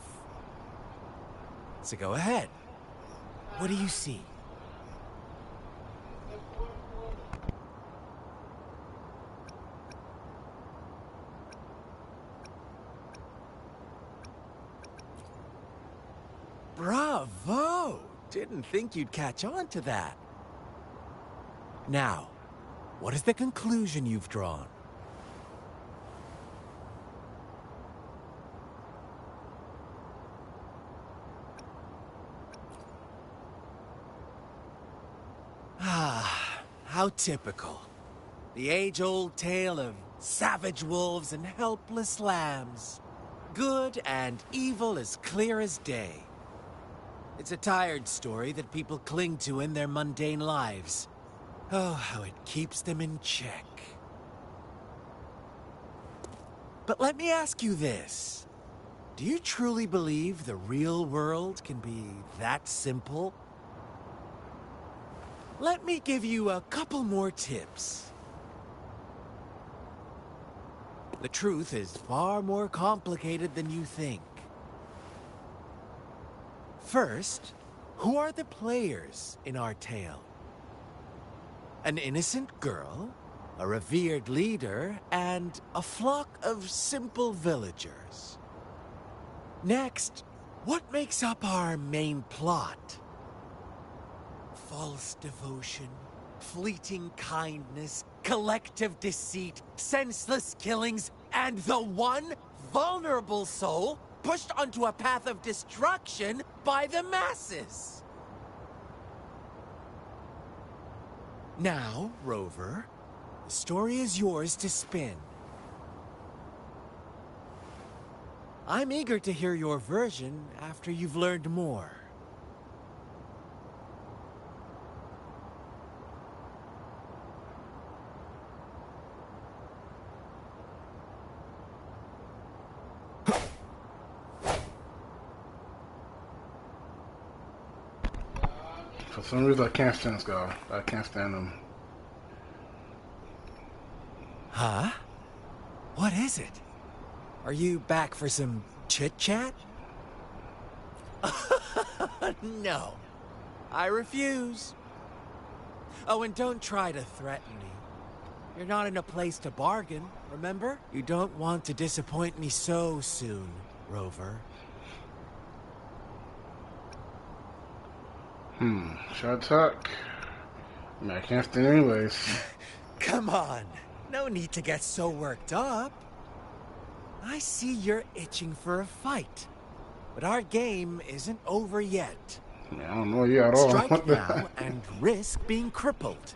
So go ahead. What do you see? Bravo! Didn't think you'd catch on to that. Now, what is the conclusion you've drawn? How typical. The age-old tale of savage wolves and helpless lambs. Good and evil as clear as day. It's a tired story that people cling to in their mundane lives. Oh, how it keeps them in check. But let me ask you this. Do you truly believe the real world can be that simple? Let me give you a couple more tips. The truth is far more complicated than you think. First, who are the players in our tale? An innocent girl, a revered leader, and a flock of simple villagers. Next, what makes up our main plot? False devotion, fleeting kindness, collective deceit, senseless killings, and the one vulnerable soul pushed onto a path of destruction by the masses. Now, Rover, the story is yours to spin. I'm eager to hear your version after you've learned more. For some reason, I can't stand this guy. I can't stand him. Huh? What is it? Are you back for some chit-chat? No. I refuse. Oh, and don't try to threaten me. You're not in a place to bargain, remember? You don't want to disappoint me so soon, Rover. Should I talk? I mean, I can't stand anyways. Come on. No need to get so worked up. I see you're itching for a fight. But our game isn't over yet. I don't know you at all. Strike now and risk being crippled.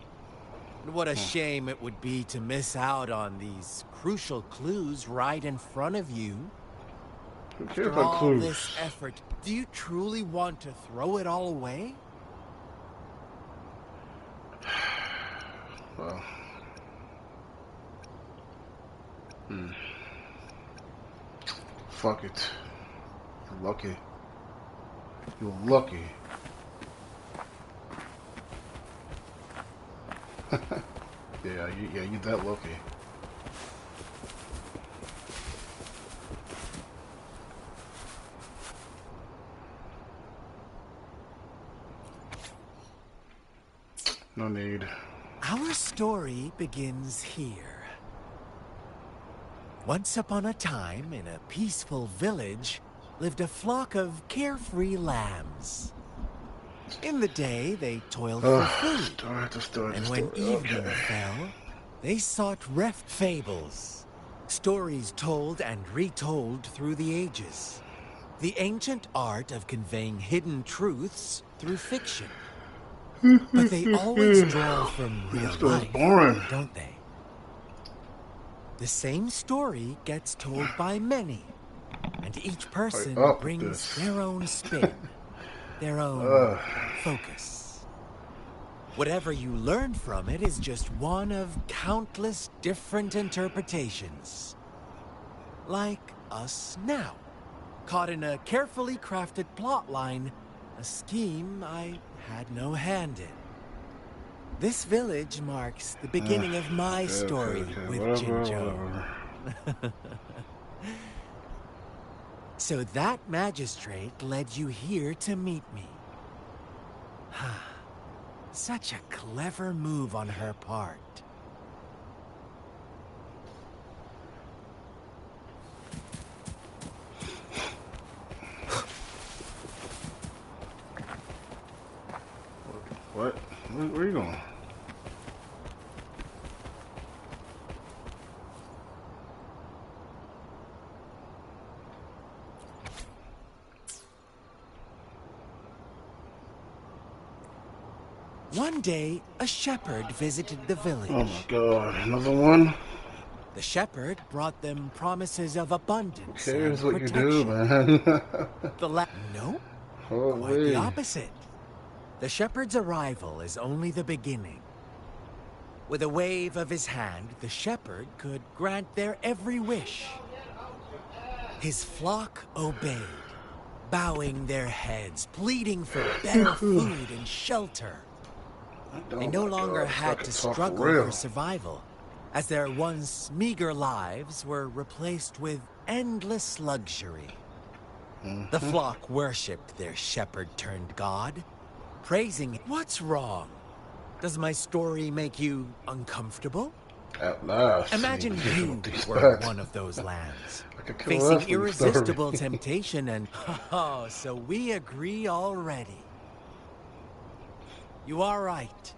What a shame it would be to miss out on these crucial clues right in front of you. Who cares After about all clues? this effort, do you truly want to throw it all away? Well. Fuck it. You're lucky. You're lucky. Yeah, you that lucky. No need. Our story begins here. Once upon a time, in a peaceful village, lived a flock of carefree lambs. In the day, they toiled for food. And when evening fell, they sought fables. Stories told and retold through the ages. The ancient art of conveying hidden truths through fiction. But they always draw from real life, don't they? The same story gets told by many, and each person brings their own spin, their own focus. Whatever you learn from it is just one of countless different interpretations. Like us now, caught in a carefully crafted plotline, a scheme I had no hand in. This village marks the beginning of my story with Jinzhou. So that magistrate led you here to meet me. Such a clever move on her part. What? Where are you going? One day, a shepherd visited the village. Oh my god, another one? The shepherd brought them promises of abundance. Who cares and what you protection. do, man? No, quite the opposite. The shepherd's arrival is only the beginning. With a wave of his hand, the shepherd could grant their every wish. His flock obeyed, bowing their heads, pleading for better food and shelter. They no longer had to struggle for survival, as their once meager lives were replaced with endless luxury. The flock worshipped their shepherd-turned-god, praising it. What's wrong? Does my story make you uncomfortable? At last. Imagine you were one of those lambs, facing irresistible temptation and... Oh, so we agree already. You are right.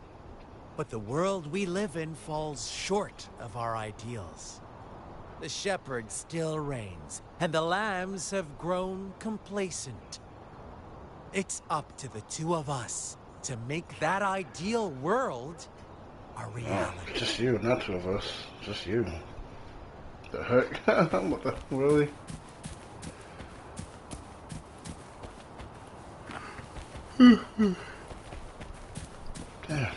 But the world we live in falls short of our ideals. The shepherd still reigns, and the lambs have grown complacent. It's up to the two of us to make that ideal world a reality. Just you, not two of us. Just you. The heck? What the... Really? Damn.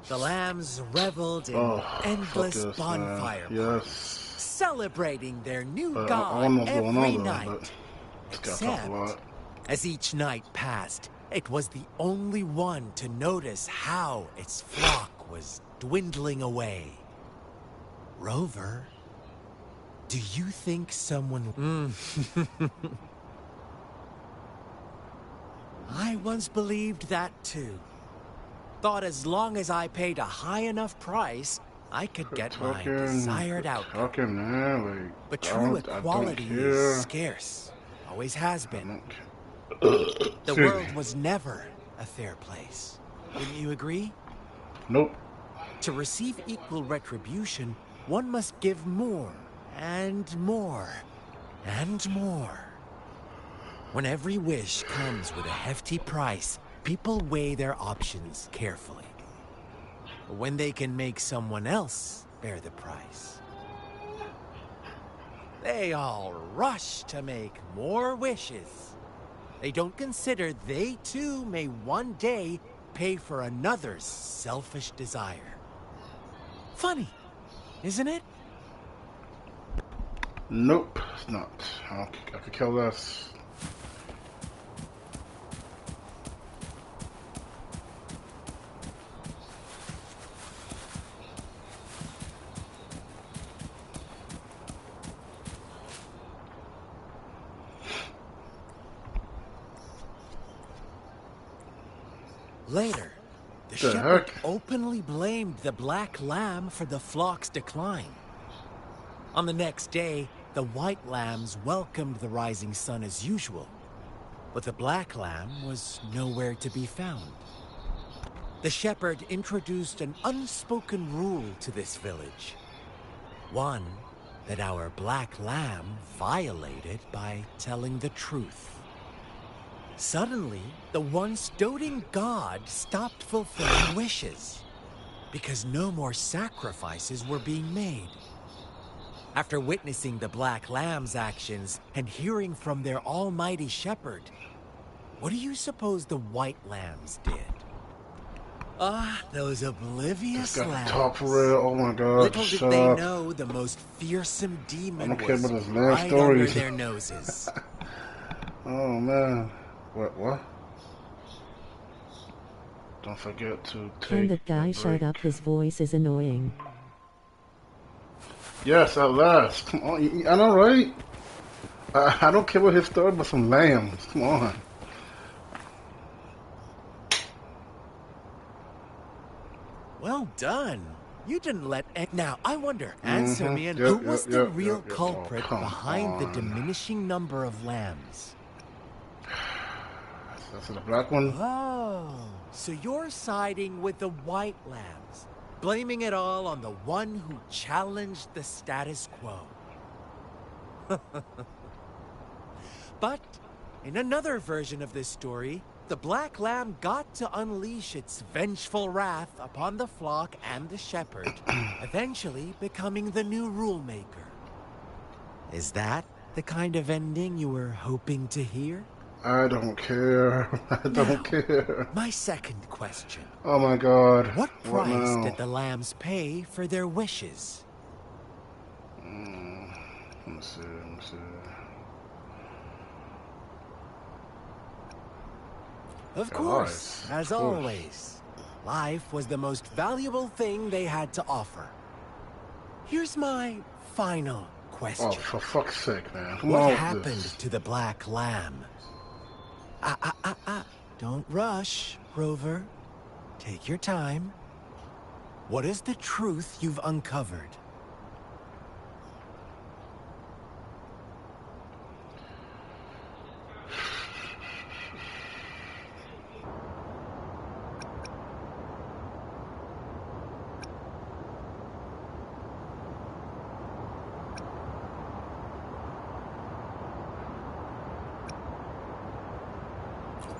The lambs reveled in endless bonfire parties, celebrating their new god every night. Except, as each night passed, it was the only one to notice how its flock was dwindling away. Rover, do you think someone... I once believed that too. Thought as long as I paid a high enough price, I could get my desired outcome. But true equality is scarce. Always has been. The world was never a fair place. Wouldn't you agree? Nope. To receive equal retribution, one must give more, and more, and more. When every wish comes with a hefty price, people weigh their options carefully. But when they can make someone else bear the price, they all rush to make more wishes. They don't consider they too may one day pay for another's selfish desire. Funny, isn't it? Nope, it's not. I could care less. Later, the The shepherd heck? openly blamed the black lamb for the flock's decline. On the next day, the white lambs welcomed the rising sun as usual, but the black lamb was nowhere to be found. The shepherd introduced an unspoken rule to this village. One that our black lamb violated by telling the truth. Suddenly, the once doting god stopped fulfilling wishes, because no more sacrifices were being made. After witnessing the black lamb's actions and hearing from their almighty shepherd, what do you suppose the white lambs did? Ah, those oblivious Got lambs. to talk for real. Oh my god. Little did Shut they up. know the most fearsome I demon don't care was about this lamb right under stories. their noses. Oh man. What? Don't forget to Can take that guy shut up? His voice is annoying. Yes, at last. Come on. I know, right? I don't care what his story, but some lambs. Come on. Well done. You didn't let... Now, I wonder, answer me, and Yep, who was yep, the yep, real yep, yep. culprit Oh, come behind the on. diminishing number of lambs? That's the black one? Oh, so you're siding with the white lambs, blaming it all on the one who challenged the status quo. But in another version of this story, the black lamb got to unleash its vengeful wrath upon the flock and the shepherd, eventually becoming the new rule maker. Is that the kind of ending you were hoping to hear? I don't care. I don't care. My second question. Oh my god. What price now? did the lambs pay for their wishes? Let me see. Of Their course, lives, as of course. always. Life was the most valuable thing they had to offer. Here's my final question. Oh, for fuck's sake, man. Come What on with happened this. to the black lamb? Don't rush, Rover. Take your time. What is the truth you've uncovered?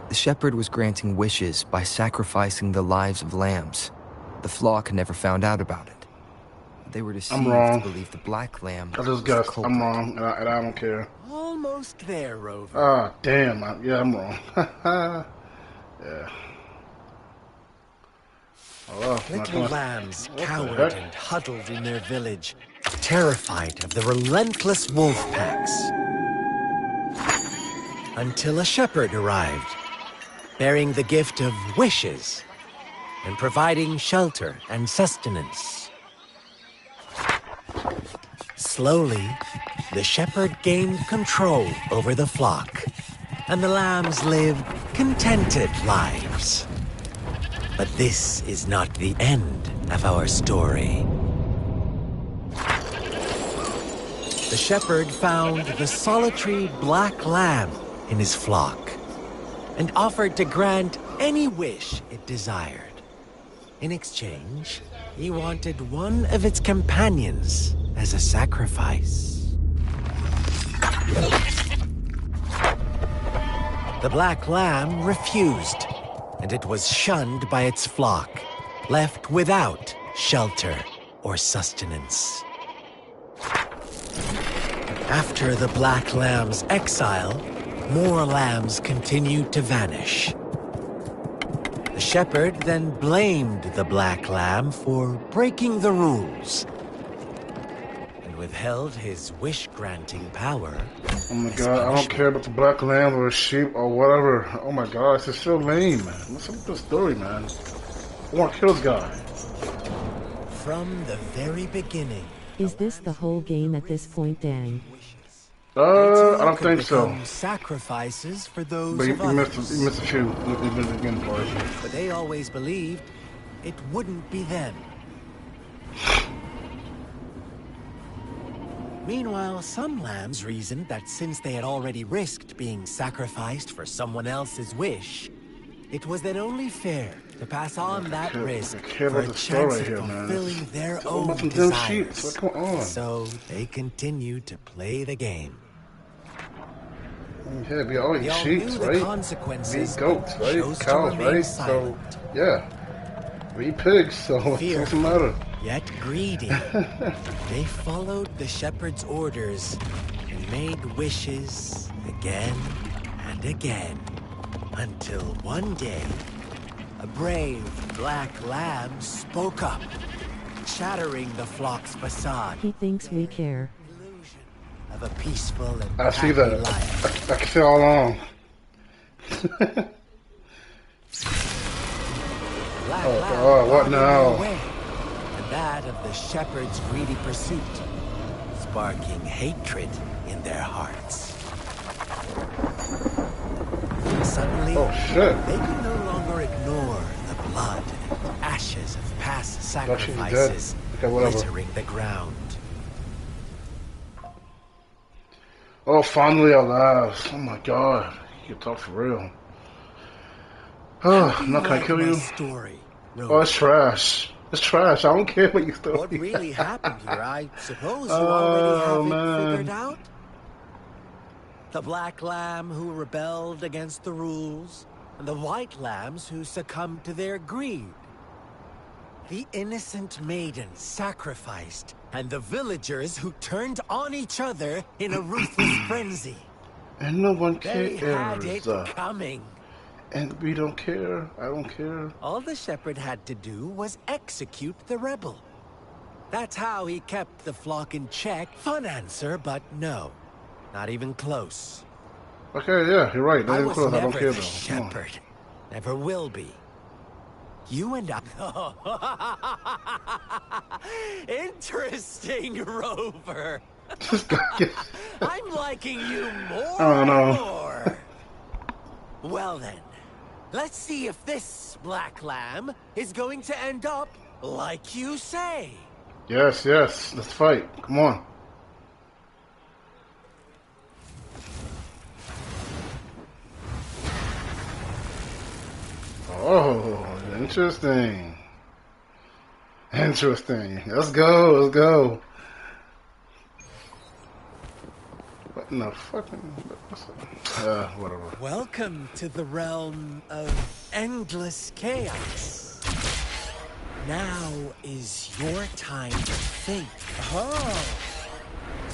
The shepherd was granting wishes by sacrificing the lives of lambs. The flock never found out about it. They were deceived wrong. to believe the black lamb I was just the guessed. culprit. I'm wrong, and I don't care. Almost there, Rover. Ah, damn. I'm wrong. Yeah. Oh, well, Little lambs What the cowered heck? and huddled in their village, terrified of the relentless wolf packs. Until a shepherd arrived, bearing the gift of wishes and providing shelter and sustenance. Slowly, the shepherd gained control over the flock, and the lambs lived contented lives. But this is not the end of our story. The shepherd found the solitary black lamb in his flock and offered to grant any wish it desired. In exchange, he wanted one of its companions as a sacrifice. The black lamb refused, and it was shunned by its flock, left without shelter or sustenance. After the black lamb's exile, more lambs continued to vanish. The shepherd then blamed the black lamb for breaking the rules and withheld his wish-granting power. Oh my god, I don't care about the black lamb or sheep or whatever. Oh my god, this is so lame, man. What's up with the story, man? I want to kill this guy. From the very beginning. Is this the whole game at this point, Dan? I don't think so. Sacrifices for those But you of others. missed a few. You missed the beginning part. But they always believed it wouldn't be them. Meanwhile, some lambs reasoned that since they had already risked being sacrificed for someone else's wish, it was then only fair to pass on that risk for a chance of fulfilling their own desires. What's going on? So they continued to play the game. Yeah, we all eat sheep, right? We eat goats, right? Cows, right? So, yeah. We eat pigs, so what's the matter? Yet greedy, they followed the shepherd's orders and made wishes again and again, until one day, a brave black lamb spoke up, shattering the flock's facade. He thinks we care. Of a peaceful and I see that. I can see all along. Oh God, what now? And that of the shepherd's greedy pursuit, sparking hatred in their hearts. Suddenly, they could no longer ignore the blood and ashes of past sacrifices littering the ground. Oh, finally alive. Oh my God. You can talk for real. Oh, I'm not gonna kill you. Story, oh, it's trash. It's trash. I don't care what you story. What really happened here? I suppose you already have it figured out? The black lamb who rebelled against the rules, and the white lambs who succumbed to their greed. The innocent maiden sacrificed, and the villagers who turned on each other in a ruthless frenzy. And no one cares. They had it coming. And we don't care. I don't care. All the shepherd had to do was execute the rebel. That's how he kept the flock in check. Fun answer, but no. Not even close. Okay, yeah, you're right. Not even close. I don't care, the though. shepherd. Never will be. You and I... Interesting, Rover. I'm liking you more and more. Well then, let's see if this black lamb is going to end up like you say. Yes, yes. Let's fight. Come on. Oh, interesting. Interesting. Let's go. Let's go. What in the fucking... whatever. Welcome to the realm of endless chaos. Now is your time to think. Oh,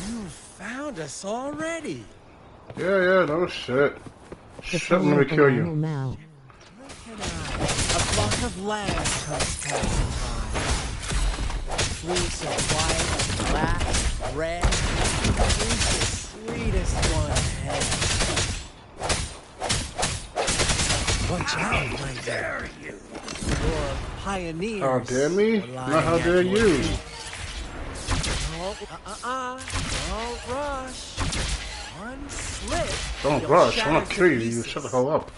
you found us already. Yeah, no shit. Shit, let me kill you. Now. A flock of lambs comes passing by. Fleece of white, black, red. Who's the sweetest one ahead? Watch out, my dare you. Your pioneers. How dare me? Not how dare you. Don't rush. One slip. Don't rush. I'm gonna kill you. You shut the hell up.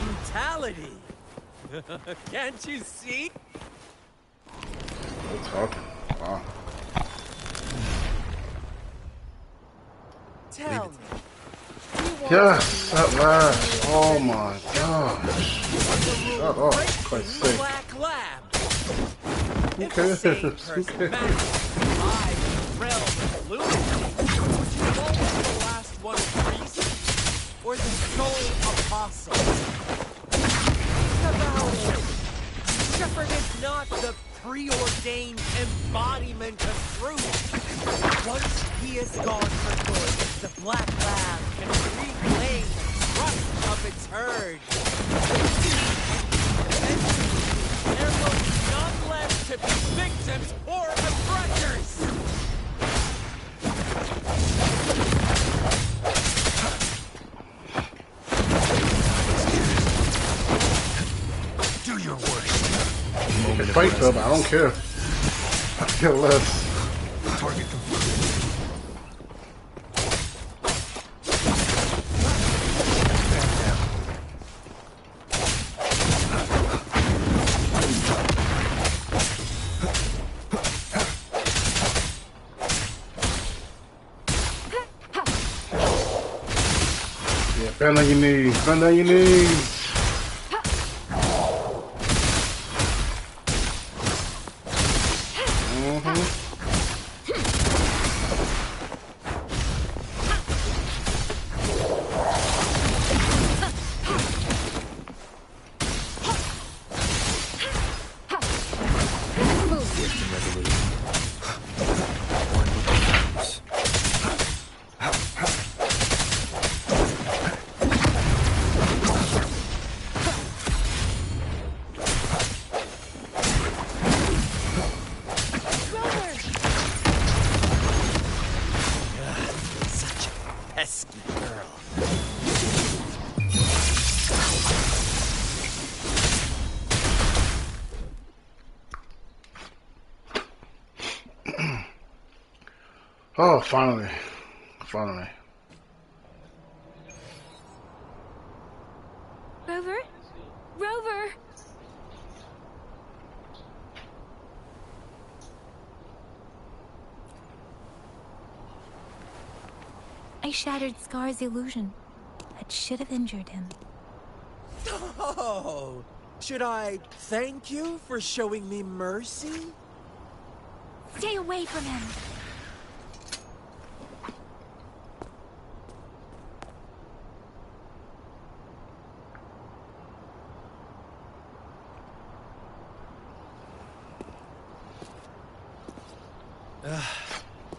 Brutality. Can't you see? We're talking. Wow. tell me. Yes, at last. Oh my gosh. Shut up, for Christ's sake. Black Lab. Who cares? Who cares? I realm of lunacy. Would you go with the last one priest or the sole apostle? About it. Shepherd is not the preordained embodiment of truth. Once he is gone for good, the Black Lab can reclaim the trust of its herd. Eventually, there will be none left to be victims or aggressors. Do your worst. Fight them, I don't care. I care less. Target confirmed. Yeah, bend on your knees, bend on your knees. Oh, finally. Finally. Rover? Rover! I shattered Scar's illusion. That should have injured him. Oh, should I thank you for showing me mercy? Stay away from him!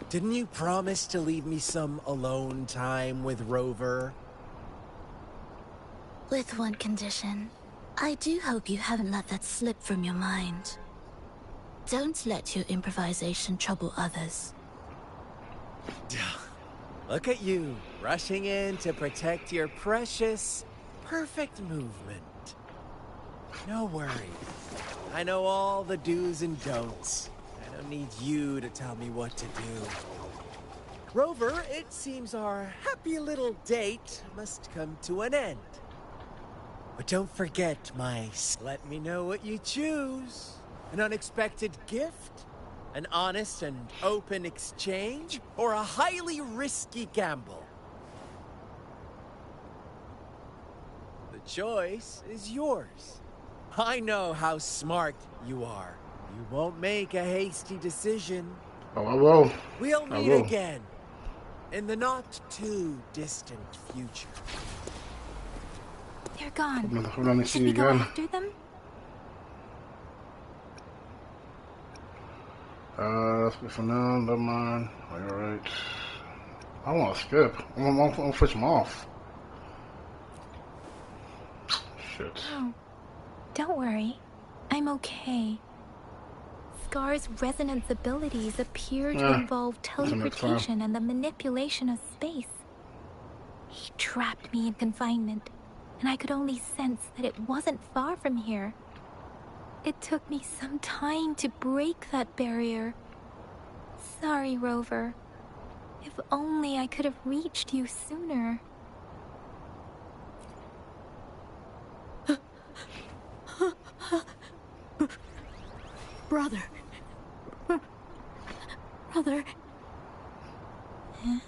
Didn't you promise to leave me some alone time with Rover? With one condition. I do hope you haven't let that slip from your mind. Don't let your improvisation trouble others. Look at you, rushing in to protect your precious, perfect movement. No worries. I know all the do's and don'ts. I don't need you to tell me what to do. Rover, it seems our happy little date must come to an end. But don't forget my... Let me know what you choose. An unexpected gift? An honest and open exchange? Or a highly risky gamble? The choice is yours. I know how smart you are. You won't make a hasty decision. Oh, I will. We'll I meet will. again. In the not-too-distant future. They're gone. Hold on, Should we go after them? That's good for now. Never mind. Oh, you're right. I want to skip. I'm gonna switch them off. Shit. Oh, don't worry. I'm okay. Scar's resonance abilities appear to involve that's enough time. teleportation and the manipulation of space. He trapped me in confinement, and I could only sense that it wasn't far from here. It took me some time to break that barrier. Sorry, Rover. If only I could have reached you sooner. Brother. Brother. Huh?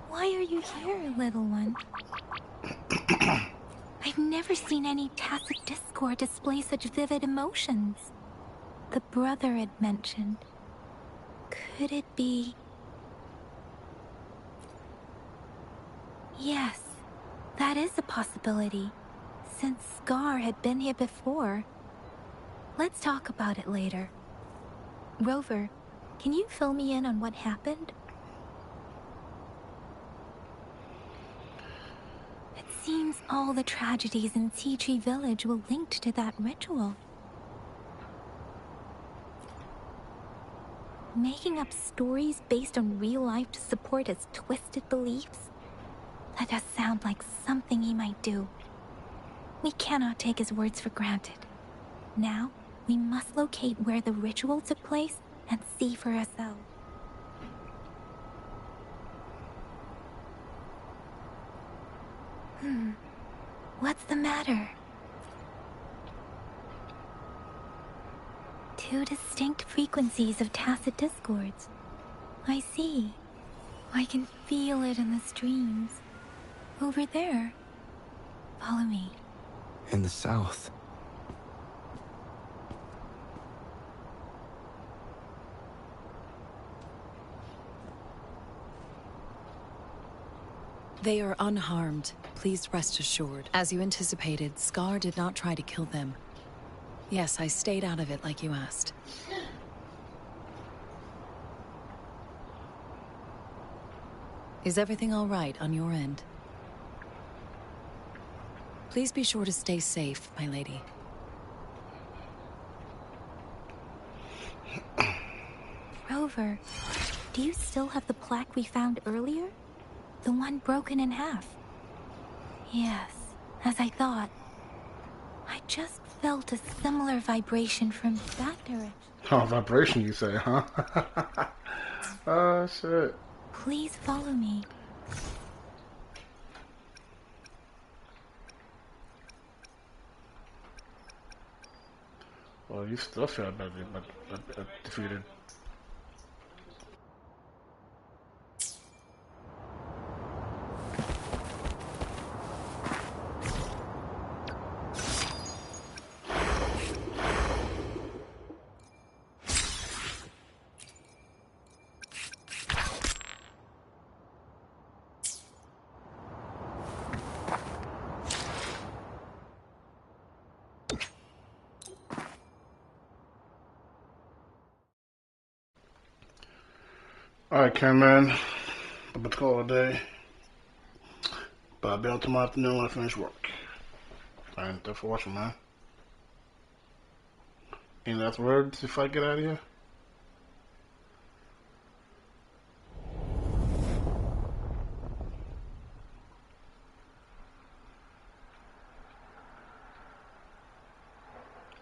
Why are you here, little one? I've never seen any tacit discord display such vivid emotions. The brother had mentioned. Could it be... Yes, that is a possibility, since Scar had been here before. Let's talk about it later. Rover, can you fill me in on what happened? It seems all the tragedies in Tea Tree Village were linked to that ritual. Making up stories based on real life to support his twisted beliefs? That does sound like something he might do. We cannot take his words for granted. Now, we must locate where the ritual took place and see for ourselves. What's the matter? Two distinct frequencies of tacit discords. I see. I can feel it in the streams. Over there. Follow me. In the south. They are unharmed. Please rest assured. As you anticipated, Scar did not try to kill them. Yes, I stayed out of it like you asked. Is everything all right on your end? Please be sure to stay safe, my lady. Rover, do you still have the plaque we found earlier? The one broken in half? Yes, as I thought. I just felt a similar vibration from that direction. Oh, vibration you say, huh? Oh, shit. Please follow me. Well, you still feel defeated. Alright, Cameron. I'm about to call it a day. But I'll be on tomorrow afternoon when I finish work. And thanks for watching, man. Any last words if I get out of here?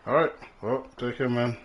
Alright, well, take care, man.